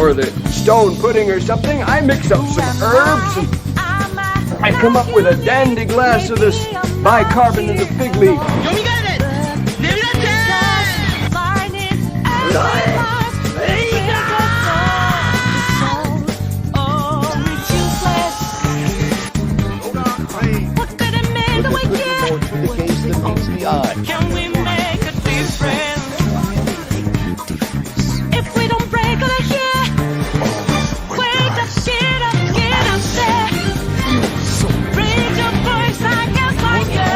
or the stone pudding or something, I mix up some herbs and I come up with a dandy glass of this bicarbonated fig leaf. Can we make a difference? If we don't break out of here, wake up, get up there. Raise your voice, I guess like you.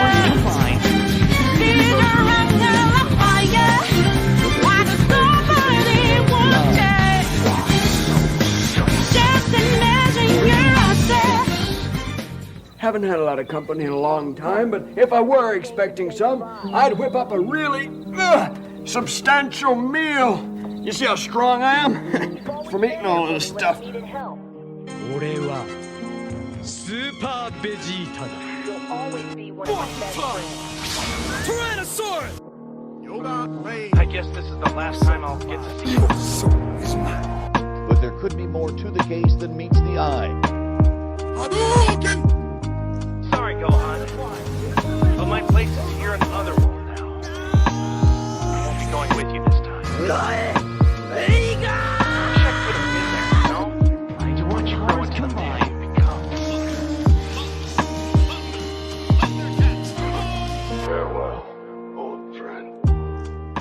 Figure out till a fire. Why does nobody want it? Just imagine you're out there. Haven't had a lot of company in a long time, but if I were expecting some, I'd whip up a really substantial meal. You see how strong I am? From eating all of this stuff. I guess this is the last time I'll get to see you. But there could be more to the case than meets the eye. Sorry, Gohan. But my place is here in the other world now. I won't be going with you this time. Check could have been there, you know? I do want you to grow into the man you become. Farewell, old friend.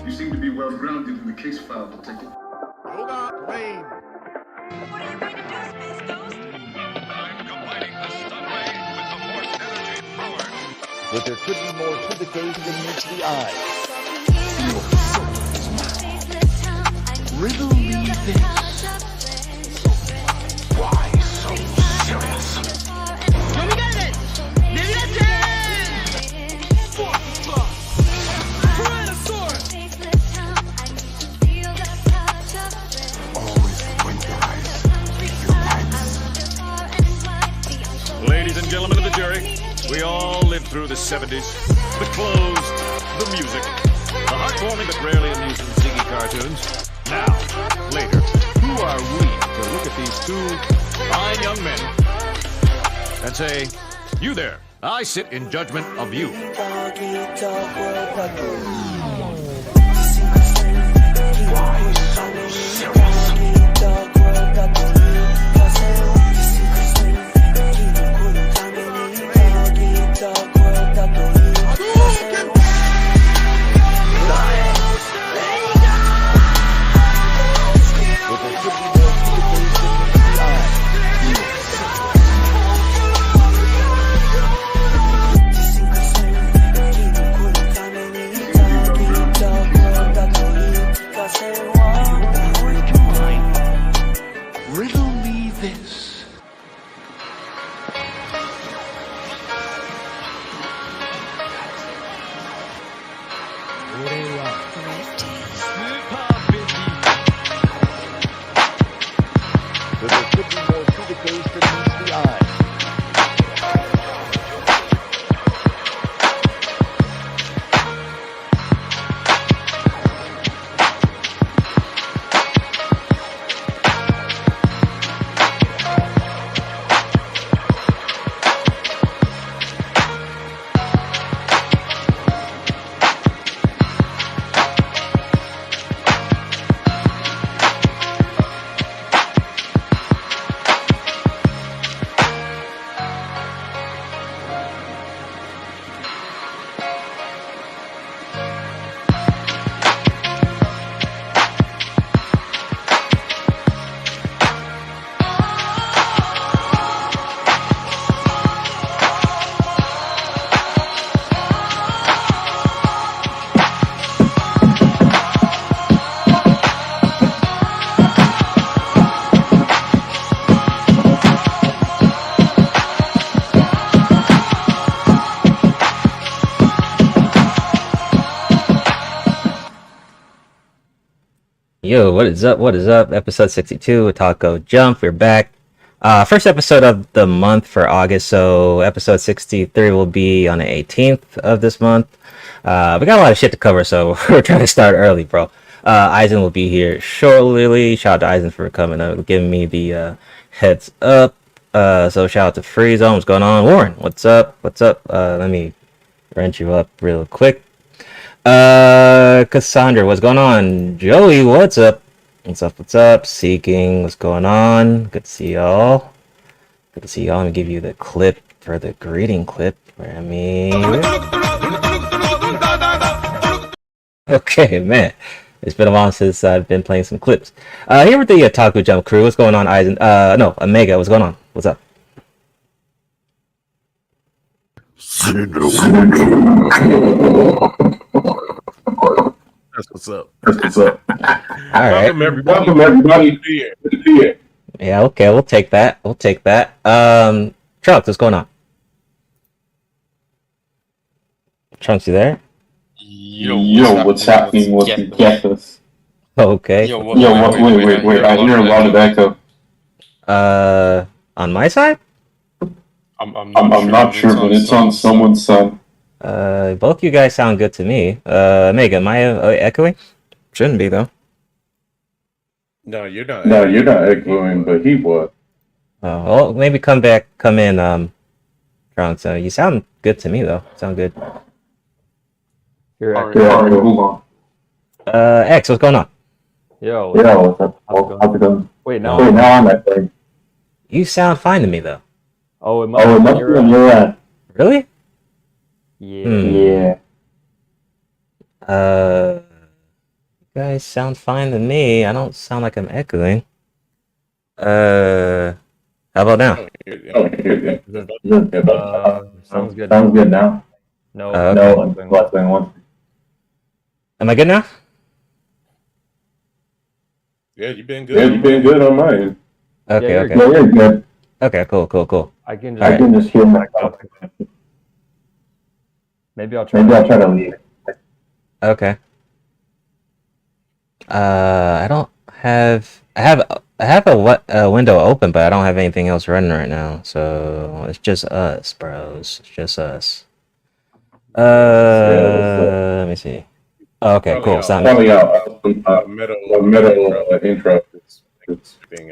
You seem to be well grounded in the case file, Detective. Hold on, Wayne. What are you going to do, Space Ghost? I'm combining the sunray with the force energy power. But there could be more to the case than meets the eye. Riddle me this. Why so serious? Always point your eyes. Ladies and gentlemen of the jury, we all lived through the 70s. The clothes, the music, the heartwarming but rarely amusing Ziggy cartoons. Now, later, who are we to look at these two fine young men and say, you there, I sit in judgment of you. Riddle me this. But there could be more to the case than meets the eye. Yo, what is up? What is up? Episode 62, Otaku Jump. We're back. First episode of the month for August, so episode 63 will be on the 18th of this month. We got a lot of shit to cover, so we're trying to start early, bro. Eisen will be here shortly. Shout out to Eisen for coming up, giving me the heads up. So shout out to Free Zone. What's going on? Warren, what's up? What's up? Let me wrench you up real quick. Cassandra, what's going on? Joey, what's up? What's up? What's up? Seeking, what's going on? Good to see y'all. Good to see y'all. Let me give you the clip for the greeting clip. Where Okay, man. It's been a while since I've been playing some clips. Here with the Otaku Jump crew. What's going on, Eisen? No, Omega. What's going on? What's up? That's what's up. All right. Welcome everybody. Here. Yeah, okay. We'll take that. Trunks, what's going on? Trunks, you there? Yo, what's happening with the campus? Okay. Wait. I hear a lot of echo. On my side? I'm not sure, but it's on someone's side. Both you guys sound good to me. Omega, am I echoing? Shouldn't be though. No, you're not. No, you're not echoing, but he was. Oh, well, maybe come in, Trunks. You sound good to me though. Sound good. You're Hold on. X, what's going on? Yo, what's up? How's it going? Wait, now I'm echoing. You sound fine to me though. Oh, it must Oh, it be must be your on your end. Really? Yeah. Yeah. You guys sound fine to me. I don't sound like I'm echoing. How about now? Sounds good. Sounds good now. No, okay. No, last thing one. Am I good now? Yeah, you've been good. You've been good on mine. Okay, Yeah, okay. Yeah, you're good. Okay, cool. I can I can just hear myself. Maybe I'll try. Maybe I'll try to leave. Okay. I don't have. I have a window open, but I don't have anything else running right now. So it's just us, bros. It's just us. Let me see. Oh, okay, cool. Sound. Probably out. Middle intro.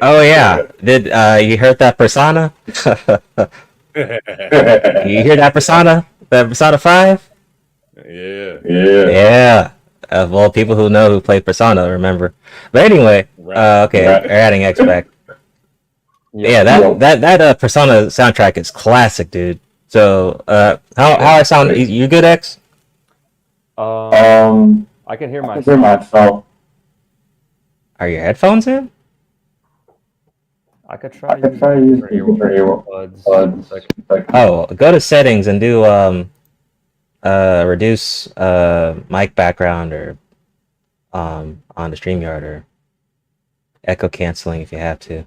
Oh yeah. Did you heard that Persona? You hear that Persona? That Persona 5? Yeah. Well, people who know who played Persona remember. But anyway, okay, we're adding X back. Yeah, that Persona soundtrack is classic, dude. So, how I sound? You good, X? I can hear myself. Are your headphones in? I could try using earbuds. Oh, go to settings and do reduce mic background or on the StreamYard or echo canceling if you have to.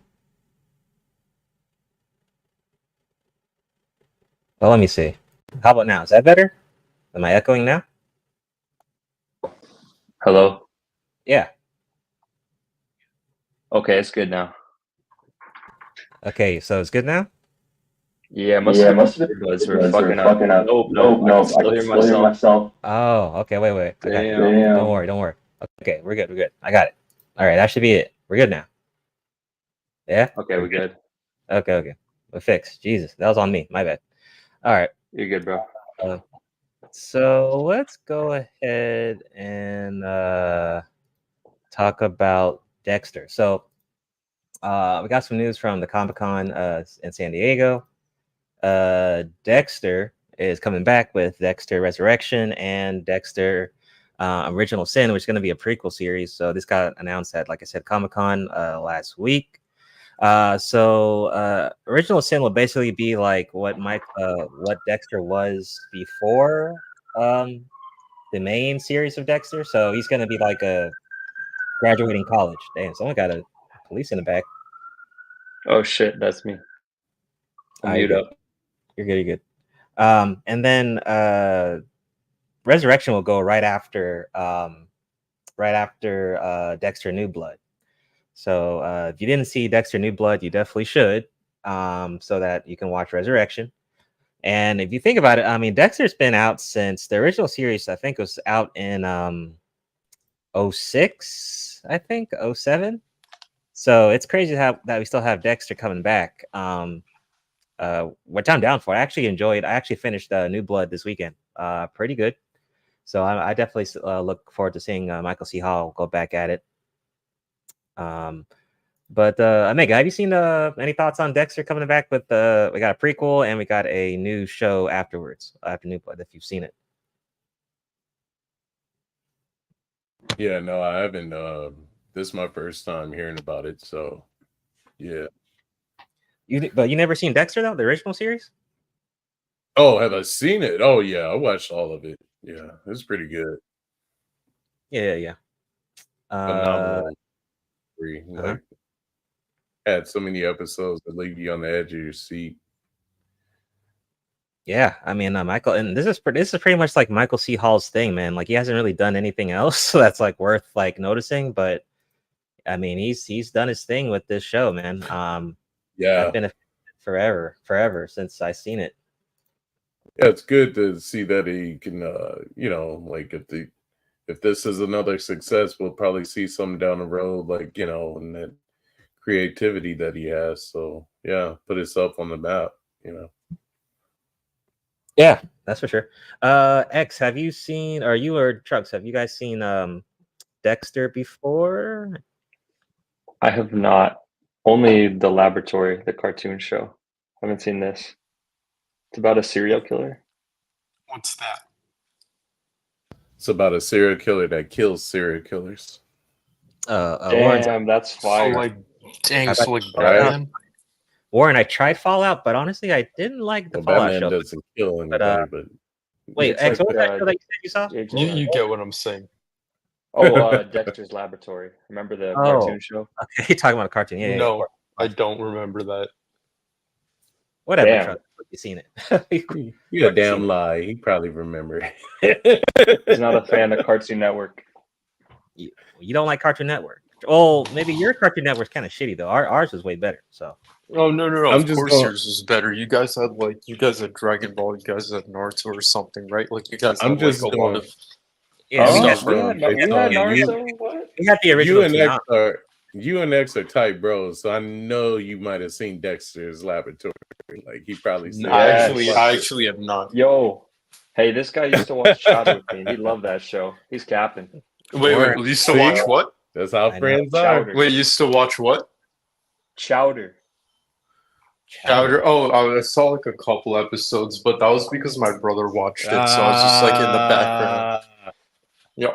Well, let me see. How about now? Is that better? Am I echoing now? Hello? Yeah. Okay, it's good now. Okay, so it's good now? Yeah, most of the earbuds were fucking up. Nope, I can still hear myself. Oh, okay, wait. I got you. Don't worry. Okay, we're good. I got it. All right, that should be it. We're good now. Yeah? Okay, we're good. Okay. We're fixed. Jesus, that was on me. My bad. All right. You're good, bro. So let's go ahead and talk about Dexter. So we got some news from the Comic-Con in San Diego. Dexter is coming back with Dexter Resurrection and Dexter Original Sin, which is going to be a prequel series. So this got announced at, like I said, Comic-Con last week. So Original Sin will basically be like what Dexter was before the main series of Dexter. So he's going to be like a graduating college. Damn, someone got a police in the back. Oh shit, that's me. Mute up. You're good. And then Resurrection will go right after Dexter New Blood. So if you didn't see Dexter New Blood, you definitely should, so that you can watch Resurrection. And if you think about it, I mean, Dexter's been out since the original series. I think was out in 06, I think 07. So it's crazy that we still have Dexter coming back. Which I'm down for. I actually finished New Blood this weekend. Pretty good. So I definitely look forward to seeing Michael C. Hall go back at it. But Omega, have you seen any thoughts on Dexter coming back with we got a prequel and we got a new show afterwards after New Blood, if you've seen it? Yeah, no, I haven't. This is my first time hearing about it, so yeah. But you never seen Dexter though, the original series? Oh, have I seen it? Oh yeah, I watched all of it. Yeah, it's pretty good. Yeah. Phenomenal. Like, had so many episodes that leave you on the edge of your seat. Yeah, I mean Michael, and this is pretty much like Michael C. Hall's thing, man. Like he hasn't really done anything else, so that's like worth like noticing. But I mean, he's done his thing with this show, man. Yeah, I've been a fan forever since I seen it. Yeah, it's good to see that he can, like if this is another success, we'll probably see some down the road, like and that creativity that he has. So yeah, put himself on the map. Yeah, that's for sure. X, have you seen, or you or Trucks, have you guys seen Dexter before? I have not. Only The Laboratory, the cartoon show. I haven't seen this. It's about a serial killer. What's that? It's about a serial killer that kills serial killers. Damn, that's fire. So like, dang, so like Batman? Warren, I tried Fallout, but honestly, I didn't like the Fallout Batman show. doesn't kill anybody, but wait, X, what was that show that you said you saw? You get what I'm saying. Oh, Dexter's Laboratory. Remember the cartoon show? Okay, you're talking about a cartoon. Yeah. No, I don't remember that. Whatever, Damn. Truck, you seen it? You a damn lie. He probably remember. He's not a fan of Cartoon Network. You don't like Cartoon Network? Well, maybe your Cartoon Network's kind of shitty though. Ours is way better. So. Oh no! I'm Of just course going- yours was better. You guys had Dragon Ball. You guys had Naruto or something, right? Like you guys I'm had just like a lot going- of. Yeah, Oh, we That's had, we from- had based on Naruto? What? we had the original. You and X are tight bros, so I know you might have seen Dexter's Laboratory. Like he probably said. I actually have not. Yo, hey, this guy used to watch Shadow with me. He loved that show. He's capping. Wait, you used to watch what? That's how I know. friends are. Chowder. Wait, you used to watch what? Chowder. Chowder. Oh, I saw like a couple episodes, but that was because my brother watched it, so I was just like in the background.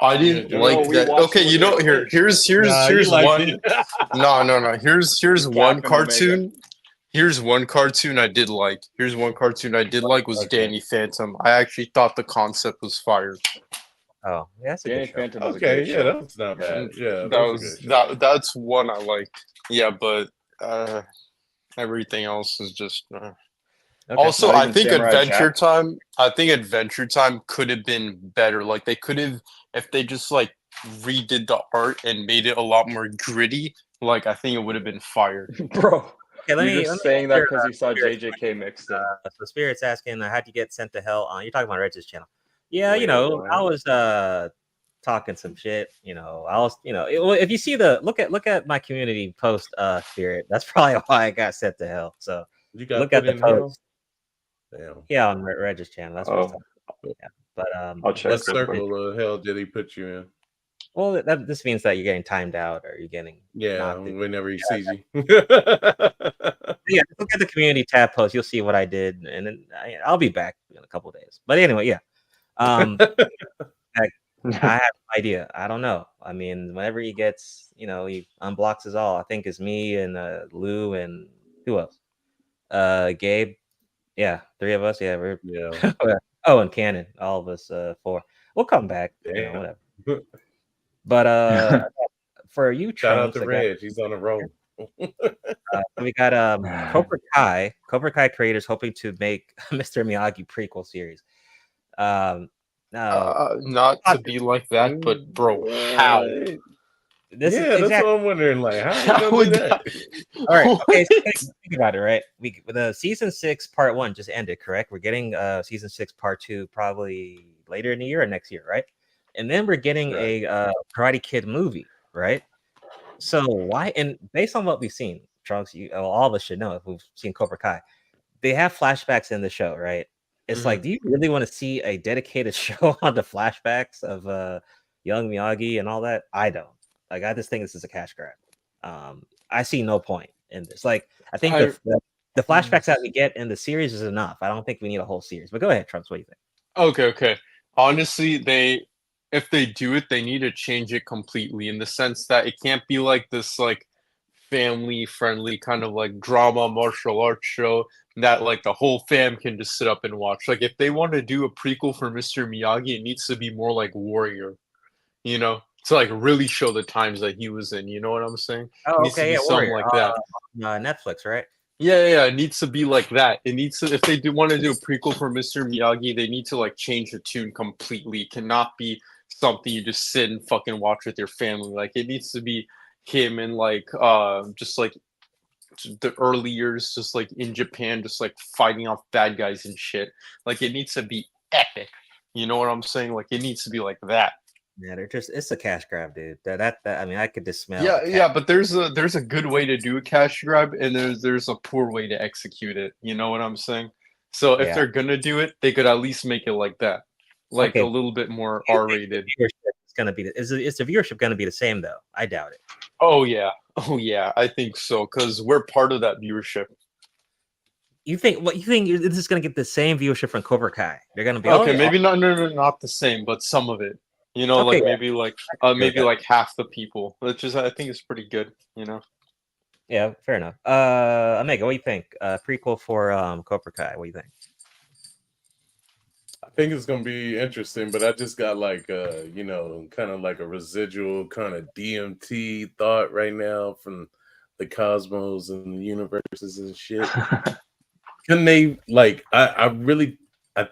I didn't like we that. watched Okay, it. here's one. No. Here's one cartoon. Here's one cartoon I did like. Here's one cartoon I did like was Danny Phantom. I actually thought the concept was fire. Oh, yeah, that's a Danny good show. Phantom was a Okay, great yeah, show. that's not bad. Yeah, That's one I liked. Yeah, but everything else is just. Okay. Not Also, I even think Samurai Adventure Jack? Time. I think Adventure Time could have been better. Like they could have, if they just like redid the art and made it a lot more gritty. Like I think it would have been fire. Bro, Okay, you're just saying that because you saw JJK mixed in. So Spirit's asking, how'd you get sent to hell? You're talking about Reg's channel. Yeah, Wait, what? I was talking some shit. I was, if you see look at my community post, Spirit, that's probably why I got sent to hell. So You got look at put the in hell? post. Damn. Yeah, on Reg's channel. That's what I was talking about. Yeah, but I'll check. What circle of hell did he put you in? well, this means that you're getting timed out or you're getting Yeah, knocked. whenever he sees you. Yeah, look at the community tab post. You'll see what I did, and then I'll be back in a couple of days. But anyway, yeah. I have no idea. I don't know. I mean, whenever he gets, he unblocks us all. I think it's me and Lou and who else? Gabe. Yeah, 3 of us. Yeah, we're Yeah. oh, and Cannon. All of us 4. We'll come back. Damn. Whatever. But for you, Shout out Trunks, to Reg. He's on a roll. we got Cobra Kai creators hoping to make Mr. Miyagi prequel series. No, Not to be like that, but bro, how? this is That's exactly. what I'm wondering. Like, how How you would gonna do that? All right, okay. So think about it, right? The season 6 part 1 just ended, correct? We're getting season 6 part 2 probably later in the year or next year, right? and then we're getting a Karate Kid movie, right? So why? And based on what we've seen, Trunks, all of us should know if we've seen Cobra Kai, they have flashbacks in the show, right? It's like, do you really want to see a dedicated show on the flashbacks of young Miyagi and all that? I don't. Like, I just think this is a cash grab. I see no point in this. Like, I think the flashbacks that we get in the series is enough. I don't think we need a whole series. But go ahead, Trunks. What do you think? Okay. Honestly, if they do it, they need to change it completely in the sense that it can't be like this like family friendly kind of like drama martial arts show that like the whole fam can just sit up and watch. Like if they want to do a prequel for Mr. Miyagi, it needs to be more like Warrior, you know, to like really show the times that he was in. You know what I'm saying? Oh, it needs to be something like that. Netflix, right? Yeah, it needs to be like that. It needs to, if they do want to do a prequel for Mr. Miyagi, they need to like change the tune completely. It cannot be something you just sit and fucking watch with your family. Like it needs to be him and like just like the early years, just like in Japan, just like fighting off bad guys and shit. Like it needs to be epic. You know what I'm saying? Like it needs to be like that. Yeah, it's a cash grab, dude. That I mean, I could just smell. Yeah, but there's a good way to do a cash grab, and there's a poor way to execute it. You know what I'm saying? So if they're gonna do it, they could at least make it like that, like a little bit more R-rated. It's gonna be is the viewership gonna be the same though? I doubt it. Oh yeah, I think so because we're part of that viewership. You think this is gonna get the same viewership from Cobra Kai? They're gonna be maybe not the same, but some of it. You know, like maybe like half the people, which is I think is pretty good. You know. Yeah, fair enough. Omega, what do you think? Prequel for Cobra Kai. What do you think? I think it's gonna be interesting, but I just got like you know, kind of like a residual kind of DMT thought right now from the cosmos and the universes and shit. Can they like? I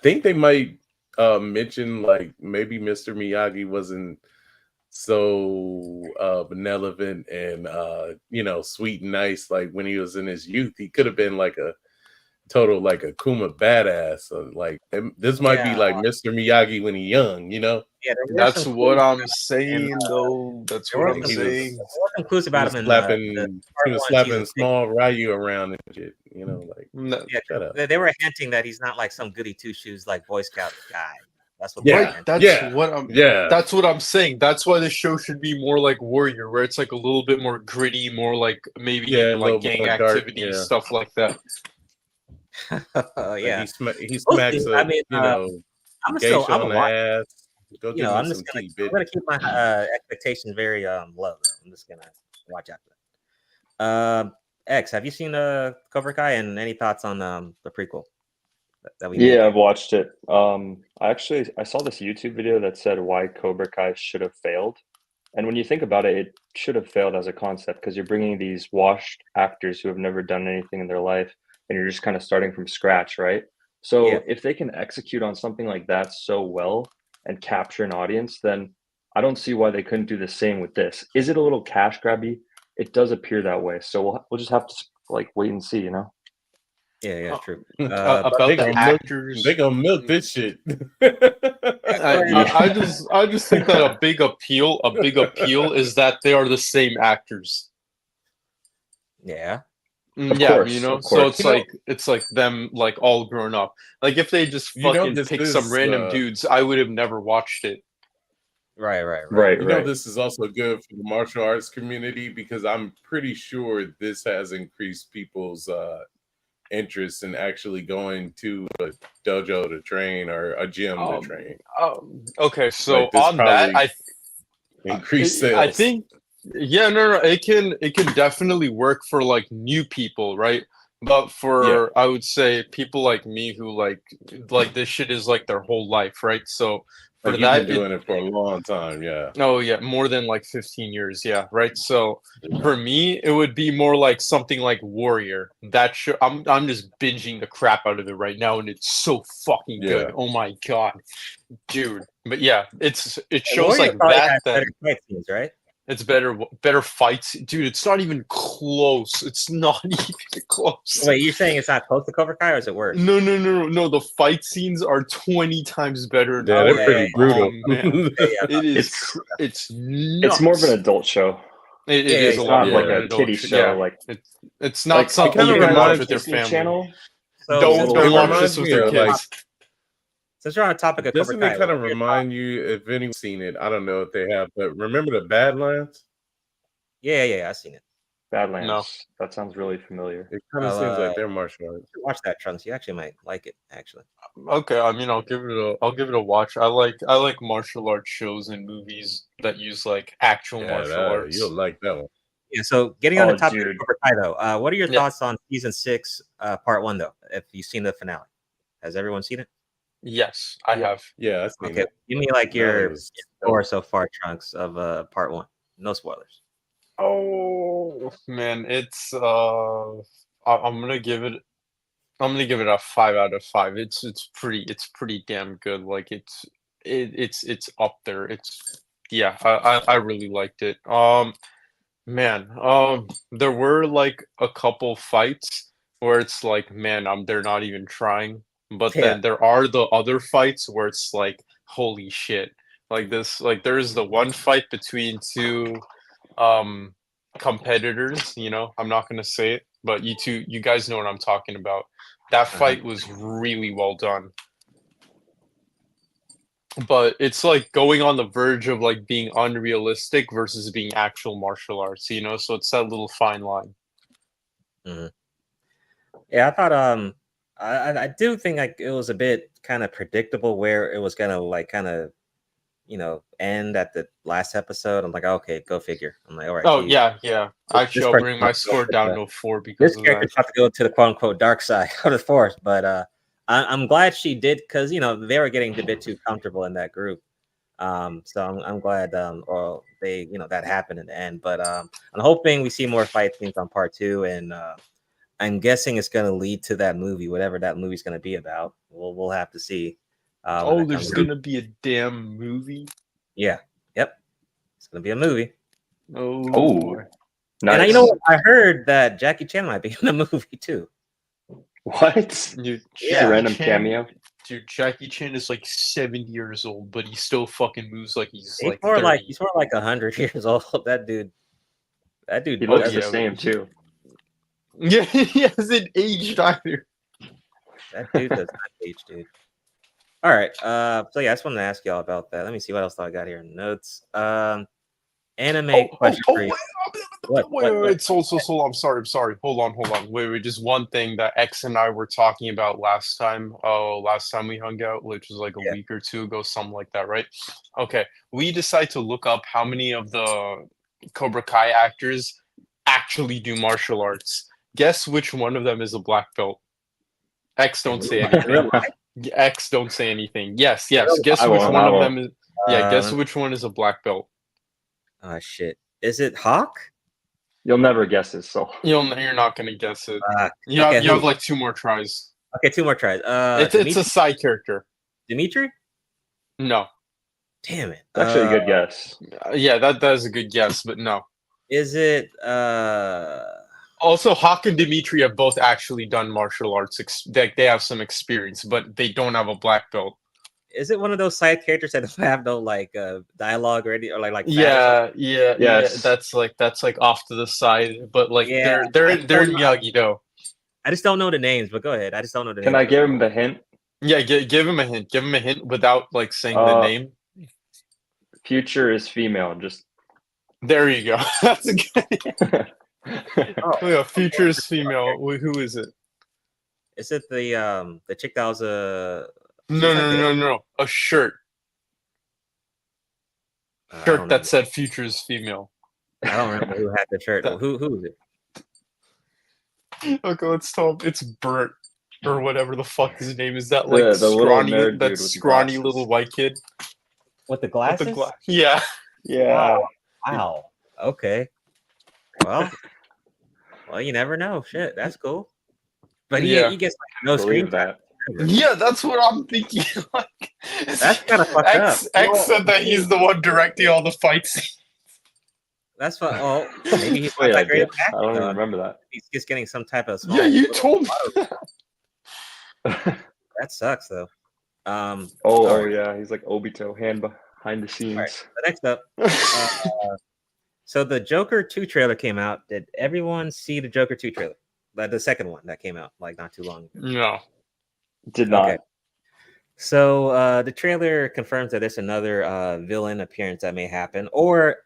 think they might mention like maybe Mr. Miyagi wasn't so benevolent and you know, sweet and nice like when he was in his youth. He could have been like a total like a Kuma badass. So, like this might be like Mr. Miyagi when he's young, you know? Yeah, that's what I'm saying though. That's what I'm saying. Clues about him he was slapping small Ryu around and shit, you know, like shut up. They were hinting that he's not like some goody two shoes like Boy Scout guy. That's what that's what I'm saying. That's why the show should be more like Warrior, where it's like a little bit more gritty, more like maybe like gang activity, stuff like that. Yeah, he smacks a, you know, I'm geisha still, on the ass. Go you know, I'm gonna keep my expectations very low. Though. I'm just gonna watch out for that. X, have you seen Cobra Kai and any thoughts on the prequel? I've watched it. I saw this YouTube video that said why Cobra Kai should have failed, and when you think about it, it should have failed as a concept because you're bringing these washed actors who have never done anything in their life, and you're just kind of starting from scratch, right? So if they can execute on something like that so well and capture an audience, then I don't see why they couldn't do the same with this. Is it a little cash grabby? It does appear that way. So we'll just have to like wait and see, you know? Yeah, true. About the actors, they gonna milk this shit. I just think that a big appeal is that they are the same actors. Yeah. Course, you know, so it's like them like all grown up. Like if they just fucking pick some random dudes, I would have never watched it. Right. You know, this is also good for the martial arts community because I'm pretty sure this has increased people's interest in actually going to a dojo to train or a gym to train. Okay, so like on that, I increase sales. I think. Yeah, no, it can definitely work for like new people, right? But for I would say people like me who like this shit is like their whole life, right? So for you've that, been doing it for a long time, yeah. Oh yeah, more than like 15 years, yeah, right. So for me, it would be more like something like Warrior. That show, I'm just binging the crap out of it right now, and it's so fucking good. Oh my god, dude! But yeah, it shows like that. Better fight scenes, right? It's better fights, dude. It's not even close. It's not even close. Wait, you're saying it's not close to Cobra Kai, or is it worse? No. The fight scenes are 20 times better. Yeah, they're pretty brutal. Man. It is. It's nuts. It's more of an adult show. It is it's a not lot like more a adult kiddie show. show. Yeah. Like it's not like, something you can watch with your family. Channel. So, Don't watch this with your kids. Since we're on the topic of Cobra Doesn't Kai, it kind of remind you, if anyone's seen it, I don't know if they have, but remember the Badlands? Yeah, I've seen it. Badlands. No. That sounds really familiar. It kind of seems like they're martial arts. Watch that, Trunks. You actually might like it. Actually. Okay, I mean, I'll give it a watch. I like martial arts shows and movies that use like actual martial arts. You'll like that one. Yeah. So getting on the topic dude. of Cobra Kai, though, what are your thoughts on season 6, part 1, though? If you've seen the finale, has everyone seen it? Yes, I have. Yeah, I've seen Okay, it. give me like your Nice. score so far, Trunks, of part 1. No spoilers. Oh man, it's I'm gonna give it a 5 out of 5. It's pretty damn good. Like it's up there. I really liked it. Man, there were like a couple fights where it's like, man, they're not even trying. But then there are the other fights where it's like, holy shit. Like this, like there's the one fight between two competitors, you know, I'm not gonna say it, but you guys know what I'm talking about. That fight was really well done. But it's like going on the verge of like being unrealistic versus being actual martial arts, you know, so it's that little fine line. Mm-hmm. Yeah, I thought I do think like it was a bit kind of predictable where it was gonna like kind of, you know, end at the last episode. I'm like, okay, go figure. I'm like, all right. Oh yeah. Actually, I'll bring my score down to a 4 because this character's about to go to the quote unquote dark side of the force. But I'm glad she did, because you know they were getting a bit too comfortable in that group. So I'm glad or they, you know, that happened in the end. But I'm hoping we see more fight scenes on part 2, and I'm guessing it's going to lead to that movie, whatever that movie's going to be about. We'll have to see. There's going to be a damn movie? Yeah. Yep. It's going to be a movie. Oh. Nice. And you know what? I heard that Jackie Chan might be in the movie too. What? Dude, a random cameo? Dude, Jackie Chan is like 70 years old, but he still fucking moves like he's like more 30. like he's more like 100 years old. That dude. He looks the same too. Yeah, he hasn't aged either. That dude does not age, dude. All right. So yeah, I just wanted to ask y'all about that. Let me see what else I got here in notes. Anime question for you. Wait. So, I'm sorry. Hold on. Wait. Just one thing that X and I were talking about last time. Last time we hung out, which was like a week or two ago, something like that, right? Okay. We decided to look up how many of the Cobra Kai actors actually do martial arts. Guess which one of them is a black belt? X, don't say anything. X, don't say anything. Yes. Guess which one of them is. Yeah, guess which one is a black belt. Oh shit! Is it Hawk? You'll never guess it, so you're not gonna guess it. You have like 2 more tries. Okay, 2 more tries. It's a side character. Dimitri? No. Damn it! Actually, a good guess. Yeah, that is a good guess, but no. Is it? Also, Hawk and Dimitri have both actually done martial arts. They have some experience, but they don't have a black belt. Is it one of those side characters that don't have no like dialogue or anything, or like yeah, that's like off to the side, but like they're in Miyagi-Do. I just don't know the names, but go ahead. I just don't know the names. Can I give him the hint? Yeah, give him a hint. Give him a hint without like saying the name. Future is female. Just there you go. That's a good. Yeah, Future is female. Who is it? Is it the chick that was a? No. A shirt. Shirt that said "Future is female." I don't remember who had the shirt. Who is it? Okay, let's tell him it's Bert or whatever the fuck his name is. That like scrawny little white kid with the glasses. Yeah. Wow. Okay. Well, you never know. Shit, that's cool. But he gets like no screen time. Yeah, that's what I'm thinking. Like, that's kind of fucked up. X said that he's the one directing all the fight scenes. That's fine. Oh, maybe he's Wait, not I that great did. of I acting, don't even though. remember that. He's just getting some type of small. Yeah, you told me. That sucks, though. Oh, all oh right. yeah, he's like Obito, hand behind the scenes. All right. So next up, so the Joker 2 trailer came out. Did everyone see the Joker 2 trailer? The second one that came out like not too long ago. No, did not. Okay. So the trailer confirms that there's another villain appearance that may happen, or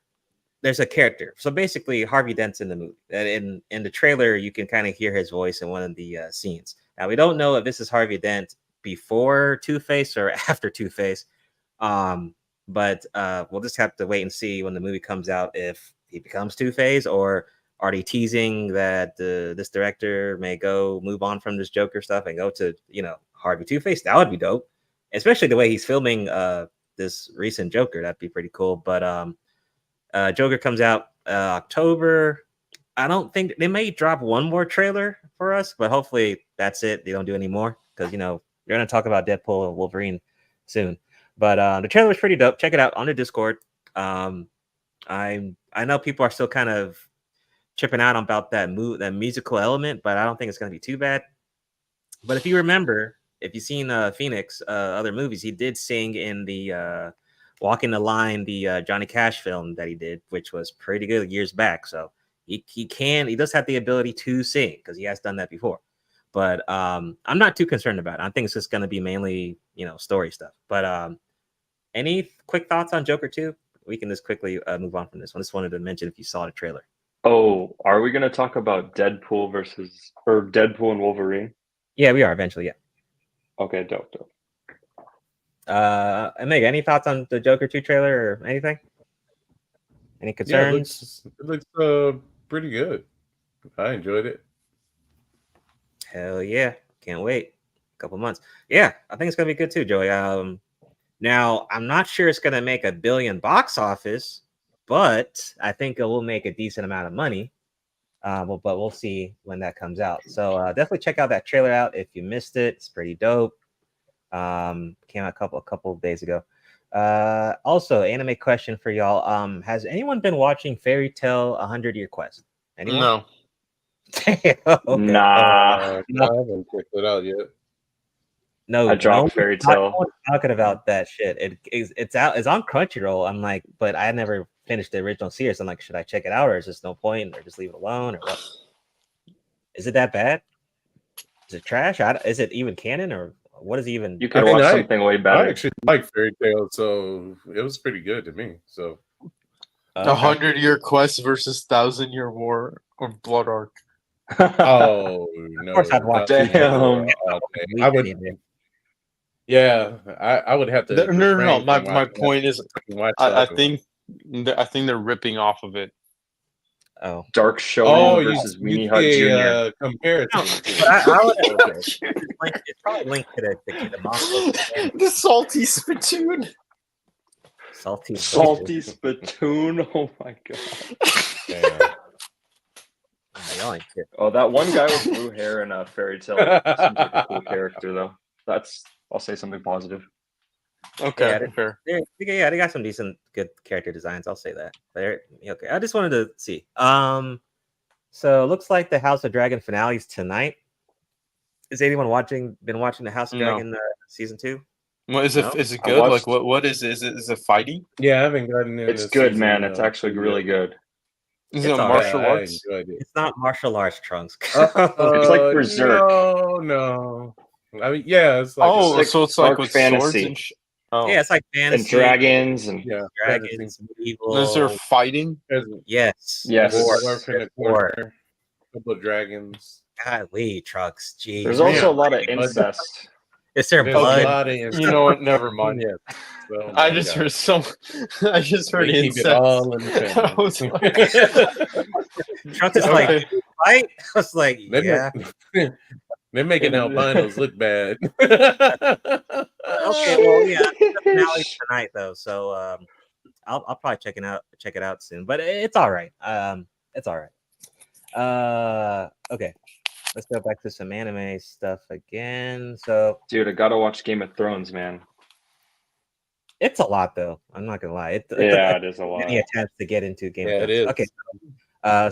there's a character. So basically, Harvey Dent's in the movie. In the trailer, you can kind of hear his voice in one of the scenes. Now we don't know if this is Harvey Dent before Two-Face or after Two-Face, but we'll just have to wait and see when the movie comes out if he becomes Two-Face, or are they teasing that this director may move on from this Joker stuff and go to Harvey Two-Face? That would be dope, especially the way he's filming this recent Joker. That'd be pretty cool. But Joker comes out October. I don't think they may drop one more trailer for us, but hopefully that's it. They don't do any more because you're going to talk about Deadpool and Wolverine soon. But the trailer was pretty dope. Check it out on the Discord. I know people are still kind of chipping out about that musical element, but I don't think it's going to be too bad. But if you remember, if you've seen Phoenix other movies, he did sing in the Walking the Line, the Johnny Cash film that he did, which was pretty good years back. So he does have the ability to sing because he has done that before. But I'm not too concerned about it. I think it's just going to be mainly story stuff. But any quick thoughts on Joker 2? We can just quickly move on from this one. Just wanted to mention if you saw the trailer. Oh, are we going to talk about Deadpool and Wolverine? Yeah, we are eventually. Yeah. Okay, dope. And Meg, any thoughts on the Joker 2 trailer or anything? Any concerns? Yeah, it looks pretty good. I enjoyed it. Hell yeah. Can't wait. A couple months. Yeah, I think it's gonna be good too, Joey. Now I'm not sure it's gonna make $1 billion box office, but I think it will make a decent amount of money. But we'll see when that comes out. So definitely check out that trailer out if you missed it. It's pretty dope. Came out a couple of days ago. Also, anime question for y'all. Has anyone been watching Fairy Tail 100-Year Quest? Anyone? No. Okay. Nah. No, I haven't checked it out yet. No, I dropped Fairy Tail. No one's talking about that shit. It's out. It's on Crunchyroll. I'm like, but I never finished the original series. I'm like, should I check it out, or is this no point, or just leave it alone, or what? Is it that bad? Is it trash? Is it even canon, or what is even? You could watch something way better. I actually like Fairy Tail, so it was pretty good to me. So 100-Year Quest versus 1,000-Year War or Blood Arc. Oh no! Of course, I'd watch. Damn. I would. Yeah, I would have to. No. My point is, I think they're ripping off of it. Oh, Dark Shonen versus Weenie Hut Jr. Comparison. It's probably linked to the manga. The salty spittoon. Salty spittoon. Oh my god. Yeah. Oh, that one guy with blue hair in a Fairy Tail seems like a cool character, though. I'll say something positive. Okay, fair. Yeah, they got some good character designs. I'll say that. But okay, I just wanted to see. So it looks like the House of Dragon finale is tonight. Is anyone been watching the House of Dragon season 2? What is it? No? Is it good? Like what is it? Is it fighting? Yeah, I haven't gotten into It's good, man. It's actually really good. Is it martial arts? It's not martial arts, Trunks. It's like Berserk. No. I mean, yeah, it's like so it's like with fantasy. Swords and yeah, it's like fantasy and dragons and dragons. Evil. Is there fighting? Yes. War. Couple of dragons. Golly, Trunks. Jeez. There's also a lot of incest. Is there blood? You know what? Never mind. Yeah. So, I just heard incest. Keep it all in the Trunks is like, right? I was like, yeah. They're making albinos look bad. Okay, well, yeah, the finale's tonight though, so I'll probably check it out soon. But it's all right. It's all right. Okay, let's go back to some anime stuff again. So, dude, I gotta watch Game of Thrones, man. It's a lot though. I'm not gonna lie. Yeah, it is a lot. Many attempts to get into Game of Yeah, it Thrones. is. Okay.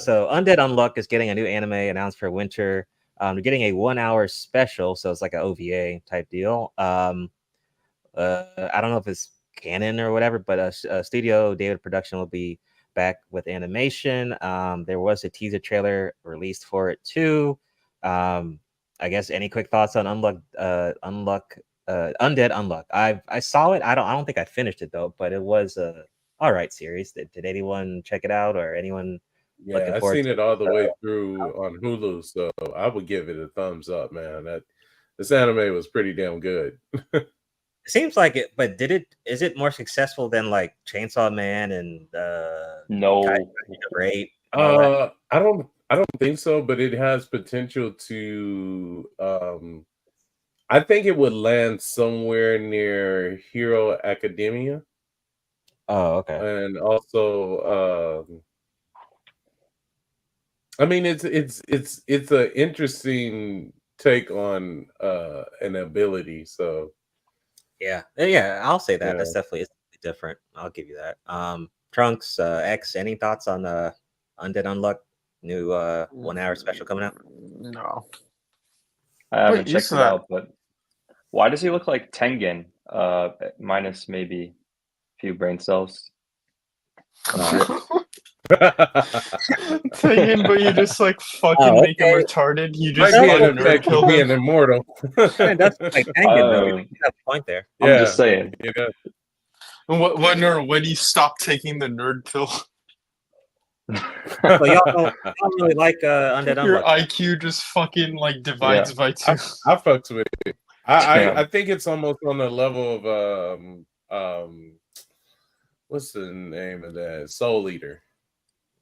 So Undead Unluck is getting a new anime announced for winter. They're getting a 1 hour special, so it's like an OVA type deal. I don't know if it's canon or whatever, but Studio David Production will be back with animation. There was a teaser trailer released for it too. I guess any quick thoughts on Undead Unluck? I saw it. I don't think I finished it though, but it was a all right series. Did anyone check it out or anyone? Yeah, I've seen it all the way through on Hulu, so I would give it a thumbs up, man. This anime was pretty damn good. It seems like it, but is it more successful than like Chainsaw Man and No. Great? I don't think so, but it has potential to I think it would land somewhere near Hero Academia. Oh, okay. And also I mean it's an interesting take on an ability, so yeah, I'll say that. Yeah. That's definitely different. I'll give you that. Trunks X, any thoughts on Undead Unluck new 1 hour special coming out? No. I haven't Wait, you checked it said- out, but why does he look like Tengen? Minus maybe a few brain cells. Thinking, but you just like fucking make him retarded. You Might just be fucking an effect kill of him. being immortal. That's like Tengen though. You have a point there. I'm just saying. Yeah. When you stop taking the nerd pill, So y'all don't really like Undead your Unluck. IQ just fucking like divides by 2. I fucks with it. I think it's almost on the level of what's the name of that? Soul Eater.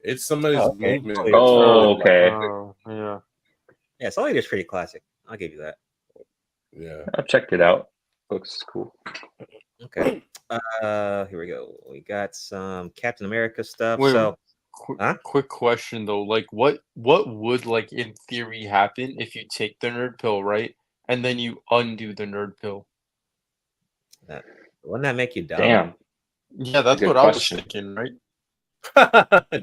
It's some of his movement. Oh, okay. Yeah. Yeah, Soul Eater's pretty classic. I'll give you that. Yeah. I've checked it out. Looks cool. Okay. Here we go. We got some Captain America stuff. Wait, so quick question though, like what would like in theory happen if you take the nerd pill, right, and then you undo the nerd pill? Wouldn't that make you dumb? Damn. Yeah, that's Good what question. I was thinking, right?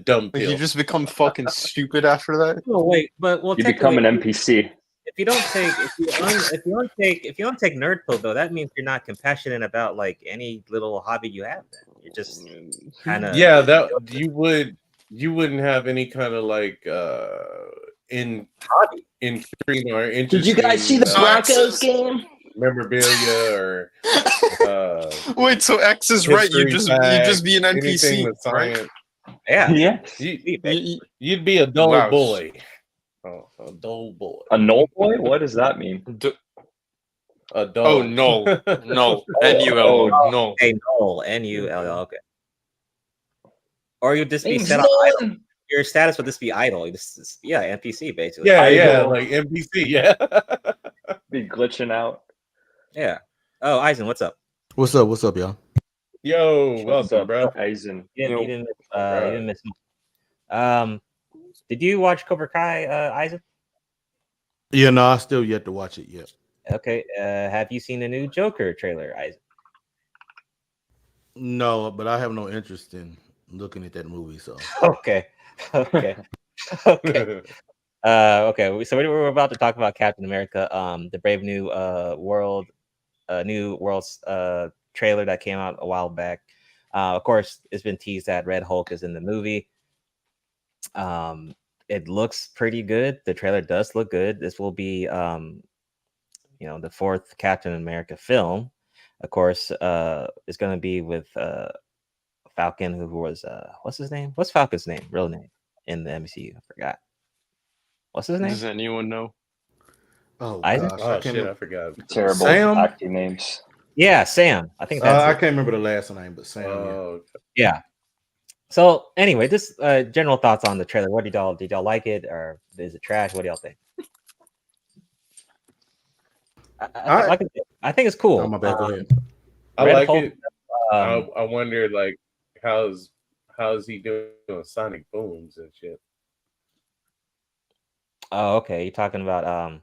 Dumb Like pill. you just become fucking stupid after that. Oh wait, but You become an NPC. If you don't take if you don't take nerd pill though, that means you're not compassionate about like any little hobby you have. Then you're just kind of that you wouldn't have any kind of like intriguing or interesting. Did you guys see the Broncos game? Memorabilia or Wait, so X is right. You history just be an facts, anything NPC, with right? science. yeah. You'd be a dull Wow. boy. Oh, a dull boy. A null boy? What does that mean? A dull. Oh no, no, NUL, no. Okay, null, NULL. Okay. Or you'd just be Name's set on idle. Nolan. Your status would just be idle. You just NPC basically. Yeah, Idle. like NPC. Yeah. Be glitching out. Yeah. Oh, Eisen, what's up? What's up? What's up, y'all? Yo, What's welcome, up, bro. Eisen? You didn't miss much. Did you watch Cobra Kai, Eisen? Yeah, no, I still yet to watch it yet. Okay. Have you seen the new Joker trailer, Eisen? No, but I have no interest in looking at that movie. So Okay. Okay. Okay. Okay. So we're about to talk about Captain America, the Brave New World, New World's trailer that came out a while back. Of course, it's been teased that Red Hulk is in the movie. It looks pretty good. The trailer does look good. This will be, the fourth Captain America film. Of course, it's going to be with Falcon, who was what's his name? What's Falcon's name? Real name in the MCU? I forgot. What's his name? Does anyone know? oh Isaac? gosh, Oh I can't shit, I remember. forgot. Terrible Sam? acting names. Yeah, Sam. I think that's I it. can't remember the last name, but Sam. Oh, Yeah. So anyway, just general thoughts on the trailer. What did y'all like it, or is it trash? What do y'all think? I think it's cool. Oh, my bad. Go ahead. I Red like Hulk, it. I wonder, like, how's he doing sonic booms and shit? Oh, okay. You're talking about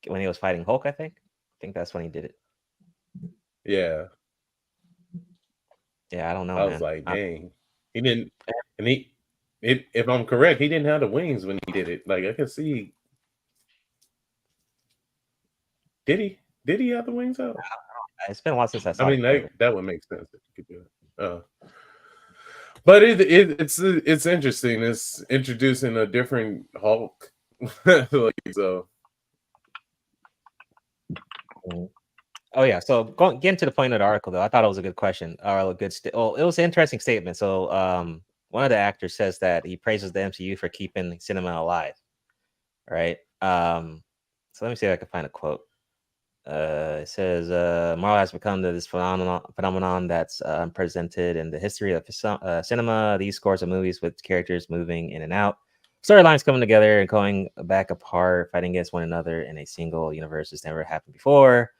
when he was fighting Hulk, I think that's when he did it. Yeah. Yeah, I don't know, I was man. like, dang, he didn't, and if I'm correct, he didn't have the wings when he did it. Like I could see, did he? Did he have the wings out? It's been a while since I I saw mean, it. that would make sense if you could do it. But it's interesting. It's introducing a different Hulk. Like, so. Oh yeah. So getting to the point of the article, though, I thought it was a good question or a good. It was an interesting statement. So one of the actors says that he praises the MCU for keeping cinema alive. Right. So let me see if I can find a quote. It says Marvel has become this phenomenon that's unprecedented in the history of cinema. These scores of movies with characters moving in and out, storylines coming together and going back apart, fighting against one another in a single universe has never happened before.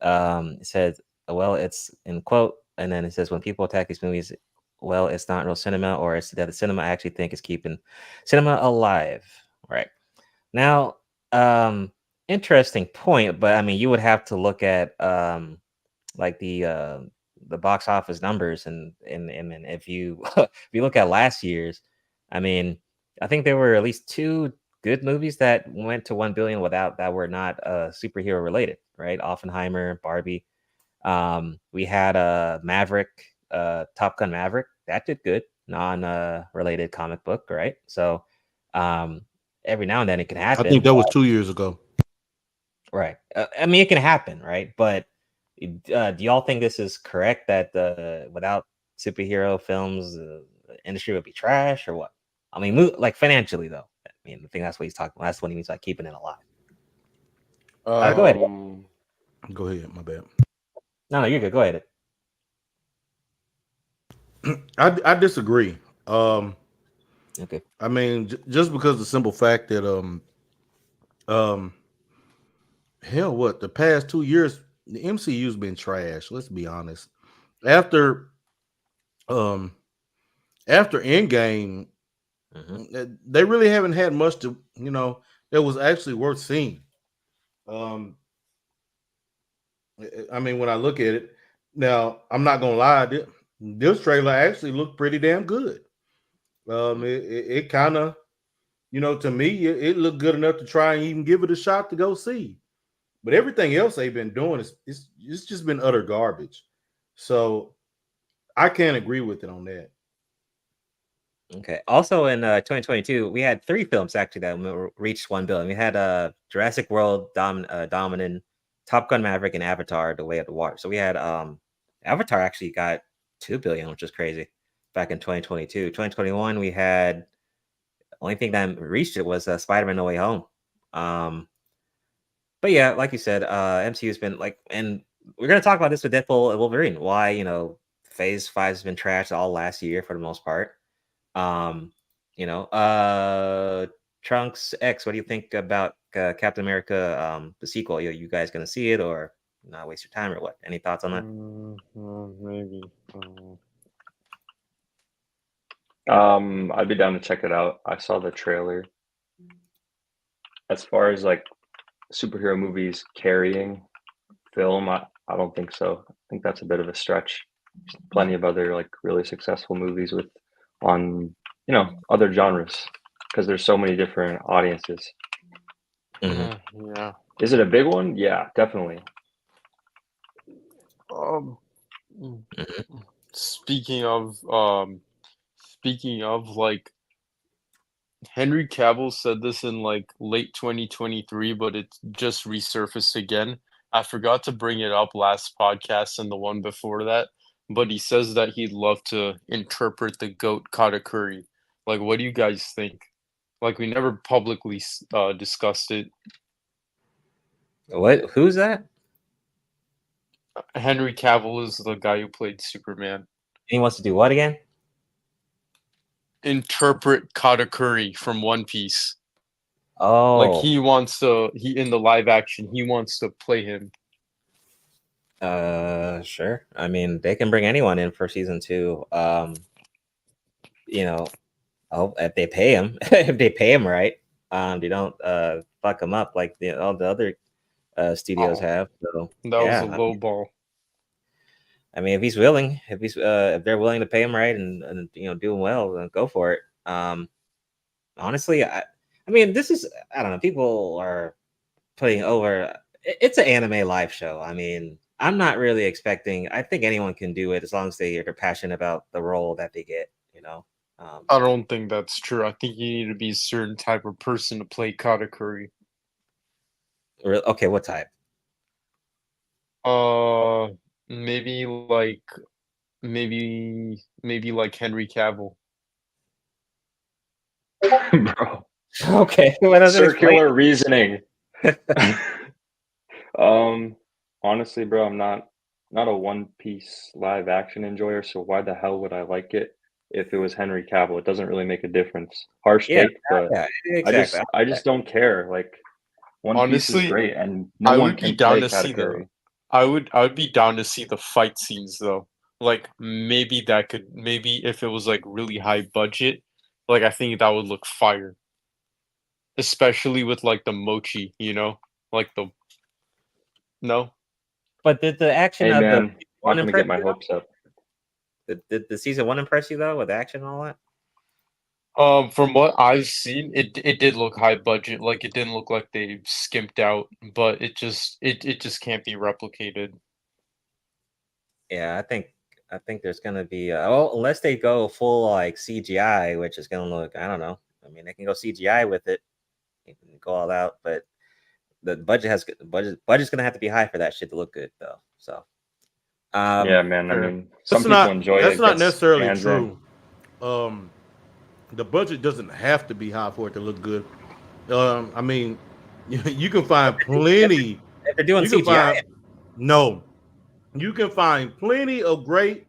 It says, well, it's in quote, and then it says when people attack these movies, well, it's not real cinema, or it's that the cinema I actually think is keeping cinema alive. Right now, interesting point, but I mean, you would have to look at like the box office numbers, and if you if you look at last year's, I mean, I think there were at least 2 good movies that went to 1 billion without that were not superhero related, right? Oppenheimer, Barbie. We had Maverick, Top Gun Maverick, that did good, non related comic book, right? So every now and then it can happen. I think that was 2 years ago. Right. I mean, it can happen, right? But do y'all think this is correct that without superhero films, the industry would be trash or what? I mean, like financially, though. I mean, I think that's what he's talking about. That's what he means by keeping it alive. Go ahead. Go ahead. My bad. No, you're good. Go ahead. I disagree. Okay. I mean, just because the simple fact that hell, what the past 2 years the MCU's been trash. Let's be honest. After Endgame, they really haven't had much to that was actually worth seeing. I mean, when I look at it now, I'm not gonna lie. This trailer actually looked pretty damn good. It kind of, to me, it looked good enough to try and even give it a shot to go see. But everything else they've been doing it's just been utter garbage. So I can't agree with it on that. Okay. Also in 2022, we had 3 films actually that reached 1 billion. We had Jurassic World, Dominion, Top Gun Maverick, and Avatar: The Way of the Water. So we had Avatar actually got 2 billion, which is crazy. Back in 2022, 2021, we had only thing that reached it was Spider-Man: No Way Home. But yeah, like you said, MCU's been like, and we're gonna talk about this with Deadpool and Wolverine. Why Phase 5 has been trashed all last year for the most part. Trunks X, what do you think about Captain America, the sequel? You guys gonna see it or not waste your time or what? Any thoughts on that? Maybe. I'd be down to check it out. I saw the trailer. As far as like superhero movies carrying film, I don't think so. I think that's a bit of a stretch. There's plenty of other like really successful movies on other genres because there's so many different audiences. Yeah. Is it a big one? Yeah, definitely. Speaking of like Henry Cavill said this in like late 2023, but it just resurfaced again. I forgot to bring it up last podcast and the one before that, but he says that he'd love to interpret the goat katakuri. Like, what do you guys think? Like, we never publicly discussed it. What? Who's that? Henry Cavill is the guy who played Superman. He wants to do what again? Interpret Katakuri from One Piece. Oh, like he in the live action, he wants to play him. Sure. I mean, they can bring anyone in for season 2. If they pay him, if they pay him right, they don't fuck him up like all the other studios have. So that was a low ball. I mean, if he's willing, if they're willing to pay him right and doing well, then go for it. Honestly, I mean, this is, I don't know. People are putting over. It's an anime live show. I mean, I'm not really expecting. I think anyone can do it as long as they're passionate about the role that they get. I don't think that's true. I think you need to be a certain type of person to play Katakuri. Okay, what type? Maybe like Henry Cavill. Bro. Okay, what does it explain? Circular reasoning. Honestly, bro, I'm not a One Piece live action enjoyer, so why the hell would I like it if it was Henry Cavill? It doesn't really make a difference. Harsh take, but exactly. I just don't care. Like, One Piece is great, and I would be down to see the. I would be down to see the fight scenes though. Like maybe if it was like really high budget, like I think that would look fire. Especially with like the mochi, like the. No. But did the action of the I'm not gonna get my hopes up. Did the season 1 impress you though, with the action and all that? From what I've seen, it did look high budget. Like it didn't look like they skimped out, but it just can't be replicated. Yeah, I think there's gonna be unless they go full like CGI, which is gonna look, I don't know. I mean, they can go CGI with it, they can go all out, but the budget's gonna have to be high for that shit to look good though. So yeah, man. I mean, some people enjoy it. That's not necessarily true. The budget doesn't have to be high for it to look good. I mean, you can find plenty. If they're doing CGI, you can find plenty of great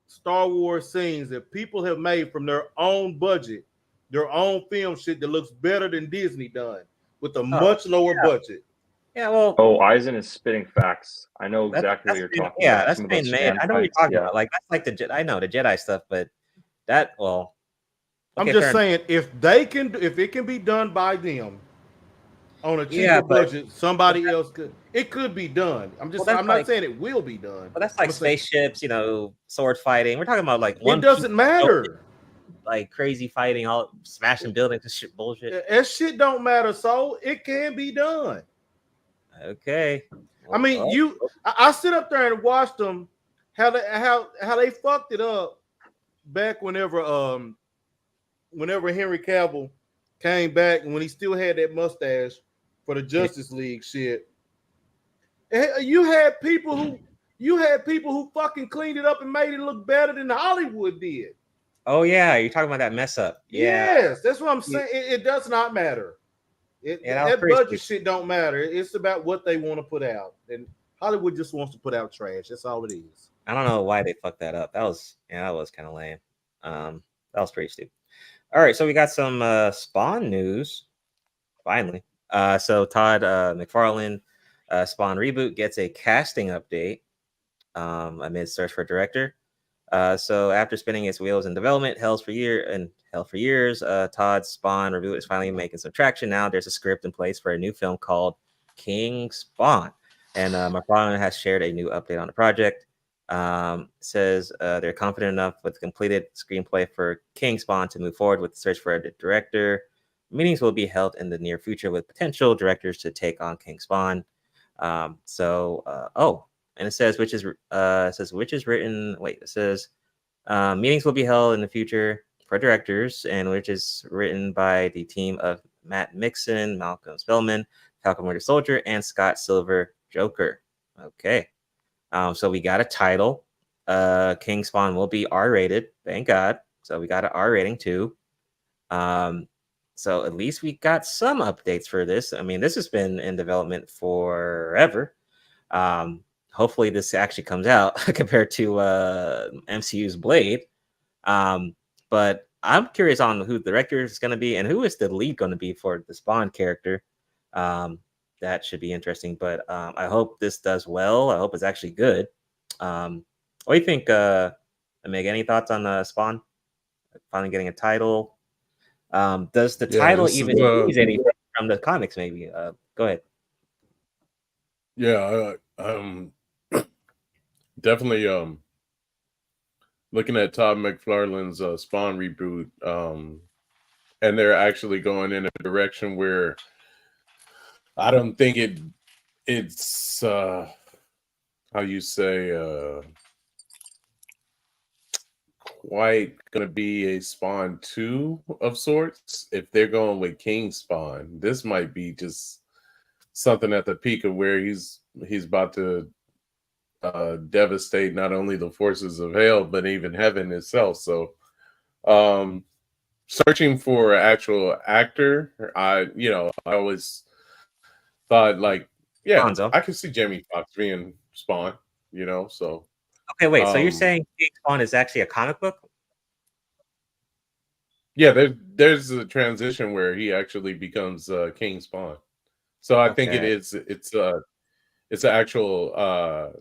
Star Wars scenes that people have made from their own budget, their own film shit that looks better than Disney done with a much lower budget. Yeah, well. Eisen is spitting facts. I know exactly what you're talking about. Yeah, that's being made. I know what you're talking about. Like that's like I know the Jedi stuff, but that I'm just saying if it can be done by them on a cheaper budget, somebody else could. It could be done. I'm not saying it will be done. But that's like spaceships, sword fighting. We're talking about like it doesn't matter. Like crazy fighting, all smashing buildings and shit bullshit. That shit don't matter. So it can be done. Okay. I mean, I sit up there and watch them how they fucked it up back whenever Henry Cavill came back and when he still had that mustache for the Justice League shit. You had people who fucking cleaned it up and made it look better than Hollywood did. Oh yeah, you're talking about that mess up. Yeah. Yes, that's what I'm saying. It does not matter. That budget shit don't matter. It's about what they want to put out, and Hollywood just wants to put out trash. That's all it is. I don't know why they fucked that up. That was kind of lame. That was pretty stupid. All right, so we got some Spawn news. Finally, so Todd McFarlane, Spawn reboot gets a casting update amid search for director. So after spinning its wheels in development, hell for years, Todd's Spawn reboot is finally making some traction. Now there's a script in place for a new film called King Spawn, and McFarlane has shared a new update on the project. Says they're confident enough with the completed screenplay for King Spawn to move forward with the search for a director. Meetings will be held in the near future with potential directors to take on King Spawn. And it says which is written. Wait, it says meetings will be held in the future for directors, and which is written by the team of Matt Mixon, Malcolm Spellman, Falcon Winter Soldier, and Scott Silver Joker. Okay, so we got a title. King Spawn will be R-rated. Thank God. So we got an R rating too. So at least we got some updates for this. I mean, this has been in development forever. Hopefully this actually comes out compared to MCU's Blade. But I'm curious on who the director is going to be and who is the lead going to be for the Spawn character. That should be interesting. But I hope this does well. I hope it's actually good. What do you think, Meg? Any thoughts on Spawn? Finally getting a title. Does the title even use anything from the comics? Maybe. Go ahead. Yeah. definitely looking at Todd McFarlane's Spawn reboot, and they're actually going in a direction where I don't think it's how you say quite gonna be a Spawn 2 of sorts. If they're going with King Spawn, this might be just something at the peak of where he's about to devastate not only the forces of hell but even heaven itself. So searching for an actual actor, I always thought like, yeah, Hanzo. I can see Jamie Foxx being Spawn, so Okay, wait. So you're saying King Spawn is actually a comic book? yeah, there's a transition where he actually becomes King Spawn. So I think it's an actual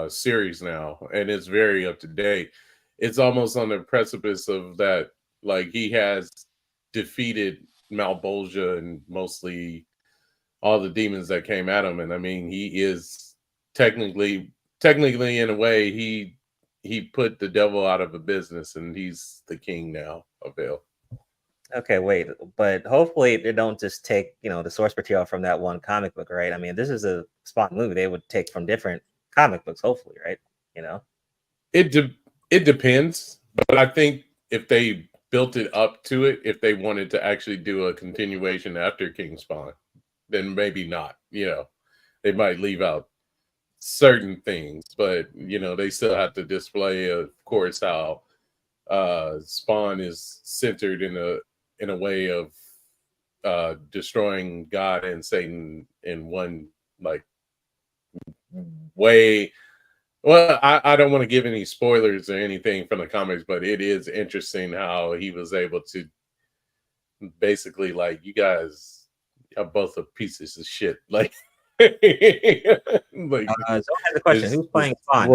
series now, and it's very up to date. It's almost on the precipice of that, like he has defeated Malbolgia and mostly all the demons that came at him, and I mean he is technically in a way he put the devil out of a business, and he's the king now of hell. Okay, wait, but hopefully they don't just take, the source material from that one comic book, right? I mean, this is a Spawn movie. They would take from different comic books, hopefully, right? It depends, but I think if they built it up to it, if they wanted to actually do a continuation after King Spawn, then maybe not. They might leave out certain things, but they still have to display, of course, how Spawn is centered in a way of destroying God and Satan in one way. Well, I don't want to give any spoilers or anything from the comics, but it is interesting how he was able to basically, like, you guys are both a pieces of shit. Like, so I have a question: who's playing Spawn?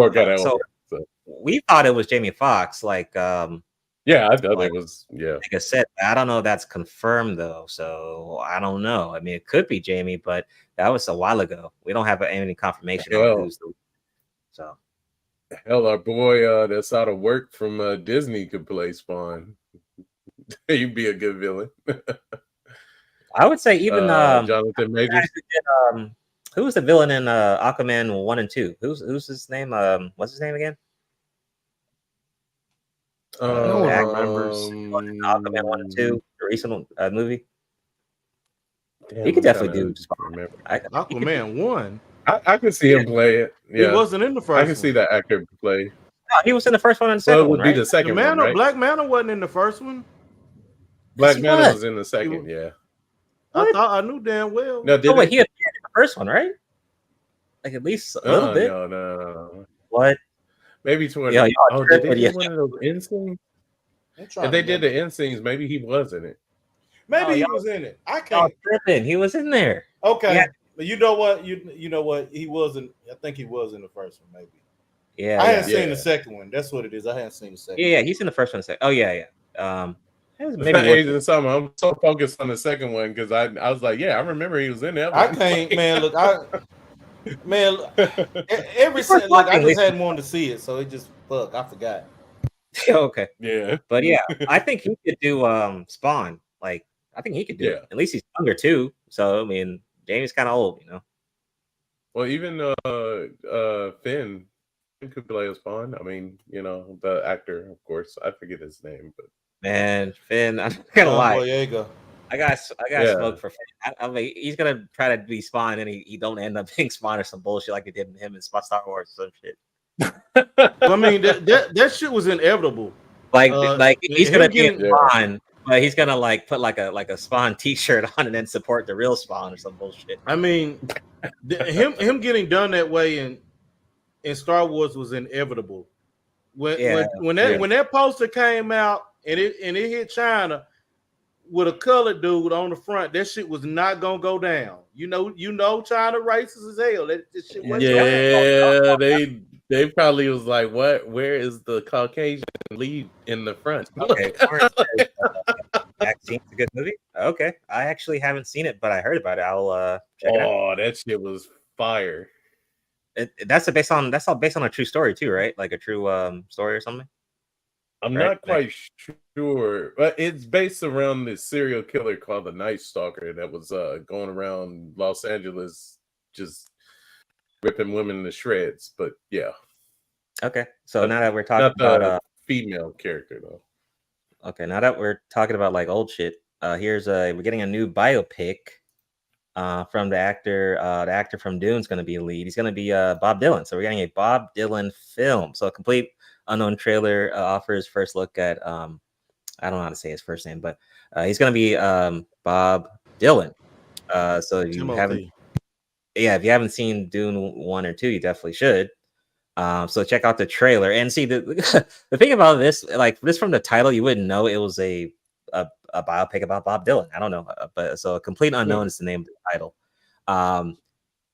We thought it was Jamie Foxx. Yeah, I thought it was. Yeah, like I said, I don't know if that's confirmed though, so I don't know. I mean, it could be Jamie, but that was a while ago. We don't have any confirmation on who's the. So, hell, our boy that's out of work from Disney could play Spawn. He'd be a good villain. I would say even Jonathan Majors. Who was the villain in Aquaman 1 and 2? Who's his name? What's his name again? No one remembers. Aquaman 1 and 2, the recent movie. Damn, He could definitely do remember. Aquaman 1. I can see him play it. Yeah. He wasn't in the first. I can see that actor play. No, he was in the first one and the second one, would be right? the second one, right? Black Manta wasn't in the first one. Black Manta was in the second. Yeah. I thought I knew damn well. No, he appeared in the first one, right? Like at least a little bit. No. What? Maybe 20. Yeah, did they do one of those end scenes? If they did the end scenes, maybe he was in it. Maybe he was in it. I can't. He was in there. Okay, but you know what? You know what? He wasn't. I think he was in the first one, maybe. Yeah, I hadn't seen the second one. That's what it is. I hadn't seen the second. Yeah, he's in the first one. Oh yeah. Maybe I'm so focused on the second one because I was like, yeah, I remember he was in that one. I can't, man. Look, every scene, like I just hadn't wanted to see it, so it just I forgot. Okay. Yeah. But yeah, I think he could do Spawn. Like I think he could do it. At least he's younger too. So I mean, Jamie's kind of old, Well, even Finn could play a Spawn. I mean, the actor, of course. I forget his name, but man, Finn, I'm not gonna lie. Boyega. I got smoke for Finn. I mean, he's gonna try to be Spawn, and he don't end up being Spawn or some bullshit like they did with him in Star Wars or some shit. I mean, that shit was inevitable. Like he's gonna be Spawn, but he's gonna put like a Spawn T-shirt on and then support the real Spawn or some bullshit. I mean, him getting done that way in Star Wars was inevitable. When that poster came out and it hit China with a colored dude on the front, that shit was not gonna go down. You know, China racist as hell. That shit yeah, they probably was like, what? Where is the Caucasian lead in the front? Okay, Vaccine's a good movie. Okay, I actually haven't seen it, but I heard about it. I'll check it out. Oh, that shit was fire. That's all based on a true story too, right? Like a true story or something. I'm Right? not quite sure, but it's based around this serial killer called the Night Stalker that was going around Los Angeles just ripping women to shreds. But yeah. Okay, so now that we're talking about female character though. Okay, now that we're talking about like old shit, here's we're getting a new biopic from the actor. The actor from Dune's going to be a lead. He's going to be Bob Dylan. So we're getting a Bob Dylan film. So a complete unknown trailer offers first look at I don't know how to say his first name, but he's going to be Bob Dylan. So if you if you haven't seen Dune 1 or 2, you definitely should. So check out the trailer and see the thing about this, like this from the title, you wouldn't know it was a biopic about Bob Dylan. I don't know, but so a complete unknown is the name of the title.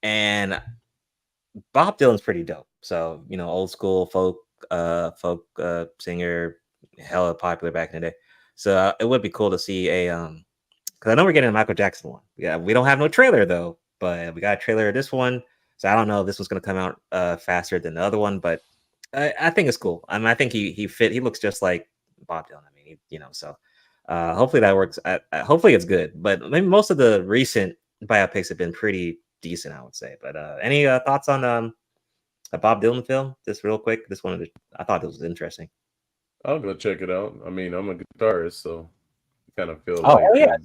And Bob Dylan's pretty dope. So old school folk singer, hella popular back in the day. So it would be cool to see a because I know we're getting a Michael Jackson one. Yeah, we don't have no trailer though, but we got a trailer of this one. So I don't know if this one's going to come out faster than the other one, but I think it's cool. I mean, I think he fit. He looks just like Bob Dylan. I mean, so hopefully that works. Hopefully it's good. But maybe most of the recent biopics have been pretty decent, I would say. But any thoughts on a Bob Dylan film? Just real quick. I thought this was interesting. I'll go check it out. I mean, I'm a guitarist, so I kind of feel. Oh, yeah.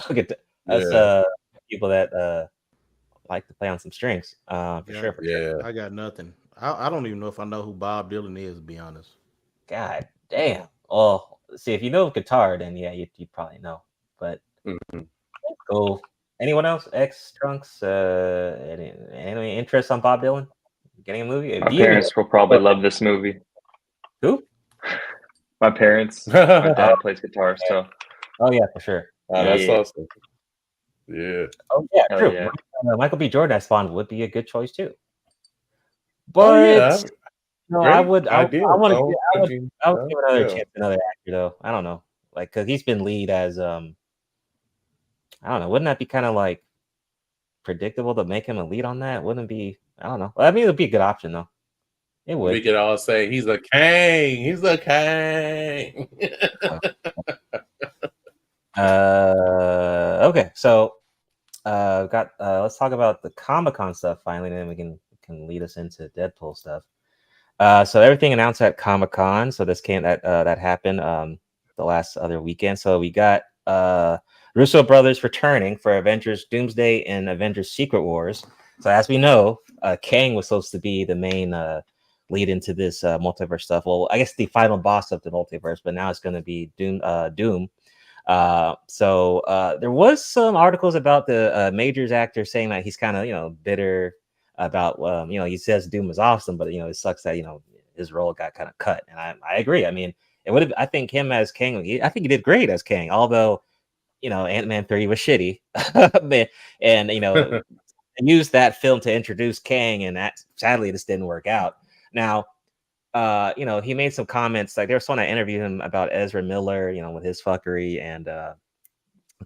Look at us people that. Like to play on some strings for sure. I got nothing. I don't even know if I know who Bob Dylan is, to be honest. God damn. Oh, see, if you know guitar, then you probably know. But cool. Anyone else? X Trunks? Any interest on Bob Dylan getting a movie? My parents will probably love this movie. Who? My parents. My dad plays guitar, so. Oh yeah, for sure. That's awesome. Yeah. Oh yeah, true. Yeah. Michael B. Jordan as Bond would be a good choice too. But I would give another chance to another actor though. I don't know, like because he's been lead as I don't know. Wouldn't that be kind of like predictable to make him a lead on that? Wouldn't it be? I don't know. Well, I mean, it would be a good option though. It would. We could all say he's a king. He's a king. Okay, so let's talk about the Comic-Con stuff finally, and then we can lead us into Deadpool stuff. So everything announced at Comic-Con. So this that happened the last other weekend. So we got Russo brothers returning for Avengers Doomsday and Avengers Secret Wars. So as we know, Kang was supposed to be the main lead into this multiverse stuff. Well, I guess the final boss of the multiverse, but now it's going to be Doom. So there was some articles about the Majors actor saying that he's kind of bitter about he says Doom is awesome, but it sucks that his role got kind of cut, and I agree. I mean, it would have. I think him as Kang, I think he did great as Kang, although Ant-Man 3 was shitty, and used that film to introduce Kang, and that sadly this didn't work out. Now he made some comments, like there was someone that interviewed him about Ezra Miller, with his fuckery, and of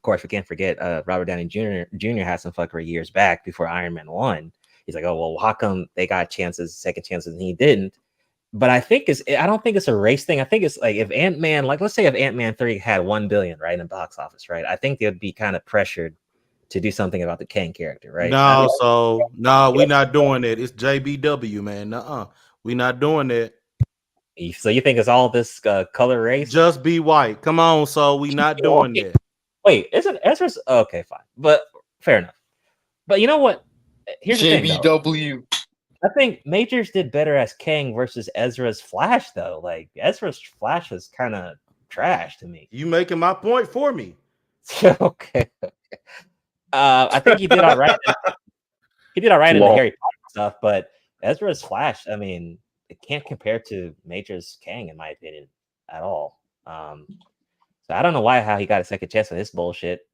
course we can't forget Robert Downey Jr. had some fuckery years back before Iron Man 1. He's like, oh well, how come they got second chances and he didn't? But I don't think it's a race thing. I think it's like if Ant-Man, like let's say if Ant-Man 3 had 1 billion right in the box office, right? I think they'd be kind of pressured to do something about the Kang character, right? No, we're not doing it. It's JBW, man. We're not doing that. So you think it's all this color race? Just be white. Come on, so we not doing that. Wait, isn't Ezra's okay? Fine, but fair enough. But you know what? Here's the thing, JBW. I think Majors did better as Kang versus Ezra's Flash, though. Like Ezra's Flash was kind of trash to me. You making my point for me? Okay. I think he did all right. He did all right in the Harry Potter stuff, but Ezra's Flash, I mean, it can't compare to Major's Kang, in my opinion, at all. So I don't know how he got a second chance on this bullshit.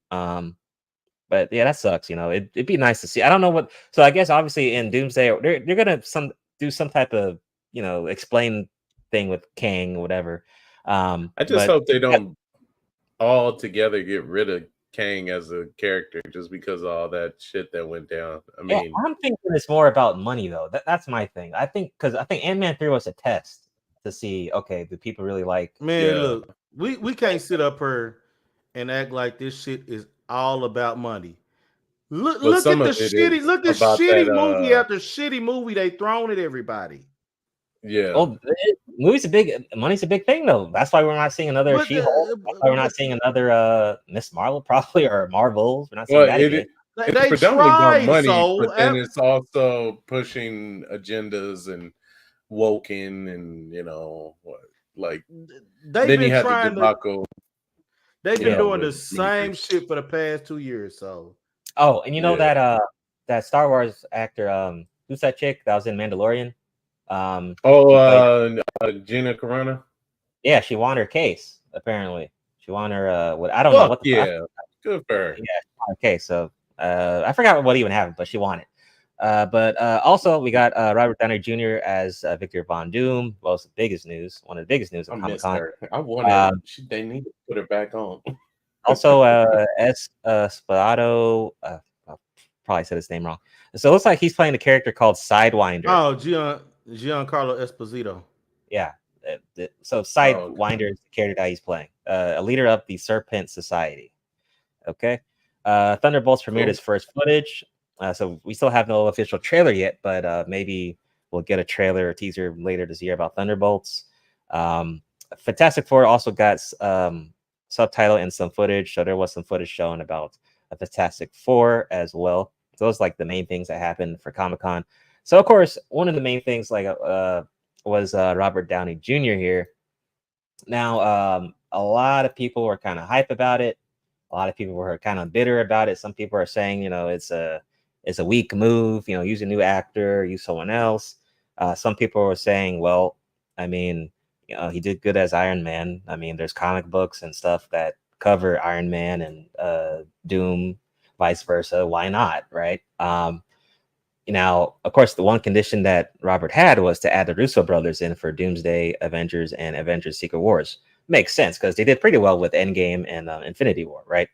But yeah, that sucks. It'd be nice to see. I don't know what. So I guess obviously in Doomsday, they're gonna do some type of explain thing with Kang or whatever. I just hope they don't all together get rid of Kang as a character just because of all that shit that went down. I mean, yeah, I'm thinking it's more about money though. That's my thing. I think because I think Ant-Man 3 was a test to see, okay, do people really like? Man, look, we can't sit up here and act like this shit is all about money. Look at the shitty movie after shitty movie they thrown at everybody. Yeah. Oh, money's a big thing though. That's why we're not seeing another She-Hulk. That's why we're not seeing another Miss Marvel probably or Marvels. We're not seeing that again. It's predominantly about money, but then it's also pushing agendas and woken and like they've then been you have trying the debacle. They've been doing the same shit for the past 2 years. So and you know that Star Wars actor, who's that chick that was in Mandalorian? Gina Carano. Yeah, she won her case. Apparently, she won her. I don't know what. Good for her. Yeah, she won her case. So I forgot what even happened, but she won it. But also we got Robert Downey Jr. as Victor Von Doom. Well, it's the biggest news. One of the biggest news of Comic-Con. I wanted. They need to put her back on. Also, Espadado. I probably said his name wrong. So it looks like he's playing a character called Sidewinder. Oh, Giancarlo Esposito. Yeah. So Sidewinder is the character that he's playing. A leader of the Serpent Society. Okay. Thunderbolts premiered its first footage. So we still have no official trailer yet, but maybe we'll get a trailer or teaser later this year about Thunderbolts. Fantastic Four also got subtitle and some footage. So there was some footage shown about a Fantastic Four as well. So those like the main things that happened for Comic-Con. So of course, one of the main things was Robert Downey Jr. here. Now, a lot of people were kind of hype about it. A lot of people were kind of bitter about it. Some people are saying, it's a weak move. Use a new actor, use someone else. Some people were saying, well, I mean, he did good as Iron Man. I mean, there's comic books and stuff that cover Iron Man and Doom, vice versa. Why not, right? Now, of course, the one condition that Robert had was to add the Russo brothers in for Doomsday, Avengers, and Avengers Secret Wars. Makes sense because they did pretty well with Endgame and Infinity War, right?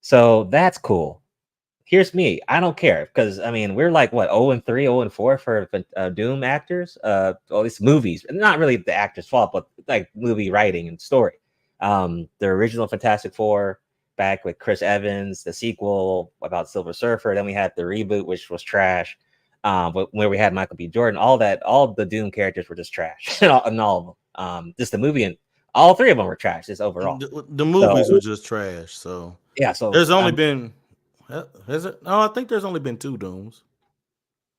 So that's cool. Here's me. I don't care because, I mean, we're like, what, 0-3, 0-4 for Doom actors? All these movies. Not really the actor's fault, but like movie writing and story. The original Fantastic Four, back with Chris Evans, the sequel about Silver Surfer. Then we had the reboot, which was trash. But where we had Michael B. Jordan, all the Doom characters were just trash, and all of them. Just the movie and all three of them were trash. Just overall, the movies were just trash. So yeah. So there's only been, is it? No, I think there's only been 2 Dooms.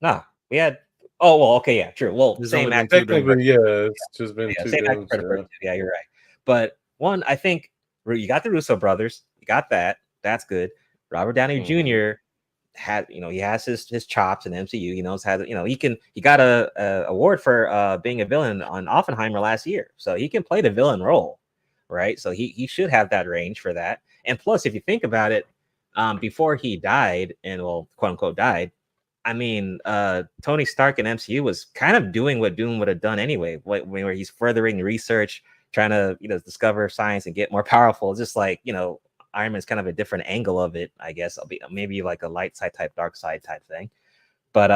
Nah, we had. Oh well, okay, yeah, true. Well, There's same only been actor. 2 Dooms. It's just been 2 same actor for the first 2. Yeah, you're right. But one, I think you got the Russo brothers. You got that. That's good. Robert Downey Jr. had, he has his chops in the MCU. He knows how to, he got a award for being a villain on Oppenheimer last year. So he can play the villain role, right? So he should have that range for that. And plus, if you think about it, before he died, and well, quote unquote died, I mean, Tony Stark in MCU was kind of doing what Doom would have done anyway, where he's furthering research, trying to, discover science and get more powerful. It's just like, Iron Man's kind of a different angle of it, I guess. Maybe like a light side type, dark side type thing. But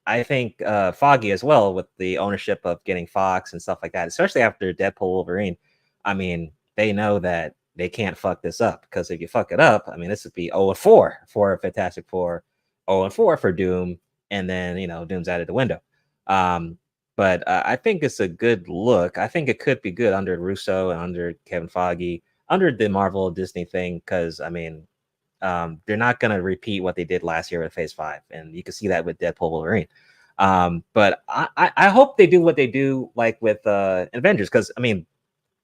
I think Foggy as well, with the ownership of getting Fox and stuff like that, especially after Deadpool Wolverine. I mean, they know that they can't fuck this up, because if you fuck it up, I mean, this would be 0-4 for Fantastic Four, 0-4 for Doom, and then Doom's out of the window. But I think it's a good look. I think it could be good under Russo and under Kevin Feige, under the Marvel Disney thing, because I mean, they're not going to repeat what they did last year with Phase 5, and you can see that with Deadpool Wolverine. But I hope they do what they do like with Avengers, because I mean,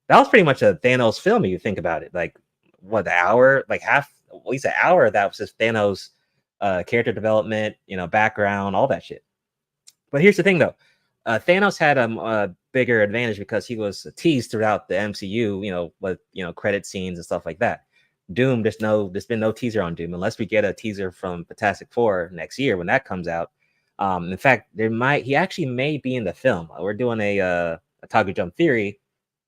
that was pretty much a Thanos film if you think about it. Like what, the hour, like half, at least an hour, that was just Thanos character development, background, all that shit. But here's the thing though. Thanos had a bigger advantage because he was teased throughout the MCU, with credit scenes and stuff like that. Doom, there's been no teaser on Doom unless we get a teaser from Fantastic Four next year when that comes out. In fact, he actually may be in the film. We're doing a Otaku Jump theory.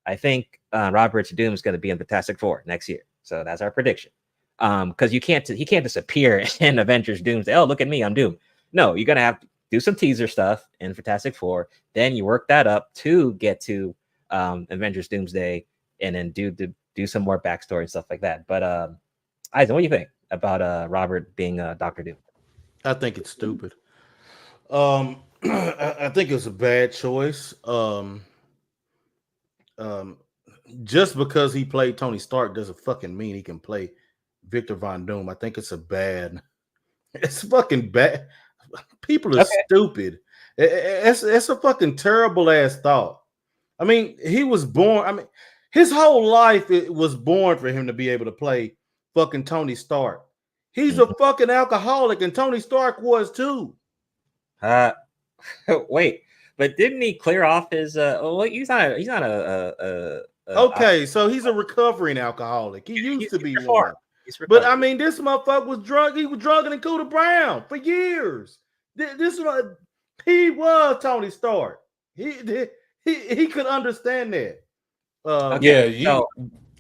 I think Robert's Doom is going to be in Fantastic Four next year. So that's our prediction. Because he can't disappear in Avengers Doomsday. Oh, look at me, I'm Doom. No, you're gonna have to do some teaser stuff in Fantastic Four. Then you work that up to get to Avengers Doomsday, and then do some more backstory and stuff like that. But Eisen, what do you think about Robert being Doctor Doom? I think it's stupid. I think it's a bad choice. Just because he played Tony Stark doesn't fucking mean he can play Victor Von Doom. I think it's it's fucking bad. People are stupid. It's a fucking terrible ass thought. I mean, he was born. I mean, his whole life it was born for him to be able to play fucking Tony Stark. He's a fucking alcoholic, and Tony Stark was too. Wait, but didn't he clear off his? Well, he's not a okay, so he's a recovering alcoholic. He used to be one. But I mean, this motherfucker was drunk. He was drunker than Cooter Brown for years. He was Tony Stark. He could understand that.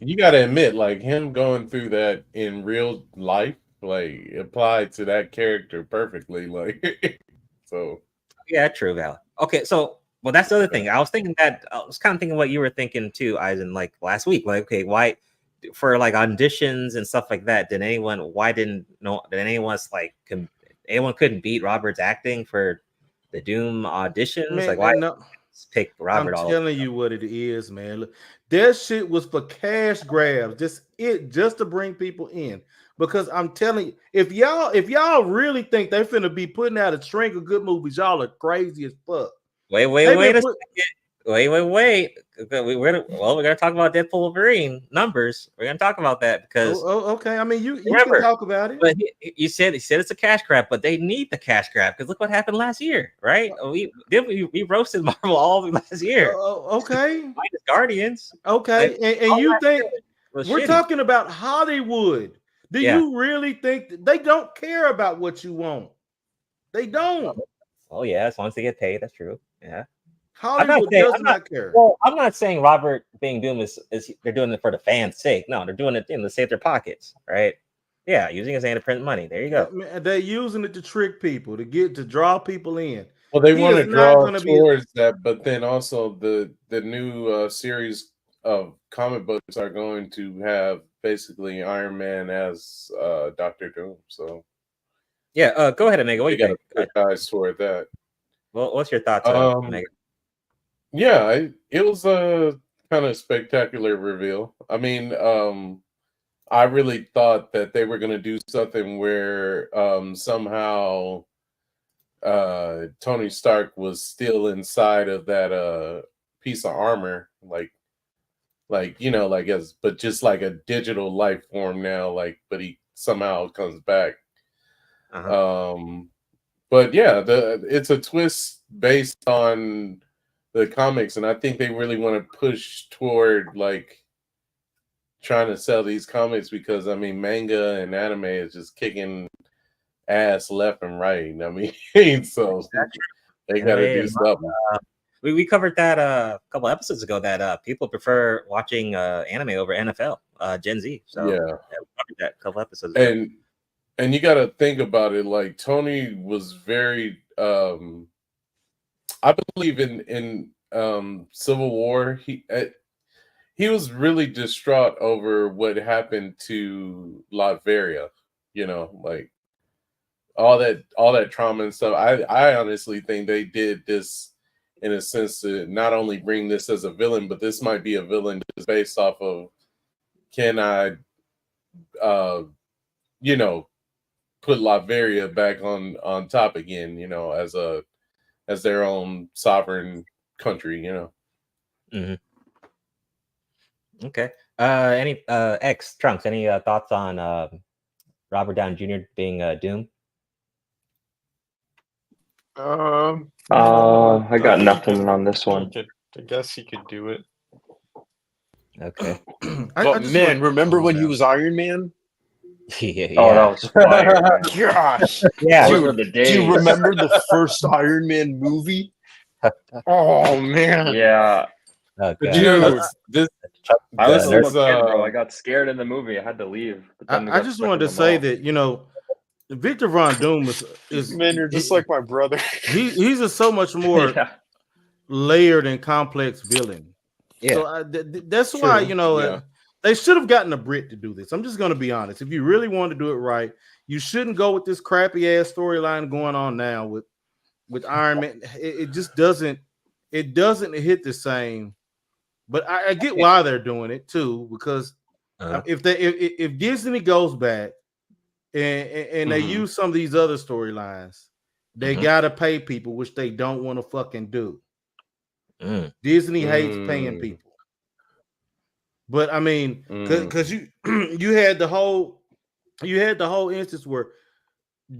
You got to admit, like him going through that in real life, like applied to that character perfectly. Like, so yeah, true, Val. Okay, so well, that's the other thing. I was kind of thinking what you were thinking too, Eisen. Like last week, like okay, why for like auditions and stuff like that? anyone couldn't beat Robert's acting for the Doom auditions? Man, like why pick I'm Robert? telling you what it is, man. Look, that shit was for cash grabs, just to bring people in. Because I'm telling you, if y'all really think they're finna be putting out a string of good movies, y'all are crazy as fuck. Wait a second. Wait. We're gonna talk about Deadpool Wolverine numbers. We're gonna talk about that because okay. I mean, you can talk about it. But he said it's a cash grab, but they need the cash grab because look what happened last year, right? We roasted Marvel all last year. Okay, minus Guardians. Okay, and you think we're shitty. talking about Hollywood? Do you really think that they don't care about what you want? They don't. Oh yeah, as long as they get paid, that's true. Yeah. Hollywood does not care. Well, I'm not saying Robert being Doom is they're doing it for the fans' sake. No, they're doing it to save their pockets, right? Yeah, using his hand to print money. There you go. They're using it to trick people, to draw people in. Well, they want to draw towards that, but then also the new series of comic books are going to have basically Iron Man as Dr. Doom. So yeah, go ahead, Omega. What do you think? Guys toward that. Well, what's your thoughts on Omega? Yeah, it was a kind of spectacular reveal. I mean, I really thought that they were going to do something where somehow Tony Stark was still inside of that piece of armor, like but just like a digital life form now, but he somehow comes back. But yeah, it's a twist based on the comics, and I think they really want to push toward trying to sell these comics because I mean manga and anime is just kicking ass left and right. I mean, so they got to do something. We covered that a couple episodes ago that people prefer watching anime over NFL, Gen Z. So yeah, we covered that a couple episodes ago. And you got to think about it. Like Tony was very, I believe in Civil War. He was really distraught over what happened to Latveria. You know, like all that trauma and stuff. I honestly think they did this in a sense to not only bring this as a villain, but this might be a villain just based off of can I, put Latveria back on top again, as their own sovereign country, Mm-hmm. Okay. Any X Trunks? Any thoughts on Robert Downey Jr. being Doom? I got nothing on this one. I guess he could do it. Okay. But man, remember when he was Iron Man? Yeah. Oh, that was fire. Gosh. Yeah. Dude, do you remember the first Iron Man movie? Oh man. Yeah. Okay. Dude, this I was this a little is kid, bro. I got scared in the movie. I had to leave. But then we I got just stuck wanted in to the say mall. that, you know, Victor Von Doom is Man, you're just like my brother. he's a so much more Yeah. layered and complex villain. Yeah. So that's why, you know, they should have gotten a Brit to do this. I'm just going to be honest. If you really want to do it right, you shouldn't go with this crappy ass storyline going on now with Iron Man. It just doesn't hit the same. But I get why they're doing it too, because if Disney goes back and they use some of these other storylines, they gotta pay people, which they don't want to fucking do. Disney hates paying people. But I mean, because you had the whole instance where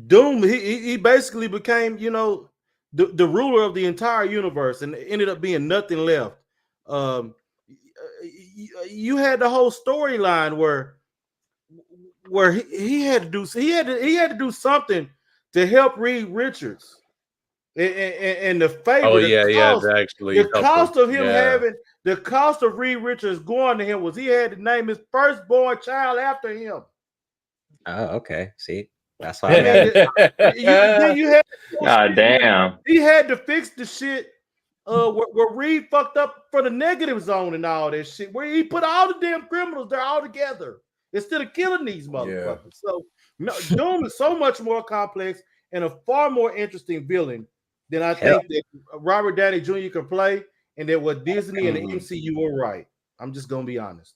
Doom he basically became, you know, the ruler of the entire universe and ended up being nothing left. You had the whole storyline where he had to do something to help Reed Richards. And the favor, the cost of him having the cost of Reed Richards going to him was he had to name his firstborn child after him. Oh, okay. See, that's why. God damn. He had to fix the shit where Reed fucked up for the negative zone and all that shit, where he put all the damn criminals there all together instead of killing these motherfuckers. So no, Doom is so much more complex and a far more interesting villain than I think that Robert Downey Jr. can play, and that what Disney and the MCU were right. I'm just gonna be honest.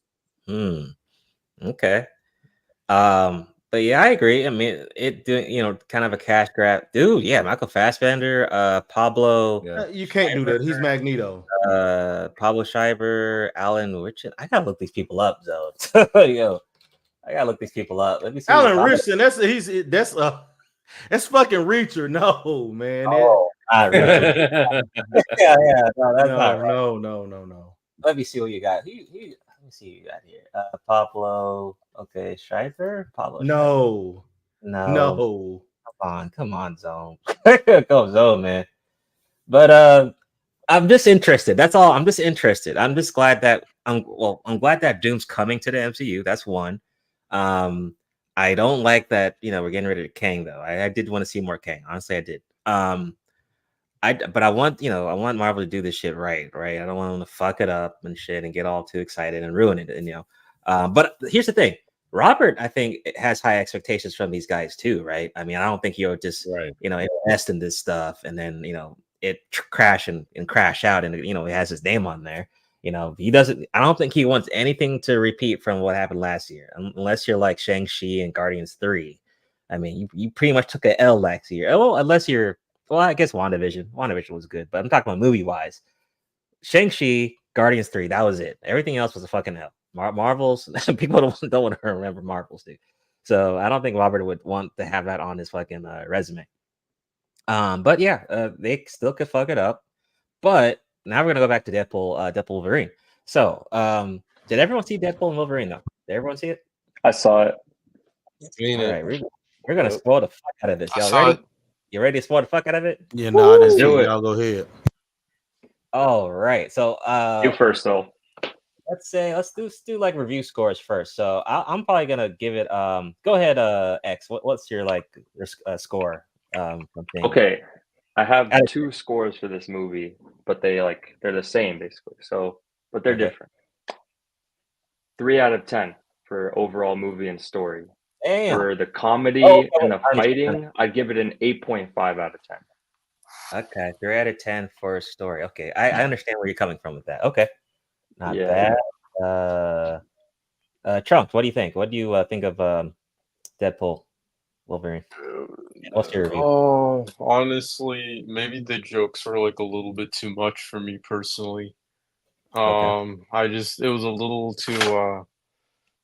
Okay. But yeah, I agree. I mean, it doing, you know, kind of a cash grab, dude. Yeah, Michael Fassbender, Pablo. You can't do that. He's Magneto. Pablo Schreiber, Alan Richard. I gotta look these people up, though. Yo, I gotta look these people up. Let me see. Alan Richardson. That's fucking Reacher. No, man. Oh, not Richard. yeah. No, that's not right. No. Let me see what you got. Let me see what you got here. Pablo. Okay, Schreiber. Pablo. No. Come on, Zone. Go Zone, man. But I'm just interested. That's all. I'm just interested. I'm just glad that I'm glad that Doom's coming to the MCU. That's one. I don't like that, you know, we're getting rid of Kang though. I did want to see more Kang. Honestly, I did. But I want Marvel to do this shit right. I don't want them to fuck it up and shit and get all too excited and ruin it. And you know, but here's the thing. Robert, I think, has high expectations from these guys too, right? I mean, I don't think he'll just, you know, invest in this stuff and then, you know, it crash out and, you know, it has his name on there. You know, he doesn't. I don't think he wants anything to repeat from what happened last year, unless you're like Shang-Chi and Guardians 3. I mean, you pretty much took an L last year. Oh, unless you're, well, I guess WandaVision. WandaVision was good, but I'm talking about movie-wise. Shang-Chi, Guardians 3, that was it. Everything else was a fucking L. Marvels, people don't want to remember Marvels, dude. So I don't think Robert would want to have that on his fucking resume. But yeah, they still could fuck it up. But now we're gonna go back to Deadpool Wolverine. So, did everyone see Deadpool and Wolverine though? Did everyone see it? I saw it. All right, we're gonna spoil the fuck out of this. Y'all ready? You ready to spoil the fuck out of it? Yeah, no, I didn't do it. Y'all go ahead. All right, so you first though. Let's do like review scores first. So I'm probably gonna give it. Go ahead, X. What's your score? Okay, I have two scores for this movie, but they're the same basically. So, but they're different. 3 out of 10 for overall movie and story. Damn. For the comedy and the fighting, I'd give it an 8.5 out of 10. Okay, 3 out of 10 for a story. Okay, I understand where you're coming from with that. Okay, not bad. Trump, what do you think? What do you think of Deadpool Wolverine? What's your review? Oh, honestly, maybe the jokes were like a little bit too much for me personally. It was a little too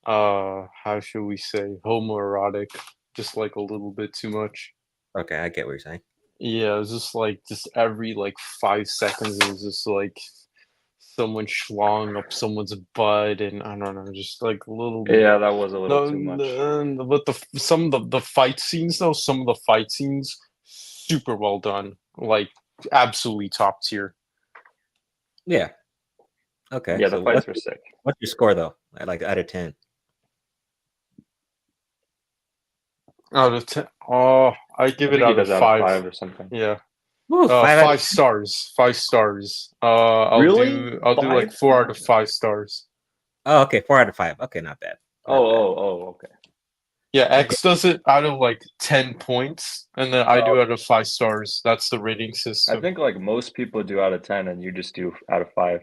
how should we say, homoerotic, just like a little bit too much. Okay, I get what you're saying. Yeah, it was just every 5 seconds it was just like someone schlong up someone's butt, and I don't know, just like a little bit. Yeah, that was a little too much. But some of the fight scenes though, super well done, like absolutely top tier. Yeah, Okay. Yeah, so the fights were sick. What's your score though? Like out of 10. Out of 10. Oh, I give it think he out of does out of 5. 5 or something. Yeah. Ooh, 5 out of 5 stars. 5 stars. I'll Really? do like 4 out of 5 stars. Oh, okay, 4 out of 5. Okay, not bad. Okay. Yeah, X does it out of like 10 points, and then I do out of 5 stars. That's the rating system. I think like most people do out of 10, and you just do out of 5.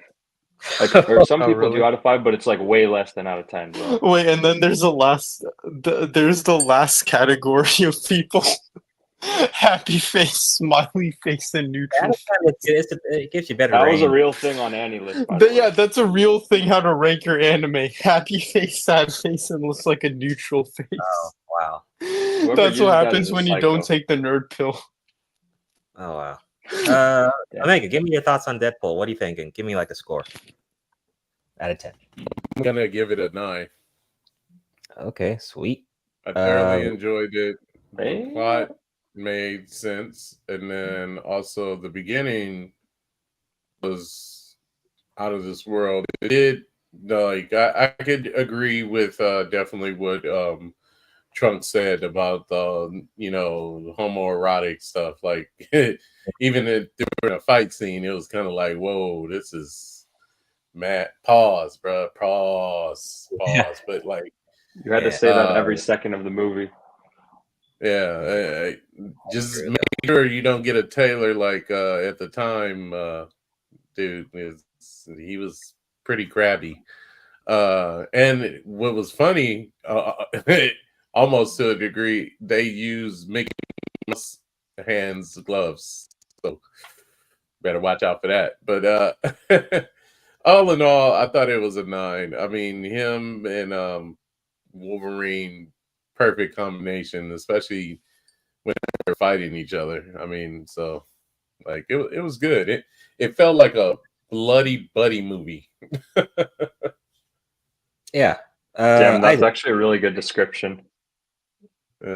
Like, or some Oh, people really? do out of 5, but it's like way less than out of 10. Bro. Wait, and then there's there's the last category of people. Happy face, smiley face, and neutral. It gives you better. That was a range. real thing on Annie list. By the way. Yeah, that's a real thing. How to rank your anime: happy face, sad face, and looks like a neutral face. Oh, wow. That's what happens when you don't take the nerd pill. Oh wow. Omega, give me your thoughts on Deadpool. What are you thinking? Give me like a score out of 10. I'm gonna give it a 9. Okay, sweet. I thoroughly enjoyed it. The plot made sense, and then also the beginning was out of this world. It did like I could agree with definitely what Trunk said about the homoerotic stuff. Like even during a fight scene, it was kind of like, whoa, this is mad. Pause, bro. Pause. But like, you had to say that every second of the movie. Yeah, just make sure you don't get a Taylor like at the time, dude. He was pretty crabby. And what was funny, almost to a degree, they used Mickey Mouse hands gloves, so better watch out for that. But all in all, I thought it was a 9. I mean, him and Wolverine, perfect combination, especially when they're fighting each other. I mean, so like it was good. It felt like a bloody buddy movie. Yeah. Damn, that's Isaac, actually a really good description.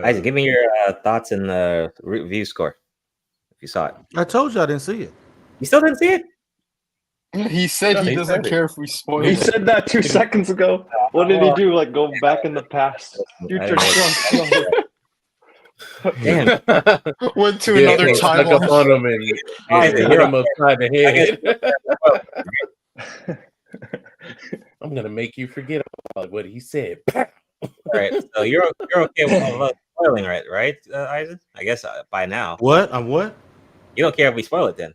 Isaac, give me your thoughts and the review score if you saw it. I told you I didn't see it. You still didn't see it? He said he doesn't care if we spoil it. He said that 2 seconds ago. What did he do? Like go back in the past? Future Trunk. Damn. Went to another timeline. Up on him and hit him upside the head. I'm gonna make you forget about what he said. All right, so you're okay with spoiling, right, Isaac? I guess by now. What? I'm what? You don't care if we spoil it then?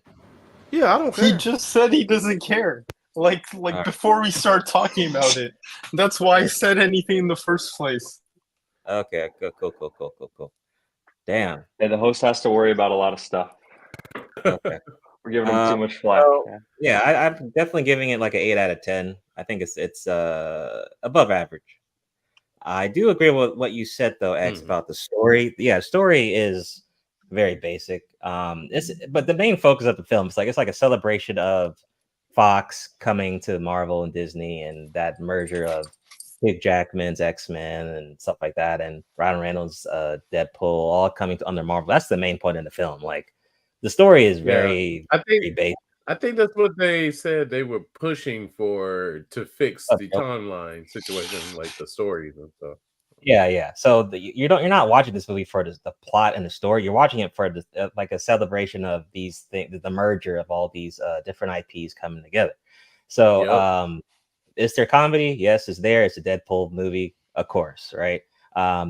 Yeah, I don't care. He just said he doesn't care. Like right. Before we start talking about it. That's why I said anything in the first place. Okay, cool. Damn. Hey, the host has to worry about a lot of stuff. Okay. We're giving him too much flack. Yeah, I'm definitely giving it like an 8 out of 10. I think it's above average. I do agree with what you said though, X, about the story. Yeah, story is very basic. But the main focus of the film is it's like a celebration of Fox coming to Marvel and Disney and that merger of Hugh Jackman's X-Men and stuff like that, and Ryan Reynolds' Deadpool, all coming under Marvel. That's the main point in the film. Like the story is very basic. I think that's what they said they were pushing for to fix the timeline situation, like the stories and stuff. Yeah. So you're not watching this movie for the plot and the story. You're watching it for like a celebration of these things, the merger of all these different IPs coming together. So is there comedy? Yes, it's there. It's a Deadpool movie, of course, right?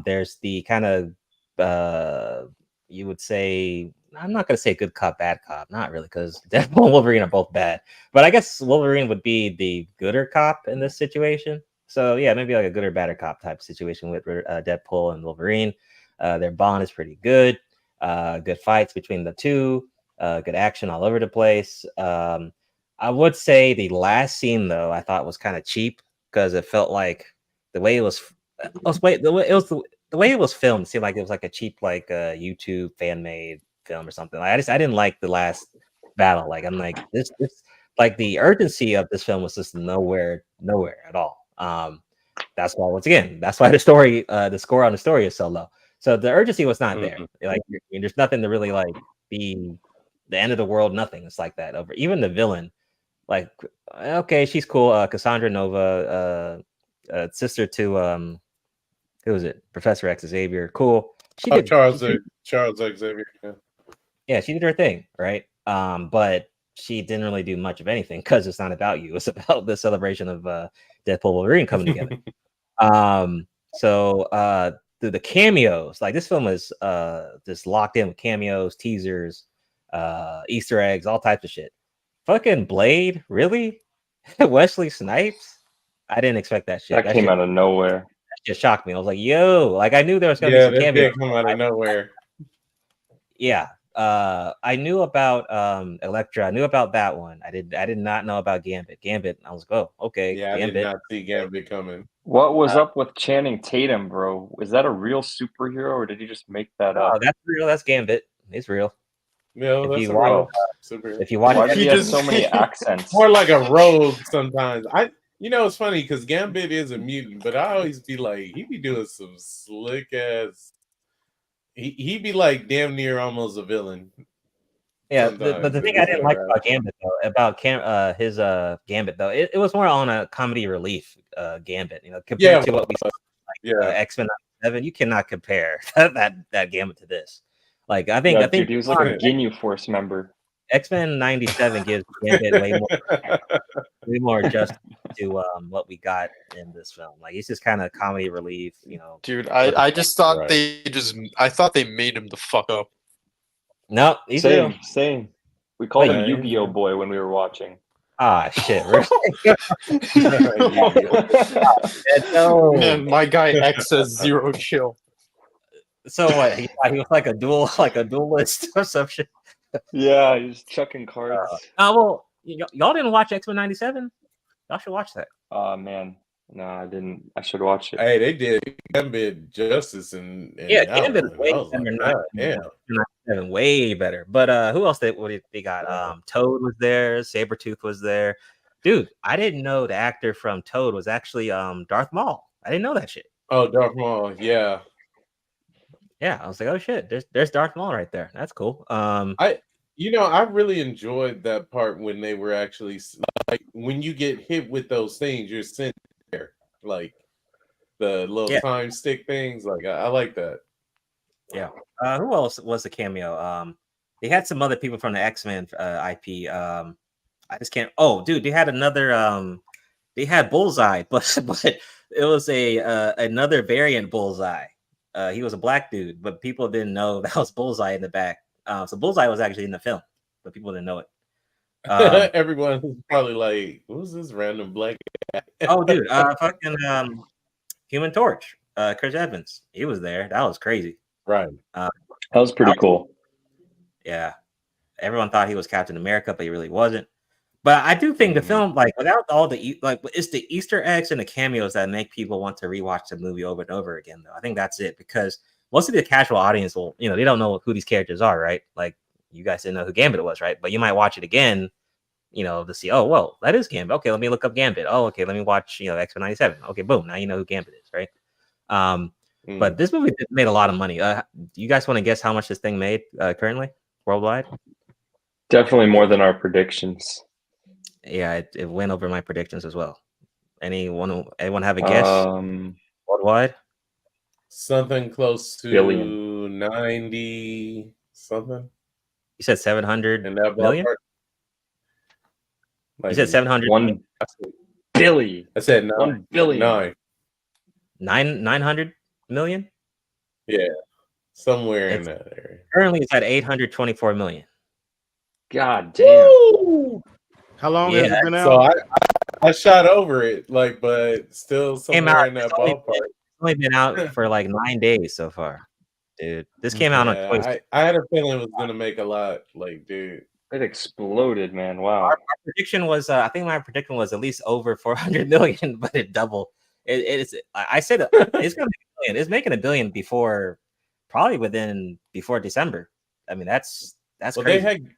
There's the kind of you would say, I'm not gonna say good cop, bad cop, not really, because Deadpool and Wolverine are both bad. But I guess Wolverine would be the gooder cop in this situation. So yeah, maybe like a good or badder cop type situation with Deadpool and Wolverine. Their bond is pretty good. Good fights between the two. Good action all over the place. I would say the last scene though, I thought was kind of cheap because it felt like the way it was filmed. It seemed like it was like a cheap YouTube fan made film or something. I didn't like the last battle. Like I'm like this like the urgency of this film was just nowhere at all. That's why the story, the score on the story is so low. So the urgency was not there. Like there's nothing to really like be the end of the world. Nothing. It's like that over. Even the villain Like, okay, she's cool. Cassandra Nova, sister to who was it? Professor X Xavier. Cool. She did Charles Xavier. Yeah, she did her thing, right? But she didn't really do much of anything because it's not about you. It's about the celebration of Deadpool Wolverine coming together. So the cameos, like this film is just locked in with cameos, teasers, Easter eggs, all types of shit. Fucking Blade, really? Wesley Snipes? I didn't expect that shit. That came out of nowhere. That just shocked me. I was like, yo, like I knew there was gonna be Yeah, some that cameos. did come out of nowhere. Yeah. I knew about Elektra. I knew about that one. I did not know about Gambit. I was like, oh, okay. Yeah, I Gambit. did not see Gambit coming. What was up with Channing Tatum, bro? Is that a real superhero, or did he just make that up? Oh, that's real. That's Gambit. It's real. No, If you watch, Why does he have so many accents? More like a rogue sometimes. It's funny because Gambit is a mutant, but I always be like, he be doing some slick ass. He be like damn near almost a villain. Yeah, but the thing I didn't like about Gambit though, his Gambit though, it was more on a comedy relief Gambit. Compared to what we saw, like X-Men 97, you cannot compare that Gambit to this. Like I think dude, he was like a Ginyu Force member. X-Men 97 gives Gambit way more justice to what we got in this film. Like he's just kind of comedy relief, Dude, I just thought I thought they made him the fuck up. No, he's real. Same. We called him Yu-Gi-Oh boy when we were watching. Ah, shit. Man, my guy X says zero chill. So what? He was like a duelist or some shit. Yeah, he's chucking cards. Well, y'all didn't watch X-Men 97? Y'all should watch that. Oh man, no, I didn't. I should watch it. Hey, they did Gambit justice and Gambit is way better. Way better. But who else they got? Toad was there. Sabretooth was there. Dude, I didn't know the actor from Toad was actually Darth Maul. I didn't know that shit. Oh, Darth Maul, yeah. Yeah, I was like, oh shit, there's Darth Maul right there. That's cool. I really enjoyed that part when they were actually like when you get hit with those things, you're sent there, like the little time stick things. Like I like that. Yeah. Who else was the cameo? They had some other people from the X-Men IP. I just can't. Oh, dude, they had another. They had Bullseye, but it was another variant Bullseye. He was a black dude, but people didn't know that was Bullseye in the back. So Bullseye was actually in the film, but people didn't know it. Everyone was probably like, "Who's this random black guy?" Oh, dude, fucking Human Torch, Chris Evans. He was there. That was crazy. Right. That was pretty cool. Yeah. Everyone thought he was Captain America, but he really wasn't. But I do think the film, like, without all the it's the Easter eggs and the cameos that make people want to rewatch the movie over and over again. Though I think that's it, because most of the casual audience will, they don't know who these characters are, right? Like you guys didn't know who Gambit was, right? But you might watch it again, to see, oh, well, that is Gambit. Okay, let me look up Gambit. Oh, okay, let me watch, X-Men 97. Okay, boom, now you know who Gambit is, right? But this movie made a lot of money. You guys want to guess how much this thing made currently worldwide? Definitely more than our predictions. Yeah, it went over my predictions as well. Anyone have a guess? Worldwide? Something close to billion. 90 something. You said 700 in that million? Like, you said 700 1 billion. I said 1 billion. 900 million? Yeah, somewhere in that area. Currently, it's at 824 million. God damn. Woo! How long has it been out? So I shot over it, but still somewhere in that ballpark. It's only been out for like 9 days so far, dude. This came out on Twitter. I had a feeling it was gonna make a lot. Dude, it exploded, man. Wow. Our prediction was, I think my prediction was at least over 400 million, but it doubled. I said it's gonna make $1 billion. It's making $1 billion before December. I mean, that's crazy.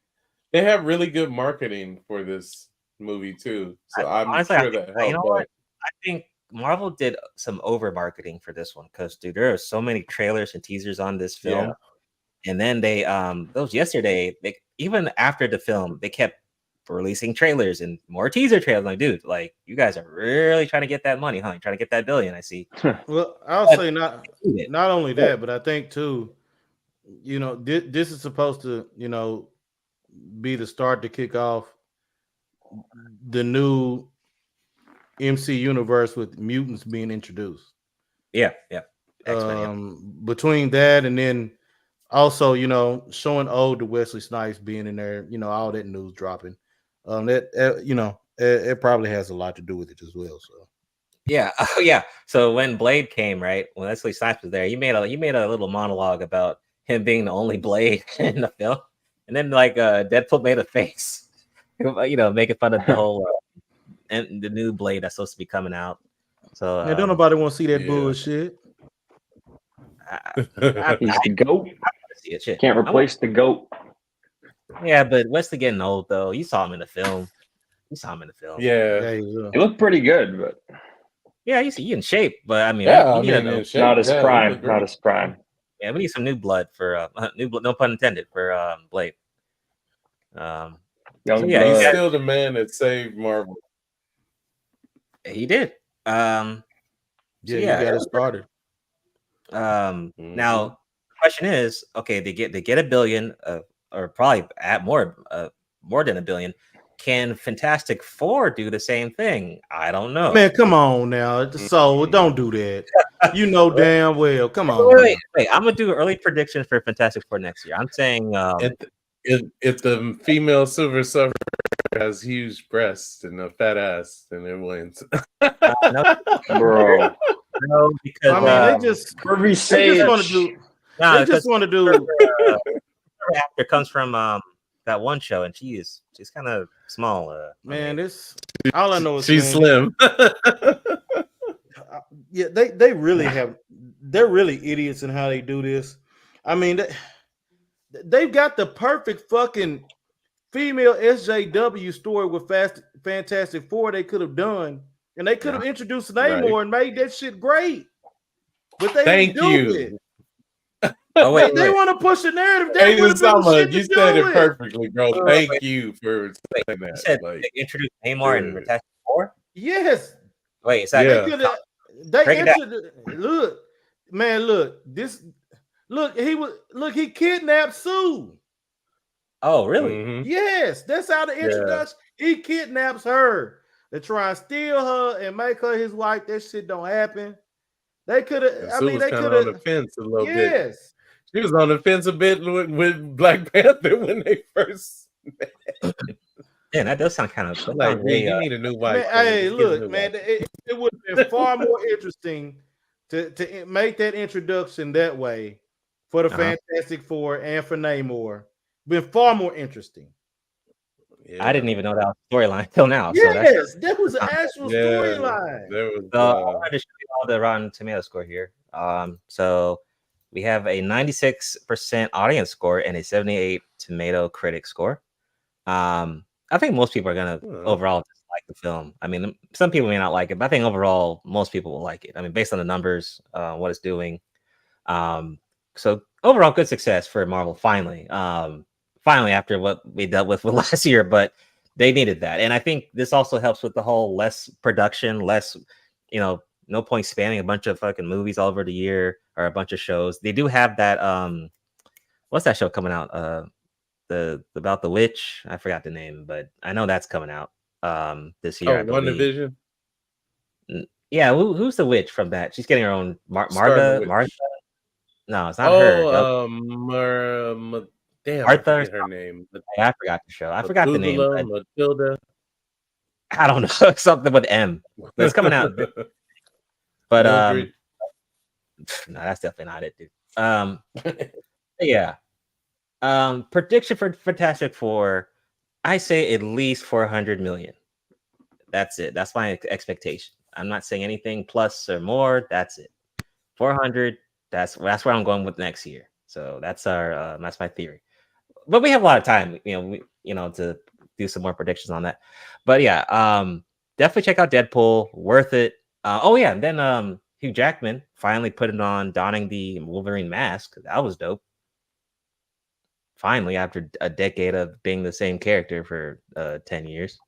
They have really good marketing for this movie too. So I'm honestly, sure that helped. What? I think Marvel did some over marketing for this one because, dude, there are so many trailers and teasers on this film, and then they those yesterday. Even after the film, they kept releasing trailers and more teaser trailers. Like, dude, like you guys are really trying to get that money, huh? You're trying to get that billion. I see. Well, I'll say not only that, but I think too, you know, this is supposed to, you know, be the start to kick off the new MC universe with mutants being introduced. Yeah. X-Men, Between that and then also, you know, showing old to Wesley Snipes being in there, you know, all that news dropping. You know, it probably has a lot to do with it as well. So yeah. Oh yeah. So when Blade came, right, when Wesley Snipes was there, you made a little monologue about him being the only Blade in the film, and then like Deadpool made a face, you know, making fun of the whole and the new Blade that's supposed to be coming out. So don't nobody want to see that bullshit. He's the goat. See it, shit. Can't replace the goat. Yeah, but Wesley getting old though. You saw him in the film. Yeah, he looked pretty good, but yeah, you see, you in shape. But I mean, yeah, not his prime. Not his prime. Yeah, we need some new blood for new blood. No pun intended for Blade. He's still the man that saved Marvel. He did. You got it started. Now the question is, okay, they get $1 billion, or probably at more than $1 billion. Can Fantastic Four do the same thing? I don't know. Man, come on now. So don't do that. You know damn well. Come on. Wait. I'm gonna do early predictions for Fantastic Four next year. I'm saying if the female Silver Surfer has huge breasts and a fat ass, then it wins. Bro. No, because I mean, they just want to do. They just want to do. Actor comes from that one show, and she's kind of small. Man, this all I know is she's slim. Yeah, they really have. They're really idiots in how they do this. I mean, they've got the perfect fucking female SJW story with Fantastic Four they could have done, and they could have introduced Namor and made that shit great. But they Thank didn't do you. it. Oh wait, they want to push the narrative. Hey, You you said it perfectly, bro. Thank you for saying that. You said they introduced Namor and Fantastic Four. Yes. Wait, is that look, man, he kidnapped Sue. Oh, really? Yes, that's how the introduction. He kidnaps her to try and steal her and make her his wife. That shit don't happen. They could have. I mean, they could have on the fence a little bit. Yes, she was on the fence a bit with Black Panther when they first met. Yeah, that does sound kind of like, you need a new wife. Man, hey, look, man, it would have been far more interesting to make that introduction that way for the Fantastic Four and for Namor. Been far more interesting. Yeah. I didn't even know that was a storyline till now. Yes, that was an actual storyline. I wanted to show you all the Rotten Tomato score here. So we have a 96% audience score and a 78 tomato critic score. I think most people are gonna overall just like the film. I mean, some people may not like it, but I think overall most people will like it. I mean, based on the numbers, what it's doing. So overall, good success for Marvel. Finally, after what we dealt with last year, but they needed that, and I think this also helps with the whole less production, less, no point spamming a bunch of fucking movies all over the year or a bunch of shows. They do have that. What's that show coming out? The about the witch. I forgot the name, but I know that's coming out this year. WandaVision. Yeah, who's the witch from that? She's getting her own Martha. No, it's not her. Damn, Martha, I forget her name. I forgot the show. I forgot the name. Matilda. I don't know. Something with M. But it's coming out. But no, that's definitely not it, dude. Yeah. Prediction for Fantastic Four, I say at least 400 million. That's it. That's my expectation. I'm not saying anything plus or more. That's it. 400. That's where I'm going with next year. So that's my theory. But we have a lot of time, to do some more predictions on that. But yeah, definitely check out Deadpool. Worth it. And then Hugh Jackman finally put it on, donning the Wolverine mask. That was dope. finally after a decade of being the same character for 10 years.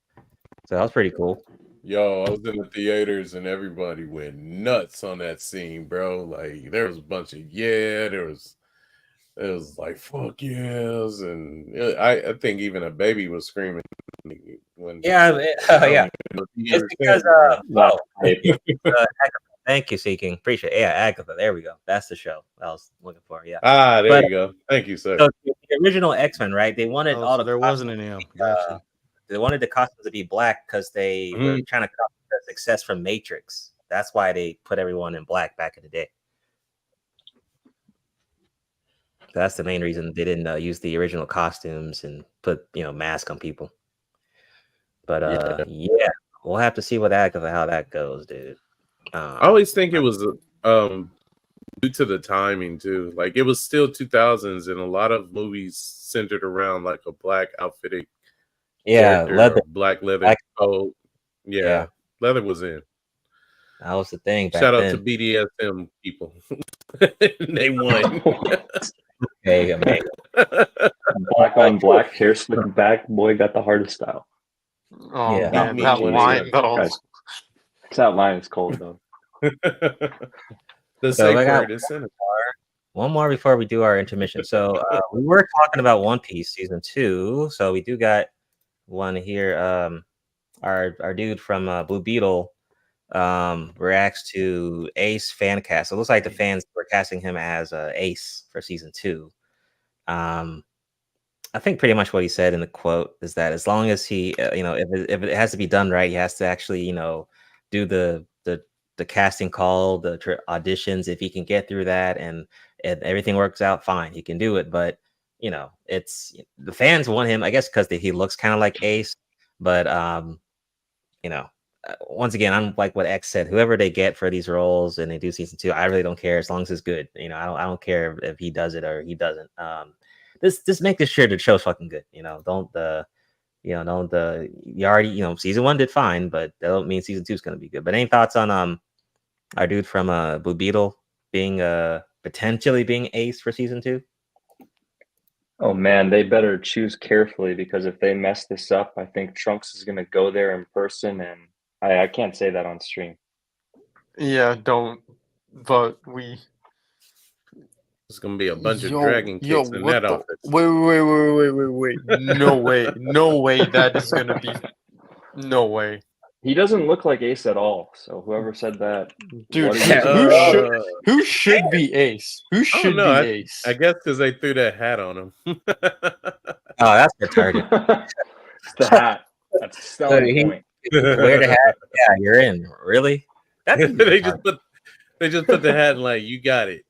So that was pretty cool. Yo, I was in the theaters and everybody went nuts on that scene, bro. Like there was a bunch of it was like fuck yes, and I think even a baby was screaming when yeah. It's because thank you, Seeking. Appreciate it. Yeah, Agatha. There we go. That's the show I was looking for. Yeah. There you go. Thank you, sir. So the original X-Men, right? They wanted all the there wasn't an M. Gotcha. They wanted the costumes to be black because they were trying to copy the success from Matrix. That's why they put everyone in black back in the day. So that's the main reason they didn't use the original costumes and put mask on people. But yeah, we'll have to see how that goes, dude. I always think it was due to the timing too. Like it was still 2000s, and a lot of movies centered around like a black outfitted. Yeah, leather, black leather coat. Yeah, leather was in. That was the thing. Back Shout out then. to BDSM people. They won. Okay, man. Black on black, hair slicked back. Boy got the hardest style. Oh, yeah. That line though. That line is cold though. The safe word is one more before we do our intermission. So we were talking about One Piece season 2. So we do got one here. Our dude from Blue Beetle reacts to Ace fan cast. So it looks like the fans were casting him as Ace for season 2. I think pretty much what he said in the quote is that as long as he, if it has to be done right, he has to actually, do the casting call, the auditions. If he can get through that and everything works out fine, he can do it. But it's the fans want him, I guess, because he looks kind of like Ace. But once again, I'm like what X said. Whoever they get for these roles and they do season 2, I really don't care as long as it's good. I don't care if he does it or he doesn't. Just make sure the show's fucking good. You already season 1 did fine, but that don't mean season 2 is gonna be good. But any thoughts on our dude from Blue Beetle being potentially being Ace for season 2? Oh man, they better choose carefully because if they mess this up, I think Trunks is gonna go there in person, and I can't say that on stream. Yeah, don't. But It's gonna be a bunch of dragon kicks in that outfit. Wait. No way that is gonna be. No way. He doesn't look like Ace at all. So whoever said that, dude, who should be Ace? Who should be Ace? I guess because they threw that hat on him. Oh, that's retarded. It's the hat. That's the selling point. Wear the hat. Yeah, you're in. Really? They just put the hat in like, you got it.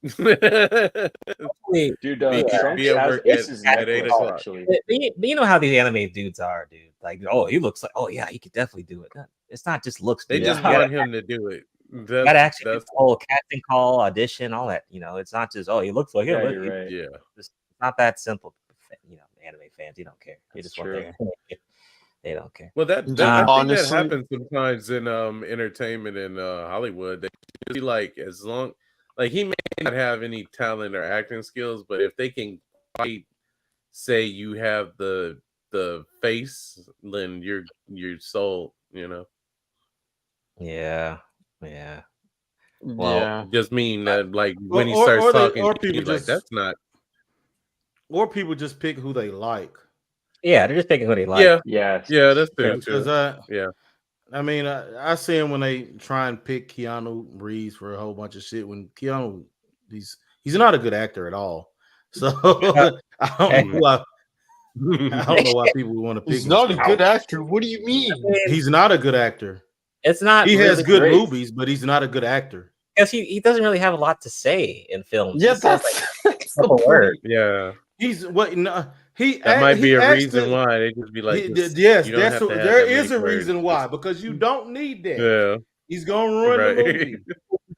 Dude, Trunks has Ace's necklace, actually. You know how these anime dudes are, dude. Like, oh, he looks like, oh yeah, he could definitely do it. It's not just looks. They just want him to do it. Gotta actually do the whole casting call, audition, all that. It's not just, oh, he looks like him. Yeah, you're right. Yeah, it's not that simple. Anime fans, you don't care. You just want their. They don't care. Well, I think that happens sometimes in entertainment in Hollywood. They really like, as long like he may not have any talent or acting skills, but if they can say you have the face, then you're sold. Yeah. Well, just mean that like when he starts talking, people like that's not. Or people just pick who they like. Yeah, they're just picking who they like. Yeah, that's true. Yeah. I mean, I see him when they try and pick Keanu Reeves for a whole bunch of shit. When Keanu, he's not a good actor at all. So I don't know why people would want to pick him. He's not a good actor. What do you mean? He's not a good actor. It's not. He has good movies, but he's not a good actor. Because he doesn't really have a lot to say in films. Yeah, that's the word. Yeah. He's what? No, that might be a reason why they just be like, yes, there is a reason why, because you don't need that. Yeah, he's gonna ruin the movie.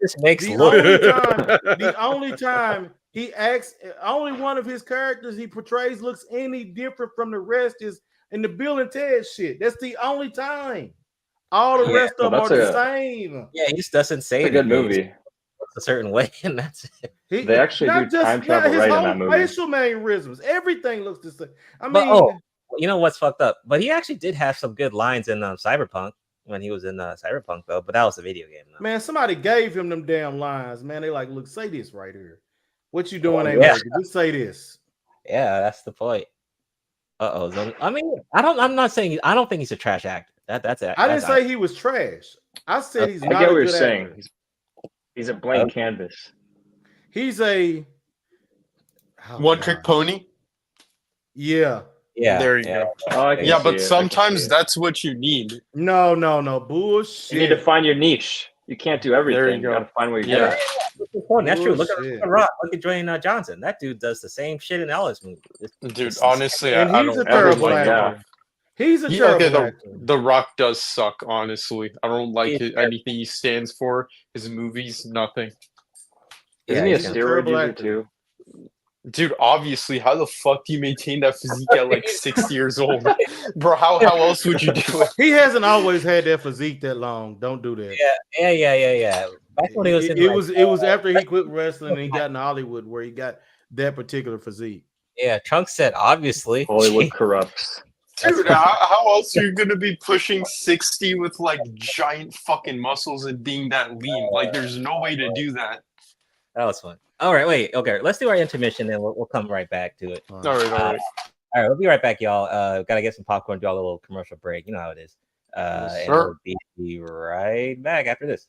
This makes the only time he acts, only one of his characters he portrays looks any different from the rest is in the Bill and Ted shit. That's the only time. All the rest of them are the same. Yeah, he just doesn't say it's a good movie. looks a certain way, and that's it. They actually do time travel right in that movie. Facial mannerisms, everything looks the same. I mean, But, you know what's fucked up? But he actually did have some good lines in Cyberpunk when he was in Cyberpunk, though. But that was a video game, though. man, somebody gave him them damn lines. Man, they like, look, say this right here. What you doing ain't working. Just say this. Yeah, that's the point. I mean, I'm not saying. I don't think he's a trash actor. That's it. I didn't say he was trash. I said he's not. I get a what you're good saying. actor. He's a blank canvas. He's a one-trick pony. Yeah. Yeah. There you go. Yeah, but sometimes that's what you need. No, bullshit. You need to find your niche. You can't do everything. There you You go. gotta find where you're good. That's true. Look at Rock. Look at Dwayne Johnson. That dude does the same shit in Ellis movies. Dude, honestly, and I he's don't a terrible like actor. He's a terrible actor. The Rock does suck, honestly. I don't like anything he stands for. His movies, nothing. Isn't he a steroid user too? Dude, obviously, how the fuck do you maintain that physique at like 60 years old? Bro, how else would you do it? He hasn't always had that physique that long. Don't do that. Yeah. Back when he was in, it was after he quit wrestling and he got in Hollywood where he got that particular physique. Yeah, Trunks said obviously. Hollywood corrupts. Dude, how else are you gonna be pushing 60 with like giant fucking muscles and being that lean? Like, there's no way to do that. That was fun. All right, wait. Okay, let's do our intermission, and we'll come right back to it. All right. All right, we'll be right back, y'all. Gotta get some popcorn, do a little commercial break. You know how it is. And we'll be right back after this.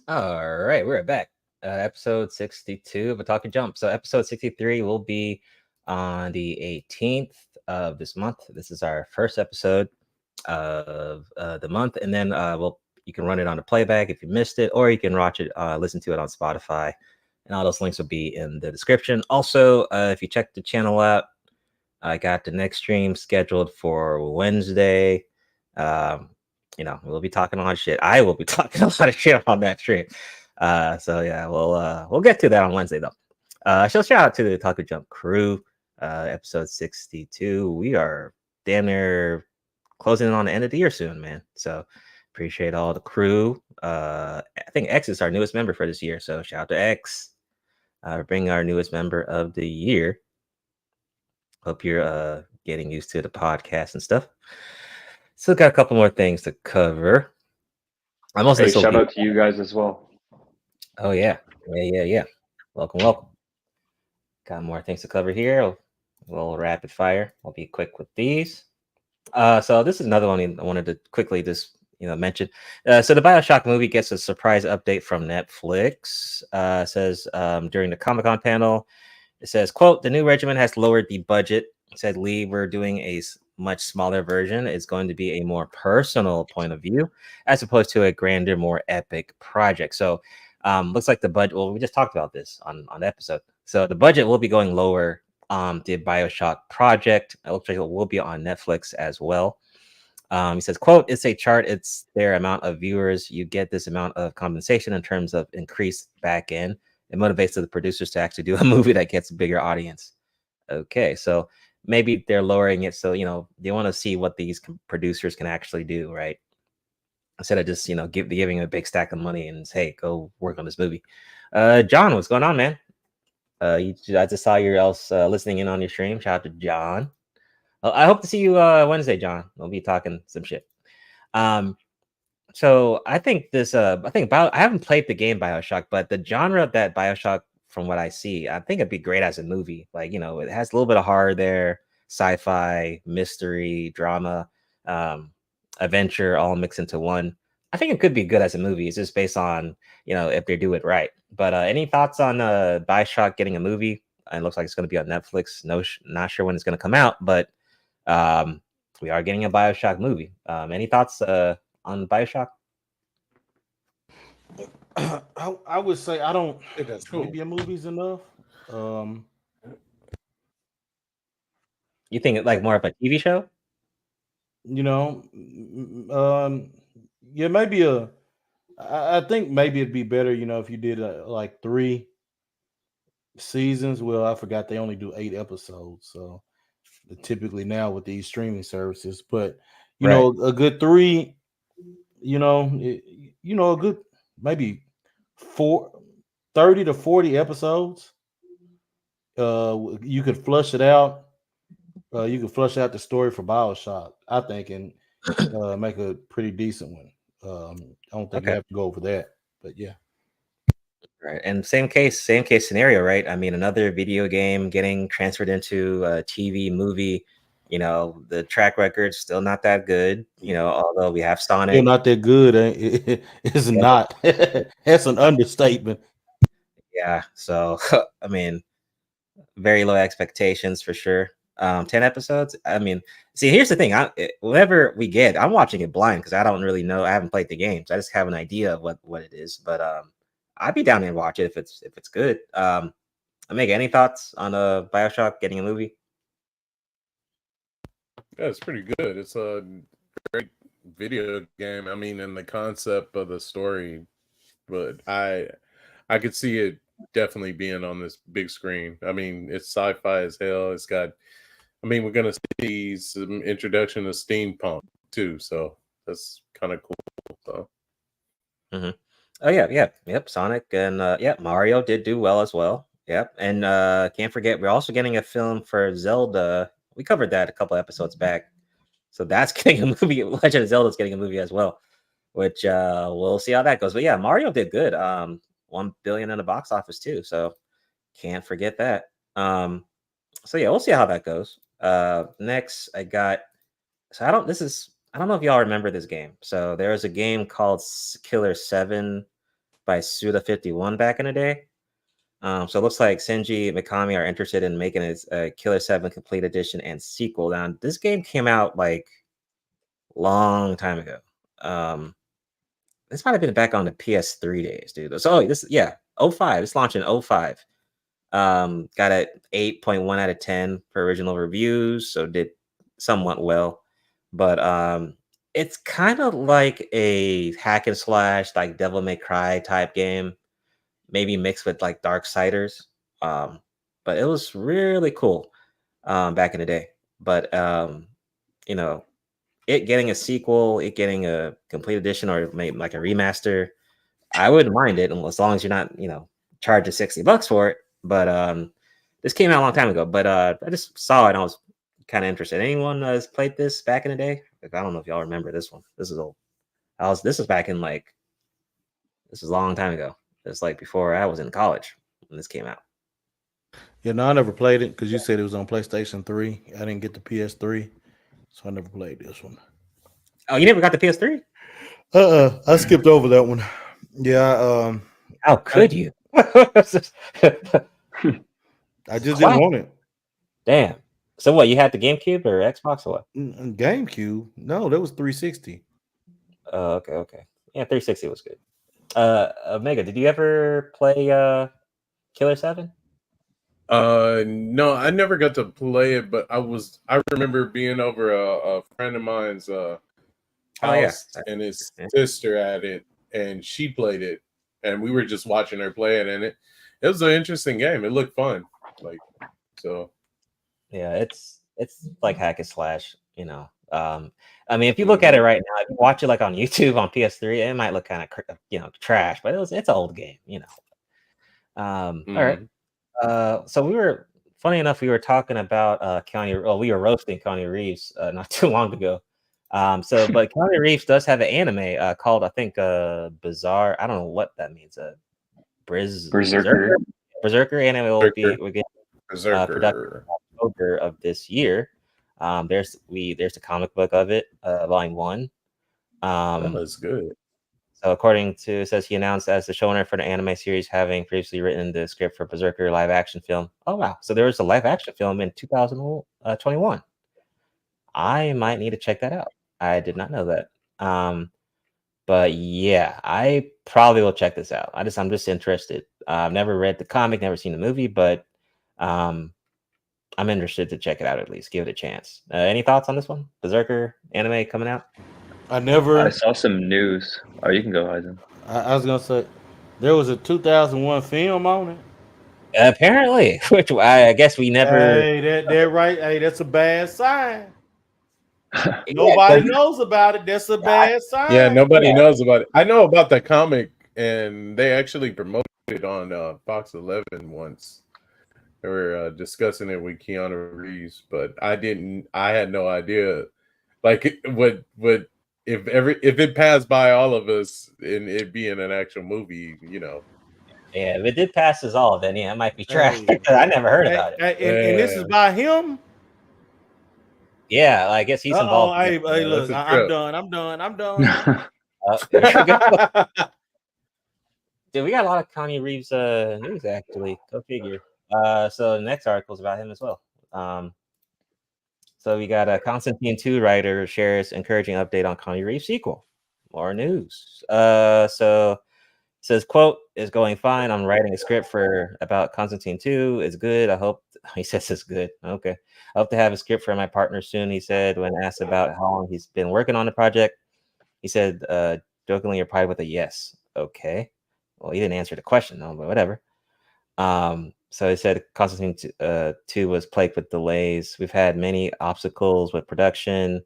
All right, we're back. Episode 62 of Otaku Jump. So episode 63 will be on the 18th of this month. This is our first episode of the month, and then you can run it on the playback if you missed it, or you can watch it, listen to it on Spotify, and all those links will be in the description. Also, if you check the channel out, I got the next stream scheduled for Wednesday. We'll be talking a lot of shit. I will be talking a lot of shit on that stream. So yeah, we'll get to that on Wednesday though. So shout out to the Otaku Jump crew. Episode 62. We are damn near closing in on the end of the year soon, man. So appreciate all the crew. I think X is our newest member for this year. So shout out to X. Bringing our newest member of the year. Hope you're getting used to the podcast and stuff. Still got a couple more things to cover. I'm also shout out to you guys as well. Oh yeah. Welcome. Got more things to cover here. A little rapid fire. I'll be quick with these. So this is another one I wanted to quickly just mention. So the Bioshock movie gets a surprise update from Netflix. Says during the Comic-Con panel, it says, quote, "The new regimen has lowered the budget." It said, "Lee, we're doing a much smaller version. It's going to be a more personal point of view as opposed to a grander, more epic project." So looks like the budget, well, we just talked about this on the episode. So the budget will be going lower. The Bioshock project, it looks like it will be on Netflix as well. He says, quote, "It's a chart. It's their amount of viewers. You get this amount of compensation in terms of increased back end. It motivates the producers to actually do a movie that gets a bigger audience." Okay, so maybe they're lowering it so they want to see what these producers can actually do, right? Instead of just giving a big stack of money and say, "Hey, go work on this movie." John, what's going on, man? I just saw you else listening in on your stream. Shout out to John. I hope to see you Wednesday, John. We'll be talking some shit. So I think I haven't played the game Bioshock, but the genre that Bioshock, from what I see, I think it'd be great as a movie. Like, it has a little bit of horror there, sci-fi, mystery, drama, adventure, all mixed into one. I think it could be good as a movie. It's just based on, if they do it right. But any thoughts on Bioshock getting a movie? It looks like it's going to be on Netflix. Not sure when it's going to come out, but we are getting a Bioshock movie. Any thoughts on Bioshock? I would say I don't think that's cool. Maybe a movie's enough. You think it like more of a TV show? Yeah, maybe I think maybe it'd be better, if you did like 3 seasons. Well, I forgot they only do 8 episodes, so typically now with these streaming services, but a good 3, a good maybe 30 to 40 episodes. You could flush it out. You could flush out the story for Bioshock, I think, and make a pretty decent one. I don't think you have to go over that, but yeah. Right, and same case scenario, right? I mean, another video game getting transferred into a TV movie. The track record's still not that good. Although we have Sonic, still not that good. It's not. That's an understatement. Yeah. So I mean, very low expectations for sure. 10 episodes. I mean, see, here's the thing. Whatever we get, I'm watching it blind because I don't really know. I haven't played the games. I just have an idea of what it is. But I'd be down there and watch it if it's good. Make any thoughts on Bioshock getting a movie? Yeah, it's pretty good. It's a great video game. I mean, in the concept of the story, but I could see it definitely being on this big screen. I mean, it's sci-fi as hell. It's got, we're gonna see some introduction of steampunk too, so that's kind of cool. So. Mm-hmm. Oh yep. Sonic and Mario did do well as well. Yep, and can't forget we're also getting a film for Zelda. We covered that a couple episodes back, so that's getting a movie. Legend of Zelda's getting a movie as well, which we'll see how that goes. But yeah, Mario did good. 1 billion in the box office too, so can't forget that. So yeah, we'll see how that goes. Next, I don't know if y'all remember this game. So there's a game called Killer 7 by Suda51 back in the day. So it looks like Senji Mikami are interested in making a Killer 7 Complete Edition and sequel. Now, this game came out like long time ago. This might have been back on the PS3 days, dude. So this, 05. It's launched in 05. Got a 8.1 out of 10 for original reviews, so did somewhat well. But it's kind of like a hack and slash, like Devil May Cry type game, maybe mixed with like Darksiders. But it was really cool back in the day. But you know, it getting a sequel, it getting a complete edition, or maybe like a remaster, I wouldn't mind it as long as you're not, charging $60 for it. But this came out a long time ago. But I just saw it and I was kind of interested. Anyone has played this back in the day? Like, I don't know if y'all remember this one. This is old. This is back in this is a long time ago. It's like before I was in college when this came out. Yeah, no, I never played it because you said it was on PlayStation 3. I didn't get the PS3, so I never played this one. Oh, you never got the PS3? I skipped over that one. Yeah. How could you? I just didn't want it. Damn. So what? You had the GameCube or Xbox or what? GameCube? No, that was 360. Okay. Yeah, 360 was good. Omega, did you ever play Killer 7? No, I never got to play it, but I remember being over a friend of mine's house and his sister at it, and she played it, and we were just watching her play it, and it was an interesting game. It looked fun. Yeah, it's like hack and slash, I mean, if you look at it right now, if you watch it like on YouTube on PS3, it might look kind of trash, but it's an old game, All right. So we were talking about we were roasting Keanu Reeves not too long ago. But Keanu Reeves does have an anime called, I think, Bizarre. I don't know what that means. Berserker anime will get production in October of this year. There's the comic book of it, volume 1. That's good. So according to, it says he announced as the showrunner for the anime series, having previously written the script for Berserker live action film. Oh wow! So there was a live action film in 2021. I might need to check that out. I did not know that. But yeah, I probably will check this out. I'm just interested. I've never read the comic, never seen the movie, but I'm interested to check it out, at least give it a chance. Any thoughts on this one? Berserker anime coming out? I saw some news. Oh, you can go, Eisen. I was gonna say there was a 2001 film on it. Apparently, which I guess we never. Hey, that right. Hey, that's a bad sign. Nobody knows about it. That's a bad sign. Yeah, nobody knows about it. I know about the comic, and they actually promoted it on Fox 11 once. They were discussing it with Keanu Reeves, but I had no idea. Like, what if it passed by all of us and it being an actual movie, Yeah, if it did pass us all, then it might be trash. I never heard about it. And this is by him. Yeah, I guess he's involved. Hey, look, I'm done. Dude, we got a lot of Keanu Reeves news, actually. Go figure. So the next article is about him as well. So we got a Constantine 2 writer shares encouraging update on Keanu Reeves sequel. More news. So it says, quote, is going fine. I'm writing a script about Constantine 2. It's good. I hope he says it's good. Okay. I hope to have a script for my partner soon, he said when asked about how long he's been working on the project. He said, jokingly replied with a yes. Okay. Well, he didn't answer the question though, but whatever. So he said Constantine 2 was plagued with delays. We've had many obstacles with production.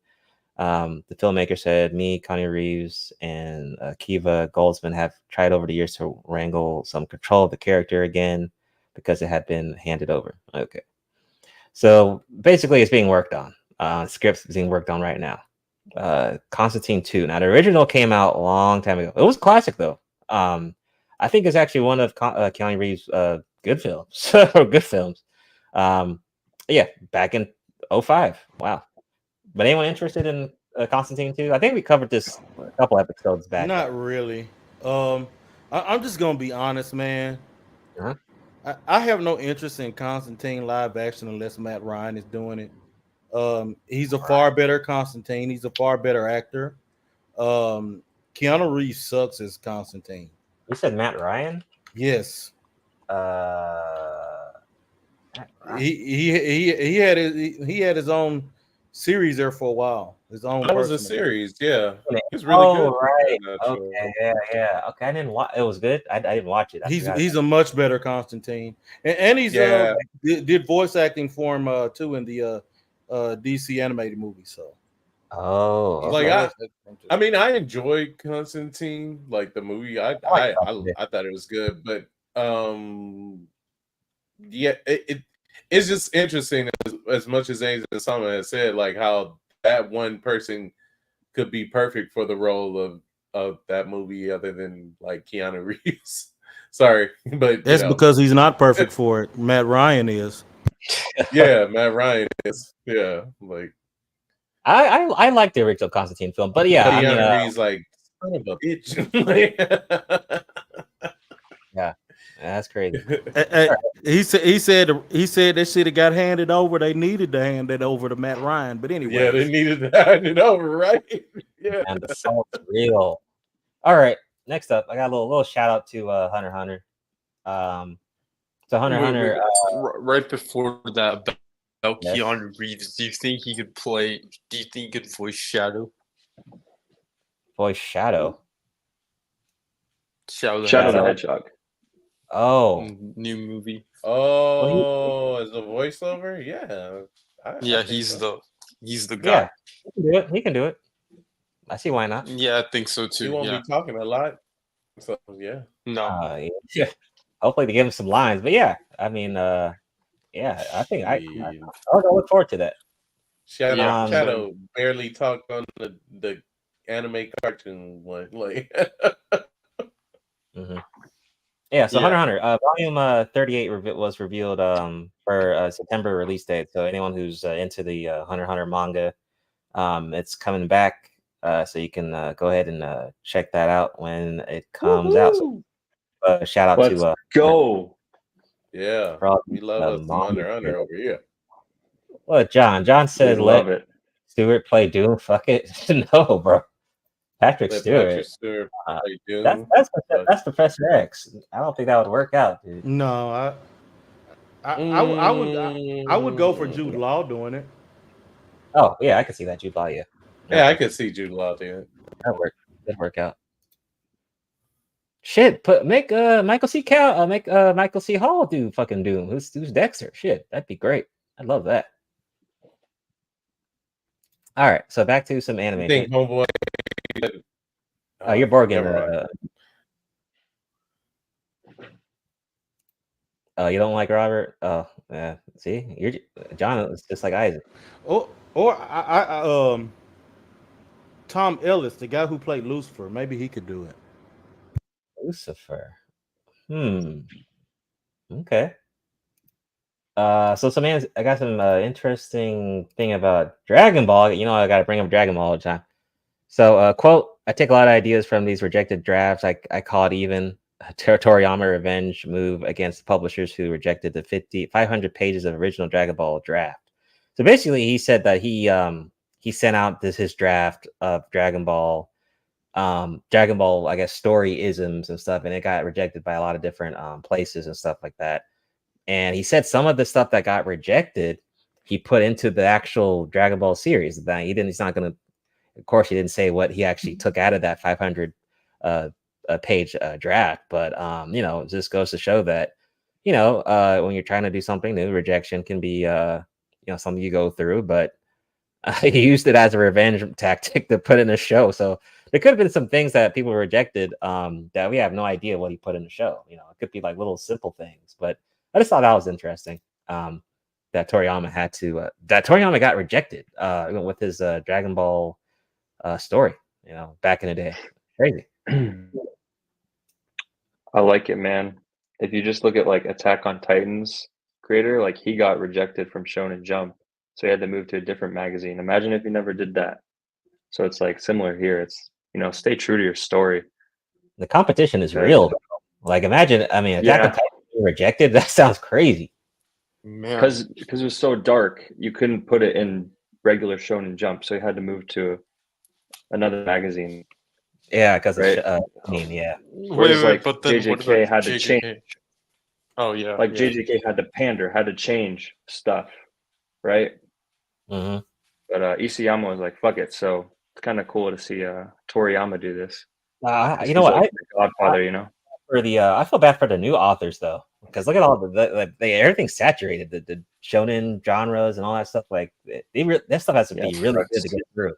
The filmmaker said me, Keanu Reeves, and Kiva Goldsman have tried over the years to wrangle some control of the character again because it had been handed over. Okay. So basically it's being worked on. Scripts being worked on right now. Constantine 2. Now the original came out a long time ago. It was classic though. I think it's actually one of Keanu Reeves' good films. Good films. Yeah, back in 05. Wow. But anyone interested in Constantine 2? I think we covered this a couple episodes back. Not really. I'm just gonna be honest, man. Uh-huh. I have no interest in Constantine live action unless Matt Ryan is doing it. He's a far better Constantine. He's a far better actor. Keanu Reeves sucks as Constantine. You said Matt Ryan? Yes. Matt Ryan? He had his own series there for a while. His own. That was a personal. series, yeah. It's really good. Right. Okay, yeah. Okay, I didn't watch. It was good. I didn't watch it. He's a much better Constantine, and he's did voice acting for him too in the DC animated movie. So, like I mean, I enjoyed Constantine, like the movie. I thought it was good, but yeah, it's just interesting as much as Ames and Sama has said, like how that one person could be perfect for the role of that movie, other than like Keanu Reeves. Sorry, but that's because he's not perfect for it. Matt Ryan is. Yeah, Matt Ryan is. Yeah, like I like the original Constantine film, but yeah, Keanu Reeves like son of a bitch. Yeah, that's crazy. He said that shit got handed over. They needed to hand it over to Matt Ryan, but anyway, yeah, they needed to hand it over, right? Yeah, and the salt's real. All right, next up, I got a little shout out to Hunter x Hunter. So Hunter x Hunter. Right before that, about Yes. Keanu Reeves, do you think he could play? Do you think he could voice Shadow? Voice Shadow. Shadow the Hedgehog. Oh, new movie. Oh, as a voiceover, yeah. Yeah, he's the guy. Yeah, he can do it. I see why not. Yeah, I think so too. He won't be talking a lot, so yeah. No. Yeah. Hopefully they give him some lines, but yeah, I mean, yeah, I think I'll look forward to that. Shadow barely talked on the anime cartoon one, like. Mm-hmm. Yeah, so Hunter x Hunter, volume 38 was revealed for September release date. So anyone who's into the Hunter x Hunter manga, it's coming back. So you can go ahead and check that out when it comes out. So, shout out to go. Yeah, we love us some Hunter x Hunter over here. Well, John said love it. Stewart play Doom. Fuck it. No, bro. Patrick Stewart. Play Doom. That's Professor X. I don't think that would work out, dude. No, I would go for Jude Law doing it. Oh yeah, I can see that Jude Law. Yeah, I could see Jude Law doing it. That'd work out. Shit, make Michael C. Michael C. Hall do fucking Doom. Who's Dexter? Shit, that'd be great. I'd love that. All right, so back to some anime. I think homeboy. You're board game. You don't like Robert? Oh, yeah. See, you're John is just like Isaac. Or Tom Ellis, the guy who played Lucifer, maybe he could do it. Lucifer. Okay. So I got some interesting thing about Dragon Ball. You know, I got to bring up Dragon Ball all the time. So, quote, I take a lot of ideas from these rejected drafts. I call it even a Toriyama revenge move against the publishers who rejected the 500 pages of original Dragon Ball draft. So basically, he said that he sent out his draft of Dragon Ball, I guess, story isms and stuff, and it got rejected by a lot of different places and stuff like that. And he said some of the stuff that got rejected, he put into the actual Dragon Ball series. That he's not going to, of course, he didn't say what he actually took out of that 500 page draft. But, you know, it just goes to show that, you know, when you're trying to do something new, rejection can be, you know, something you go through. But he used it as a revenge tactic to put in a show. So there could have been some things that people rejected that we have no idea what he put in the show. You know, it could be like little simple things. But I just thought that was interesting. That Toriyama got rejected with his Dragon Ball story, you know, back in the day. Crazy. I like it, man. If you just look at like Attack on Titan's creator, like he got rejected from Shonen Jump, so he had to move to a different magazine. Imagine if he never did that. So it's like similar here. It's, you know, stay true to your story. The competition is Yeah. real. Like, imagine, I mean, Attack on Titan being rejected. That sounds crazy. Man. Because it was so dark, you couldn't put it in regular Shonen Jump, so you had to move to another magazine. Yeah, because right? I mean, yeah. Whereas, Wait, like, but then what JJK about had to change. JJK? Oh yeah, Like yeah. JJK had to pander, had to change stuff, right? Mm-hmm. But Isayama was like, "Fuck it." So it's kind of cool to see Toriyama do this. You know what? Like the Godfather, you know. For the I feel bad for the new authors though, because look at all everything's saturated. The shonen genres and all that stuff. Like that stuff has to be really good to get through.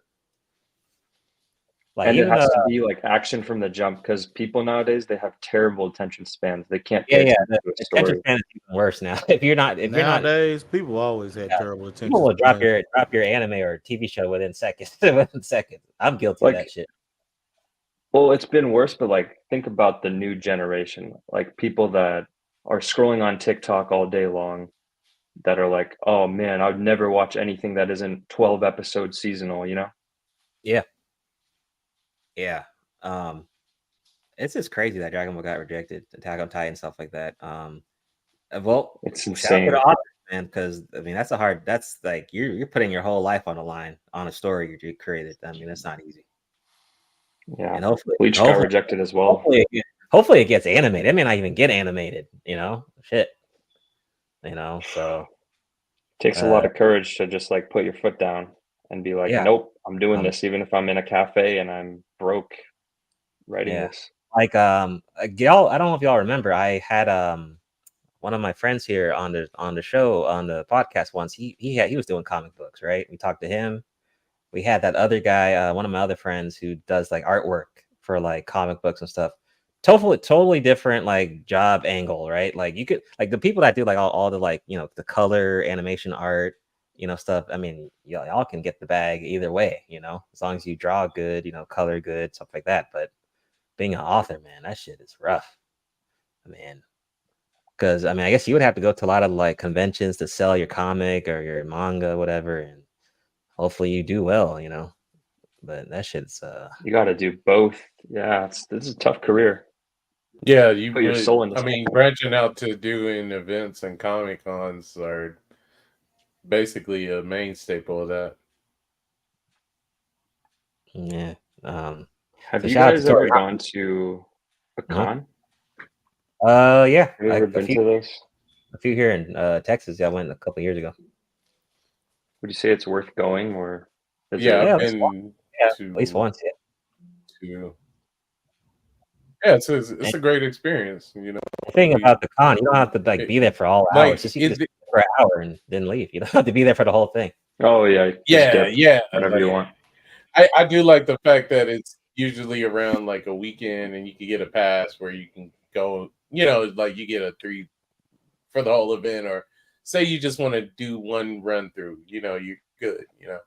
Like, And it even has to be like action from the jump, because people nowadays, they have terrible attention spans. They can't pay attention to a the story. attention span is even worse now. If you're not Nowadays, people always had terrible attention. people will drop spans. your anime or TV show within seconds. Within seconds. I'm guilty of that shit. Well, it's been worse, but like, think about the new generation, like people that are scrolling on TikTok all day long, that are like, "Oh man, I would never watch anything that isn't 12 episodes seasonal," you know? Yeah. Yeah. It's just crazy that Dragon Ball got rejected, Attack on Titan, stuff like that. Well, it's shout out insane, to the authors, man, because I mean that's like you're putting your whole life on the line on a story you created. I mean, that's not easy. Yeah, and hopefully Bleach got rejected as well. Hopefully it gets animated. It may not even get animated. You know, shit. You know, so takes a lot of courage to just like put your foot down and be like, yeah. "Nope, I'm doing this," even if I'm in a cafe and I'm broke writing this. Like y'all, I don't know if y'all remember, I had one of my friends here on the show, on the podcast once. He was doing comic books, right? We talked to him. We had that other guy, one of my other friends, who does like artwork for like comic books and stuff. Totally different like job angle, right? Like you could, like the people that do like all the like, you know, the color animation art, you know, stuff. I mean, y'all can get the bag either way, you know, as long as you draw good, you know, color good, stuff like that. But being an author, man, that shit is rough. Man, because I mean, I guess you would have to go to a lot of like conventions to sell your comic or your manga, whatever, and hopefully you do well, you know. But that shit's you got to do both. Yeah, this is a tough career. Yeah, you put your would, soul in I mean, branching out to doing events and Comic Cons are basically a main staple of that. Yeah. Have you guys ever gone to a con? Yeah. Have you ever been to those? A few here in Texas. Yeah, I went a couple years ago. Would you say it's worth going, or is Yeah, it... I've been to at least once. Yeah, it's a great experience. You know, the thing about the con, you don't have to like be there for all hours. Just you can just for an hour and then leave. You don't have to be there for the whole thing. Oh yeah, yeah. Whatever you want. I do like the fact that it's usually around like a weekend, and you can get a pass where you can go. You know, like you get a 3 for the whole event, or say you just want to do one run through. You know, you're good. You know,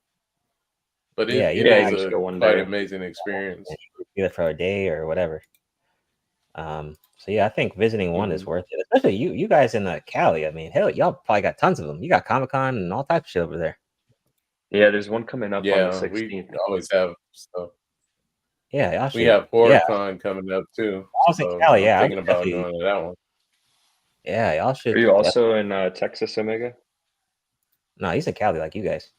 but it is a quite amazing experience. Be there for a day or whatever. So yeah, I think visiting one is worth it, especially you guys in Cali. I mean, hell, y'all probably got tons of them. You got Comic-Con and all types of shit over there. Yeah, there's one coming up on the 16th. We always have stuff. Yeah, y'all should. We have HorrorCon coming up too. I was in Cali. Yeah, I'm thinking about going to that one. Yeah, y'all should. Are you also in Texas, Omega? No, he's in Cali, like you guys.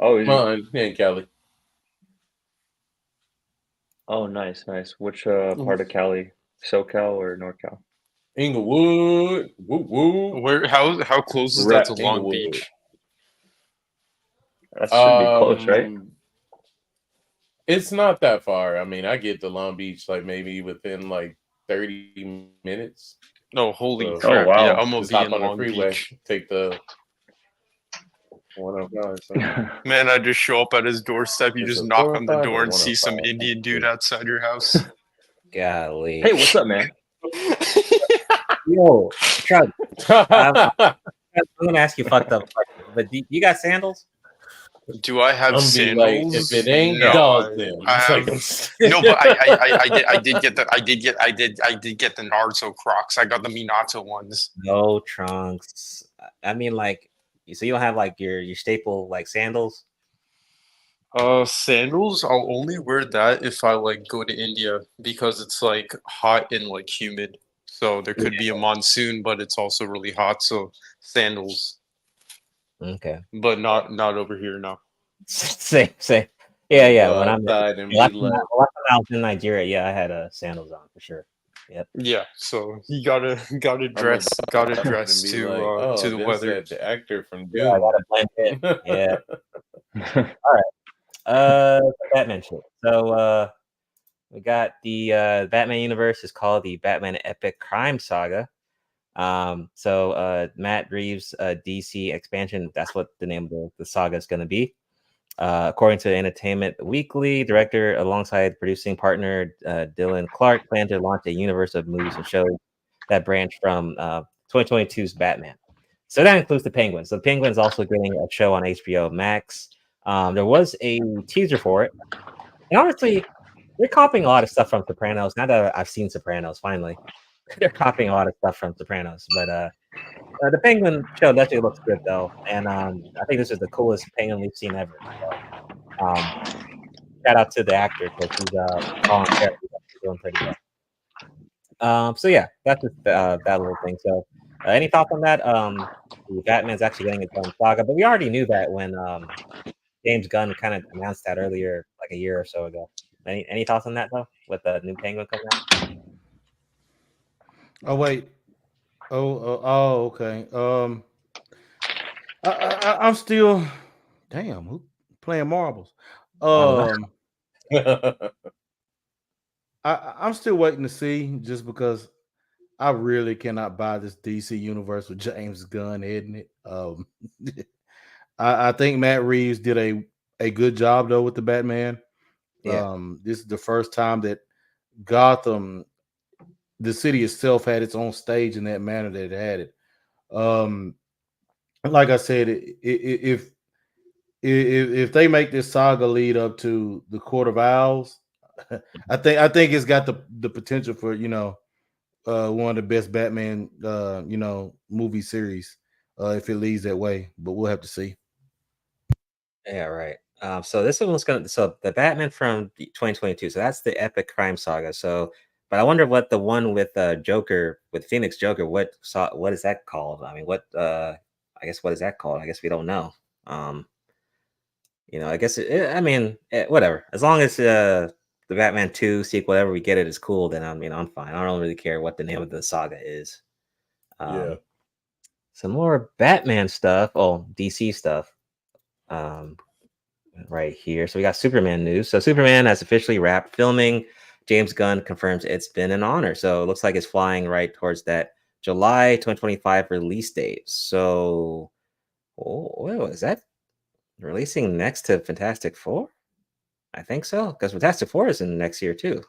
Oh, in Cali. Oh, nice. Which part of Cali? SoCal or NorCal? Inglewood. Woo. Where? How close is that to Long Beach? That should be close, right? It's not that far. I mean, I get to Long Beach like maybe within like 30 minutes. No, holy crap! Oh, wow. Yeah, I'm gonna Just be hop in on the Long freeway. Beach. Take the 105. So. Man, I just show up at his doorstep. You Is just it knock on the 405 door or and see some 105? Indian dude outside your house. Golly. Hey, what's up, man? Yo, Chug. I'm gonna ask you fucked up, but do you got sandals? Do I have sandals? Like, if it ain't no, dog, then no, but I did get the Naruto Crocs. I got the Minato ones. No trunks. I mean, like, so you don't have like your staple like sandals? Sandals. I'll only wear that if I like go to India because it's like hot and like humid. So there could be a monsoon, but it's also really hot. So sandals. Okay. But not over here now. Same. Yeah. Go When I'm outside and be last like, time I was in Nigeria, yeah, I had sandals on for sure. Yep. Yeah, so you gotta I'm gonna dress go outside and be like, to oh, the this weather. that the actor from Yeah, I Doom. gotta blend in. Yeah. All right. Batman shit. So we got the Batman universe is called the Batman Epic Crime Saga. So Matt Reeves' DC expansion, that's what the name of the saga is going to be. According to Entertainment Weekly, director alongside producing partner Dylan Clark plan to launch a universe of movies and shows that branch from 2022's Batman. So that includes the Penguin. So the Penguin's also getting a show on HBO Max. There was a teaser for it. And honestly, they're copying a lot of stuff from Sopranos. Now that I've seen Sopranos, finally, they're copying a lot of stuff from Sopranos. But the Penguin show definitely looks good though, and I think this is the coolest Penguin we've seen ever. So, shout out to the actor because he's Colin Farrell, he's doing pretty well. So yeah, that's just that little thing. So, any thoughts on that? Batman's actually getting its own saga, but we already knew that when James Gunn kind of announced that earlier, like a year or so ago. Any thoughts on that though, with the new Penguin coming out? Oh wait. Okay. I'm still. Damn, who playing marbles? I'm still waiting to see, just because I really cannot buy this DC universe with James Gunn heading it. I think Matt Reeves did a good job though with the Batman. Yeah. This is the first time that Gotham, the city itself, had its own stage in that manner that it had it. Like I said, if they make this saga lead up to the Court of Owls, I think it's got the potential for one of the best Batman movie series if it leads that way. But we'll have to see. Yeah, right. So this one's so the Batman from 2022. So that's the Epic Crime Saga. So, but I wonder what the one with Joker, with Phoenix Joker, what is that called? I mean, I guess what is that called? I guess we don't know. I guess whatever. As long as the Batman 2 sequel, whatever we get it is cool, then I'm fine. I don't really care what the name of the saga is. Yeah. Some more Batman stuff. Oh, DC stuff. Right here. So we got Superman news. So Superman has officially wrapped filming. James Gunn confirms it's been an honor. So it looks like it's flying right towards that July 2025 release date. So, is that releasing next to Fantastic Four? I think so, because Fantastic Four is in next year too.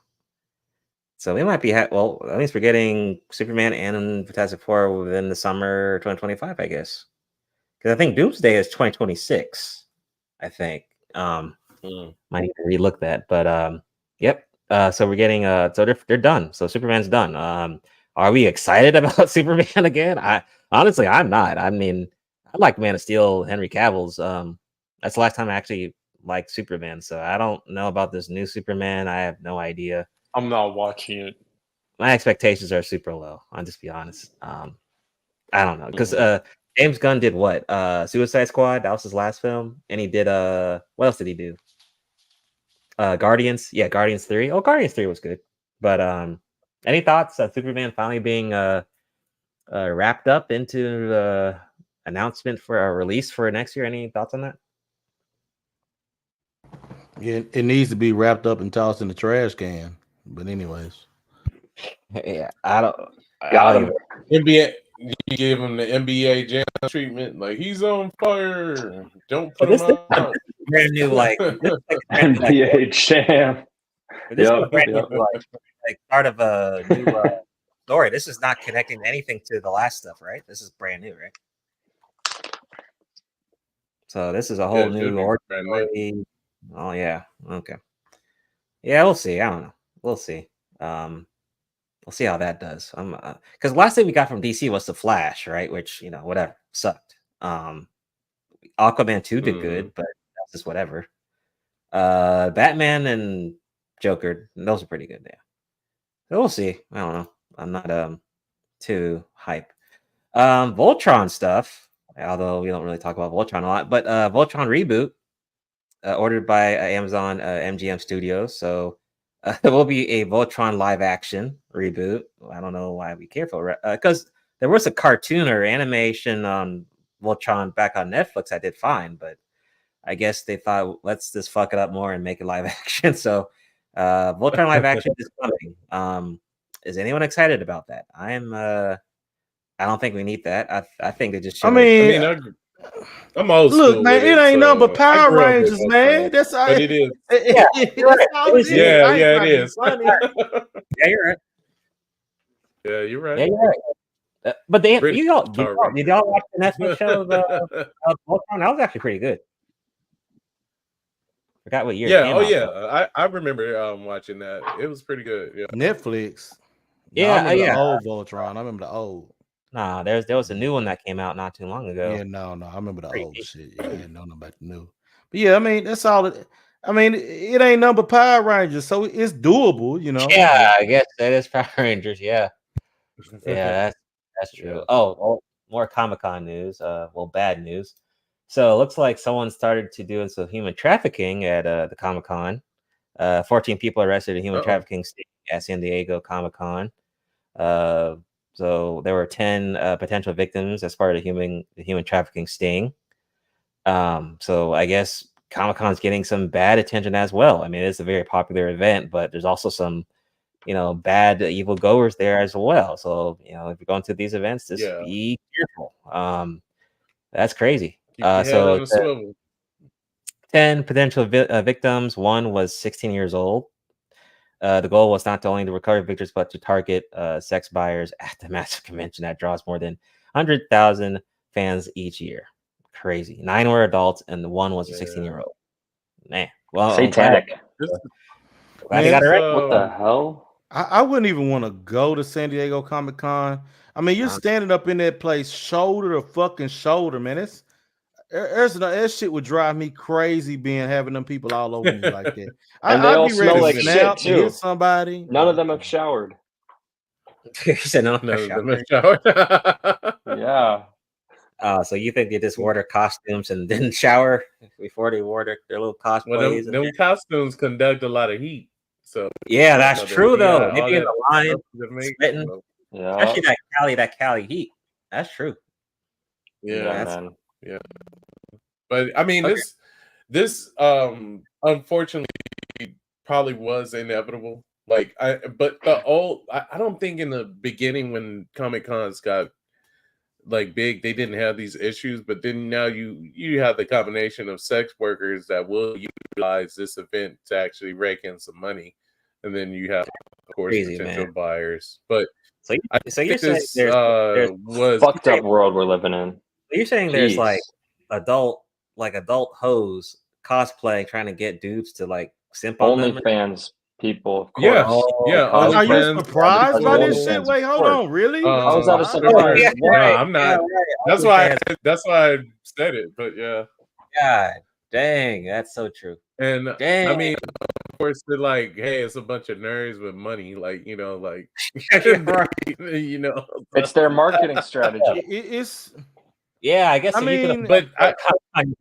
So we might be at least we're getting Superman and Fantastic Four within the summer 2025, I guess. Because I think Doomsday is 2026. I think. Might need to relook that, but yep. So we're getting so they're done. So Superman's done. Are we excited about Superman again? Honestly, I'm not. I mean, I like Man of Steel, Henry Cavill's. That's the last time I actually liked Superman. So I don't know about this new Superman. I have no idea. I'm not watching it. My expectations are super low. I'll just be honest. I don't know, because James Gunn did what? Suicide Squad. That was his last film, and he did what else did he do? Guardians. Yeah, Guardians 3. Oh, Guardians 3 was good. But any thoughts on Superman finally being wrapped up into the announcement for a release for next year? Any thoughts on that? Yeah, it needs to be wrapped up and tossed in the trash can. But anyways, yeah, I don't. NBA, you give him the NBA Jam treatment, like he's on fire. Don't put him out. Brand new, NBA Jam. This is brand new, like part of a new story. This is not connecting anything to the last stuff, right? This is brand new, right? So this is a whole new order. Oh yeah, okay. Yeah, we'll see. I don't know. We'll see. We'll see how that does. Because last thing we got from DC was the Flash, right? Which whatever, sucked. Aquaman 2 did good, but that's just whatever. Batman and Joker, those are pretty good. Yeah, so we'll see. I don't know. I'm not too hype. Voltron stuff. Although we don't really talk about Voltron a lot, but Voltron reboot ordered by Amazon MGM Studios. So it will be a Voltron live action reboot. I don't know why we care for it because there was a cartoon or animation on Voltron back on Netflix. I did fine, but I guess they thought let's just fuck it up more and make it live action. So Voltron live action is coming. Is anyone excited about that? I am. I don't think we need that. I think they just. Should I'm old school. Look, man, it ain't nothing but Power Rangers, man. That's all. But it is. Yeah, it is. Yeah, you're right. Yeah, you're right. Yeah, you're right. But did y'all watch the Netflix show Voltron? That was actually pretty good. Forgot what year. Yeah, it came out, yeah. I remember watching that. It was pretty good. Yeah. Netflix. Yeah, I remember yeah. the old Voltron. I remember the old. Nah, there was a new one that came out not too long ago. Yeah, no. I remember the old shit. Yeah, I didn't know nothing about the new. But yeah, I mean, that's all it. I mean, it ain't nothing but Power Rangers, so it's doable, you know. Yeah, I guess that is Power Rangers. Yeah, yeah, that's true. Yeah. Oh, more Comic-Con news. Well, bad news. So it looks like someone started to do some human trafficking at the Comic-Con. 14 people arrested in human trafficking sting at San Diego Comic-Con. So there were 10 potential victims as part of the human trafficking sting. So I guess Comic-Con's getting some bad attention as well. I mean, it's a very popular event, but there's also some, bad evil goers there as well. So, if you're going to these events, just be careful. That's crazy. So 10 potential victims. One was 16 years old. The goal was not only to recover victims, but to target sex buyers at the massive convention that draws more than 100,000 fans each year. Crazy. 9 were adults, and the one was a 16-year-old. Man, well, satanic. Glad they got it right. What the hell? I wouldn't even want to go to San Diego Comic-Con. I mean, you're standing up in that place, shoulder to fucking shoulder, man. That shit would drive me crazy having them people all over me like that. And they all smell like shit too. Hit somebody. None of them have showered. He said none of them have showered. Yeah. So you think they just wore their costumes and didn't shower before they wore their little cosplays? Well, them costumes conduct a lot of heat. So yeah, that's true though. Maybe in the line, spitting. Yeah. Especially that Cali heat. That's true. Yeah, man. Yeah. But I mean, this unfortunately probably was inevitable. Like I don't think in the beginning when Comic-Cons got like big, they didn't have these issues, but then now you have the combination of sex workers that will utilize this event to actually rake in some money, and then you have, of course, potential buyers. But so you're saying there's was fucked up world we're living in. You're saying there's like adult hoes cosplay trying to get dudes to like simp on them? OnlyFans people, of course. Yeah. Are you surprised by this shit? Wait, hold on, really? I was out of surprise. I'm not. That's why I said it. But yeah. God dang, that's so true. And I mean, of course, they're like, hey, it's a bunch of nerds with money, like it's their marketing strategy. It's. Yeah, I guess. I mean, but I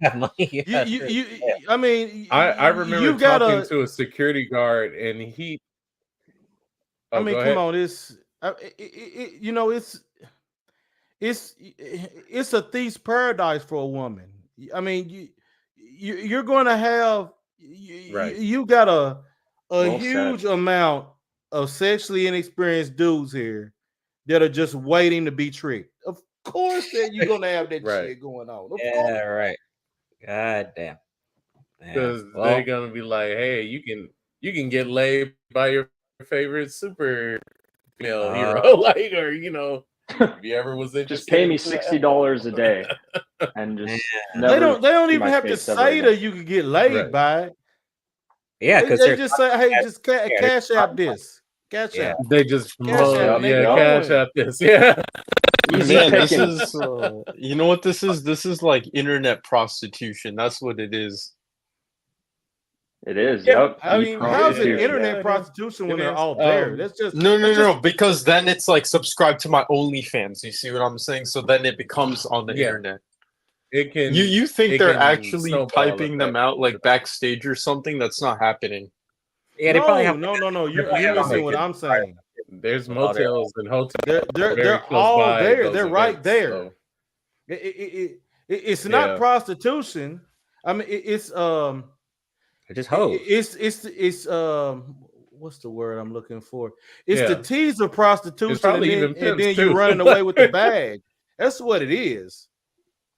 have money. I mean, I remember talking to a security guard, and he. I mean, come on, it's a thief's paradise for a woman. I mean, you're going to have you got a huge amount of sexually inexperienced dudes here that are just waiting to be tricked. Of course, that you're gonna have that shit going on. Yeah, right. God damn. Because they're gonna be like, hey, you can get laid by your favorite super female hero, like, or if you ever was interested, just pay me $60 a day, and just they don't even have to say that you could get laid by. Yeah, because they just say, hey, just cash out this. Cash out. They just cash out this. Yeah. Man, this is you know what this is? This is like internet prostitution. That's what it is. It is. Yeah, Yep. I mean, how's it E-prostitution. internet prostitution when It they're is. all there? That's just No, because then it's like subscribe to my OnlyFans. You see what I'm saying? So then it becomes on the internet. It can. You think it they're can actually snowball typing if them that- out like backstage or something? That's not happening. Yeah, they probably no, have. no. You're probably have missing like what a- I'm saying. There's motels and hotels. They're very close all by there. those They're right events, there. so- It's not Yeah. prostitution. I mean, it's just hoes. It's what's the word I'm looking for? It's the Yeah. tease of prostitution, probably and even then pimps, you too. running away with the bag. That's what it is.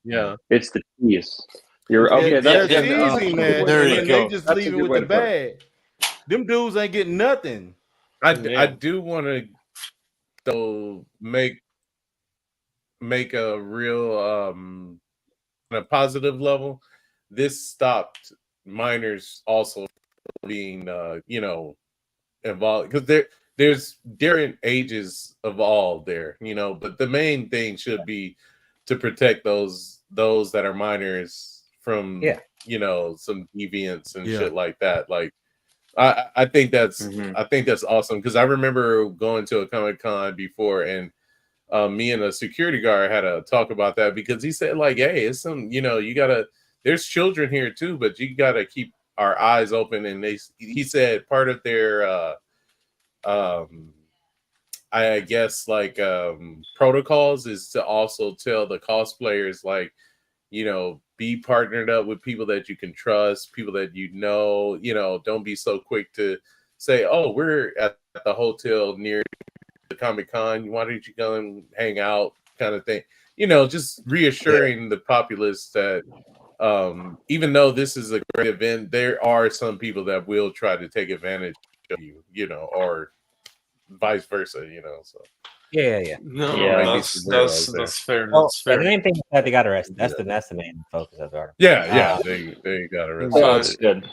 Yeah. It's the tease. You're okay. They're That's teasing that, There and you then go. they just That's a leave it good with way the to put it. bag. Them dudes ain't getting nothing. I do want to though make a real on a positive level. This stopped minors also being involved, because there's different ages of all there, but the main thing should be to protect those that are minors from some deviance and shit like that. Like I think that's awesome, because I remember going to a Comic-Con before, and me and a security guard had a talk about that, because he said, like, hey, it's some, you gotta, there's children here too, but you gotta keep our eyes open. And he said part of their I guess like protocols is to also tell the cosplayers, like, be partnered up with people that you can trust, people that don't be so quick to say, oh, we're at the hotel near the Comic-Con, why don't you go and hang out, kind of thing. Just reassuring the populace that even though this is a great event, there are some people that will try to take advantage of you, or vice versa, so. Yeah. No, Maybe that's some weirdos there. fair. Well, That's fair. the main thing is that they got arrested. That's the main focus of the article. Yeah, they got arrested. That's good.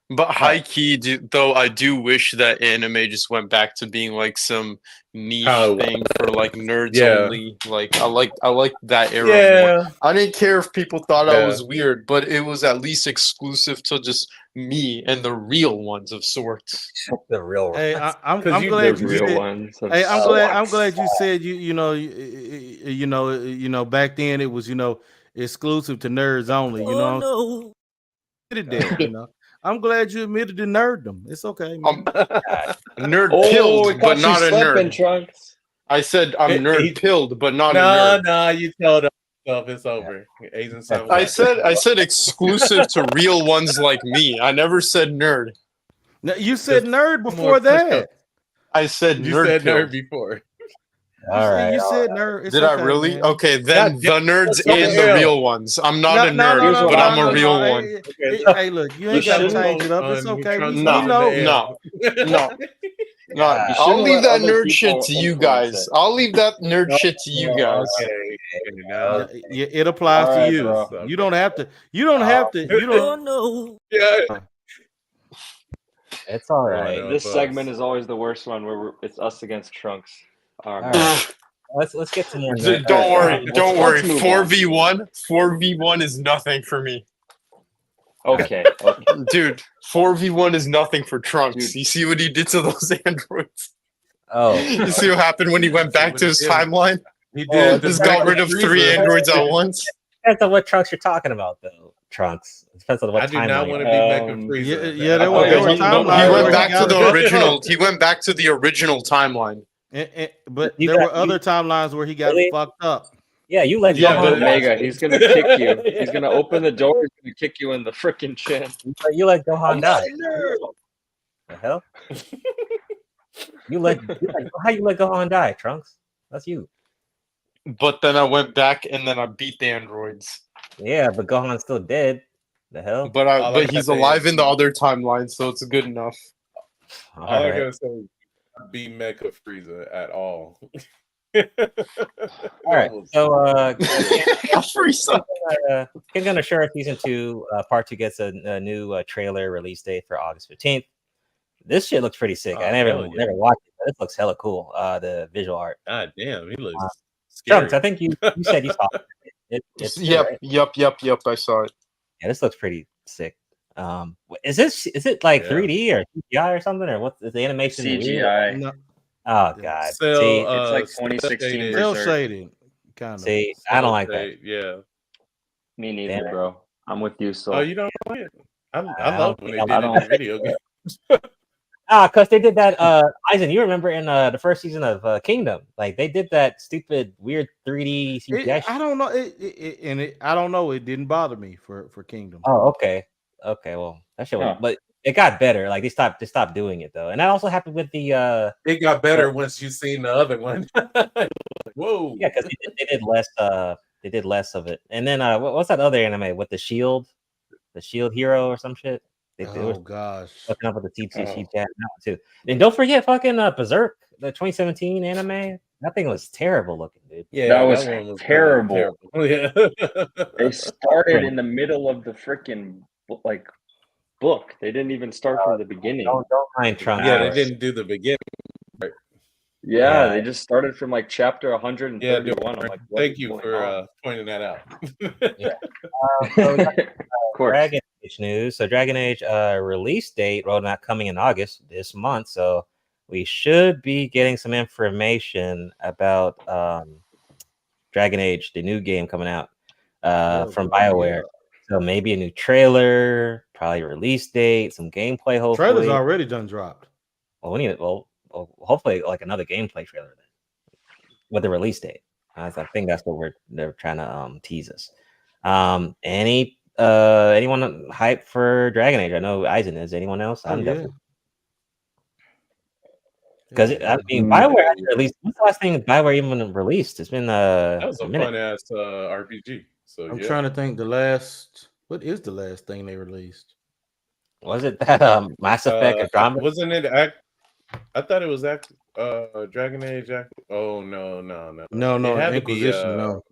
But high key, though, I do wish that anime just went back to being like some niche thing for like nerds only. Like I like that era more. I didn't care if people thought I was weird, but it was at least exclusive to just me and the real ones of sorts. The real ones. Hey, I'm glad you said. Hey, I'm glad you said back then it was exclusive to nerds only. I'm glad you admitted to nerddom. It's okay, man. Nerd pilled, but not a nerd. Trunks. I said I'm nerd pilled, but not a nerd. No, you told yourself it's over. I said exclusive to real ones like me. I never said nerd. No, you said nerd before that. I said You nerd. said pilled. nerd before. You said nerd. It's Did I okay, really? man. Okay, then the nerds what the and the hell? real ones. I'm not a nerd, but I'm a real one. Hey, look, you ain't got to change it up. It's okay. We know. No. I'll leave that nerd shit to you guys. I'll leave that nerd shit to you guys. Yeah, it applies to you. bro. You don't have to. You don't. Yeah. It's all right. This segment is always the worst one, where it's us against Trunks. All right. Let's get some more. Don't worry. Let's move on. 4v1 is nothing for me. Okay. Dude, 4v1 is nothing for Trunks. You see what he did to those androids? Oh. You see what happened when he went back to his timeline? He did. Just got rid of 3 androids at once. Depends on what Trunks you're talking about, though. Trunks. It depends on what I do timeline. not want to be Mecha Frieza. Yeah, there were timelines. He where went back got to the fucked original. up. He went back to the original timeline. But there were other timelines where he got fucked up. Yeah, you let But Mega, he's gonna kick you. He's gonna open the door. He's gonna kick you in the freaking chin. You let Gohan die. The hell? How you let Gohan die, Trunks? That's you. But then I went back and then I beat the androids. Yeah, but Gohan's still dead. The hell? But he's alive in the other timeline, so it's good enough. All I gotta say is be Mecha Frieza at all. All right, so Frieza. King Gunner Sheriff Season 2 Part 2 gets a new trailer release date for August 15th. This shit looks pretty sick. I never watched it, but it looks hella cool. The visual art. God damn, he looks scary. Trunks, I think you said you saw it. It's Yep. I saw it. Yeah, this looks pretty sick. Is it like Yeah. 3D or CGI or something, or what's the animation? weird? CGI. No, Oh god. Cell, See, It's like cell 2016 shaded. cell Berserk. shading, kind of. see, I don't like that. Shade, yeah. Me neither, Damn it. bro. I'm with you, Oh, Soul. you don't like it? I I love don't when think they I did it like in video games. because they did that. Eisen, you remember in the first season of Kingdom, like they did that stupid, weird 3D CGI. I don't know. I don't know. It didn't bother me for Kingdom. Oh, okay. Well, that shit was, Huh. but it got better. Like they stopped doing it though, and that also happened with the It got better once you seen the other one. Whoa. yeah, because they did less. They did less of it, and then what's that other anime with the shield hero or some shit? They were Gosh. looking up with the CG now too. And don't forget fucking Berserk, the 2017 anime. That thing was terrible looking, dude. Yeah, that was one was terrible. Yeah. They started in the middle of the freaking like book. They didn't even start from the beginning. Don't mind Trunks. Yeah, they didn't do the beginning. Right. Yeah, they just started from like chapter 131. Yeah, I'm like, thank you for pointing that out. So, of course. Dragon Age news. So Dragon Age release date roadmap coming in August this month. So we should be getting some information about Dragon Age, the new game coming out from BioWare. So maybe a new trailer, probably a release date, some gameplay. Hopefully, Trailer's already done dropped. Well, we need hopefully like another gameplay trailer then with the release date. I think that's what they're trying to tease us. Anyone hype for Dragon Age? I know Eisen is. Anyone else? I'm definitely. Because I mean, BioWare hasn't released. When's the last thing BioWare even released? It's been That was a minute. fun ass RPG. So I'm trying to think what is the last thing they released? Was it that Mass Effect Andromeda? Wasn't it I thought it was Dragon Age. Oh no. No, It had to Inquisition. be, no,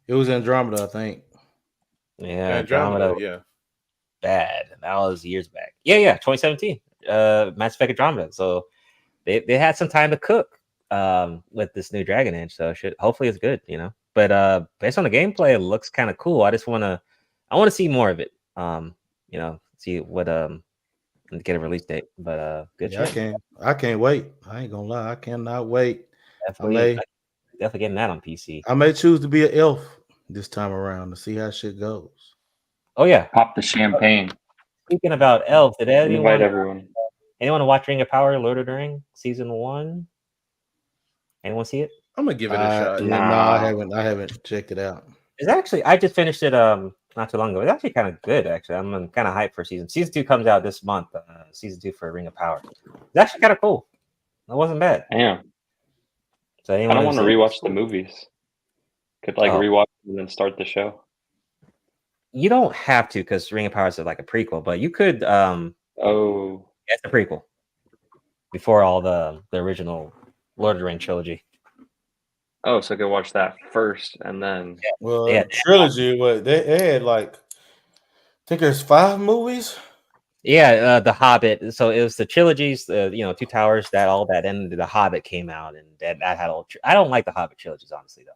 it was Andromeda, I think. Yeah, Andromeda. Yeah, bad. That was years back. Yeah, 2017. Mass Effect Andromeda. So they had some time to cook with this new Dragon Age. So hopefully it's good, you know. But based on the gameplay, it looks kind of cool. I want to see more of it. You know, see what get a release date. But good. Yeah, I can't wait. I ain't gonna lie, I cannot wait. Definitely getting that on PC. I may choose to be an elf this time around to see how shit goes. Oh yeah, pop the champagne. Speaking about elves, did anyone invite everyone? Anyone watch Ring of Power, Lord of the Rings season 1? Anyone see it? I'm gonna give it a shot. No, I haven't checked it out. It's actually, I just finished it not too long ago. It's actually kind of good. Actually, I'm kind of hyped for season 2 comes out this month. Season 2 for Ring of Power. It's actually kind of cool. It wasn't bad. Damn. So I don't want to rewatch the movies. Could rewatch and then start the show. You don't have to because Ring of Power is like a prequel, but you could. It's a prequel before all the original Lord of the Rings trilogy. Oh, so I could watch that first and then. Well, trilogy. What they had I think there's 5 movies. Yeah, The Hobbit. So it was the trilogies, Two Towers, and The Hobbit came out, and that had all. I don't like the Hobbit trilogies, honestly, though.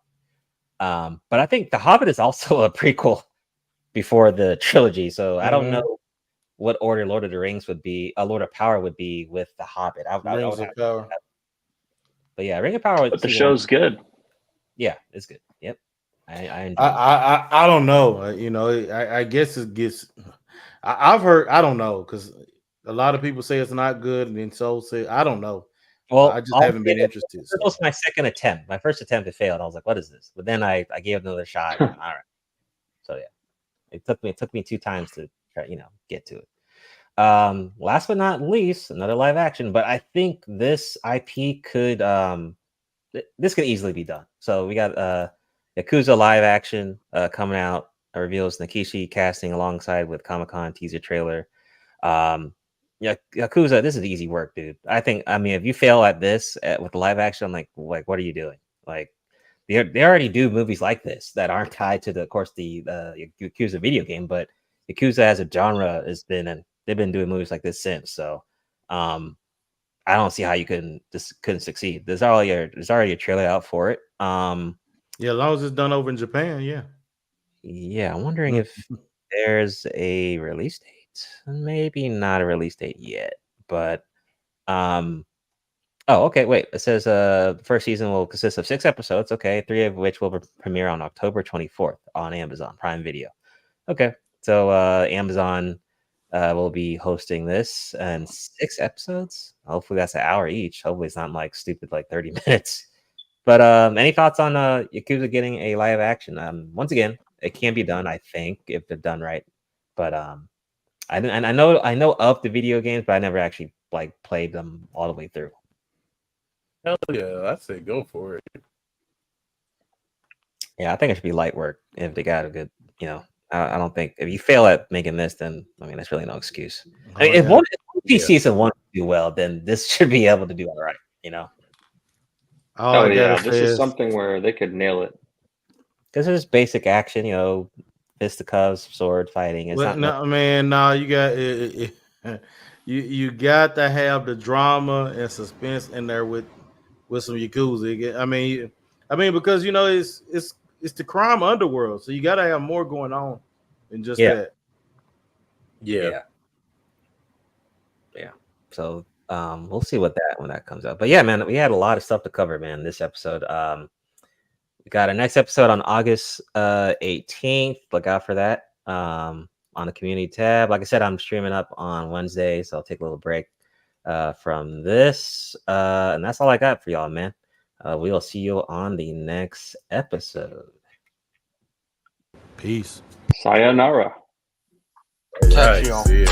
But I think The Hobbit is also a prequel before the trilogy, so I don't know what order Lord of the Rings would be. Lord of Power would be with The Hobbit. Rings of Power. But yeah, Ring of Power. But the show's good. Yeah, it's good. Yep, I enjoy. I don't know. I guess it gets. I've heard. I don't know because a lot of people say it's not good, and then Soul say I don't know. Well, I just haven't been interested. This was my second attempt. My first attempt, it failed. I was like, "What is this?" But then I gave it another shot. All right. So yeah, it took me 2 times to try, get to it. Last but not least, another live action. But I think this IP could this could easily be done. So we got Yakuza live action coming out. Reveals Nakishi casting alongside with Comic-Con teaser trailer. Yakuza, this is easy work, dude. I mean, if you fail at this with the live action, I'm like, what are you doing? Like, they already do movies like this that aren't tied to the Yakuza video game, but Yakuza as a genre they've been doing movies like this since. So, I don't see how you couldn't succeed. There's already a trailer out for it. Yeah, as long as it's done over in Japan, yeah. Yeah, I'm wondering if there's a release date. maybe not a release date yet, but oh, okay, wait. It says the first season will consist of 6 episodes, okay, 3 of which will premiere on October 24th on Amazon Prime Video. Okay, so Amazon will be hosting this and 6 episodes. Hopefully that's an hour each. Hopefully it's not like stupid like 30 minutes. But any thoughts on Yakuza getting a live action? Once again, it can be done, I think, if they're done right. But I know of the video games, but I never actually like played them all the way through. Hell yeah, I say go for it. Yeah, I think it should be light work if they got a good, I don't think if you fail at making this, then I mean, there's really no excuse. I mean, if one season wants to do well, then this should be able to do all right, Oh yeah, this is something where they could nail it. Because there's basic action, fisticuffs, sword fighting. It's not. No, man, no, you got you got to have the drama and suspense in there with some Yakuza. I mean, because it's the crime underworld, so you got to have more going on than just that. Yeah. So we'll see when that comes out. But yeah, man, we had a lot of stuff to cover, man. This episode. We got our next episode on August 18th. Look out for that on the community tab. Like I said, I'm streaming up on Wednesday, so I'll take a little break from this. And that's all I got for y'all, man. We will see you on the next episode. Peace. Sayonara. All right, see ya.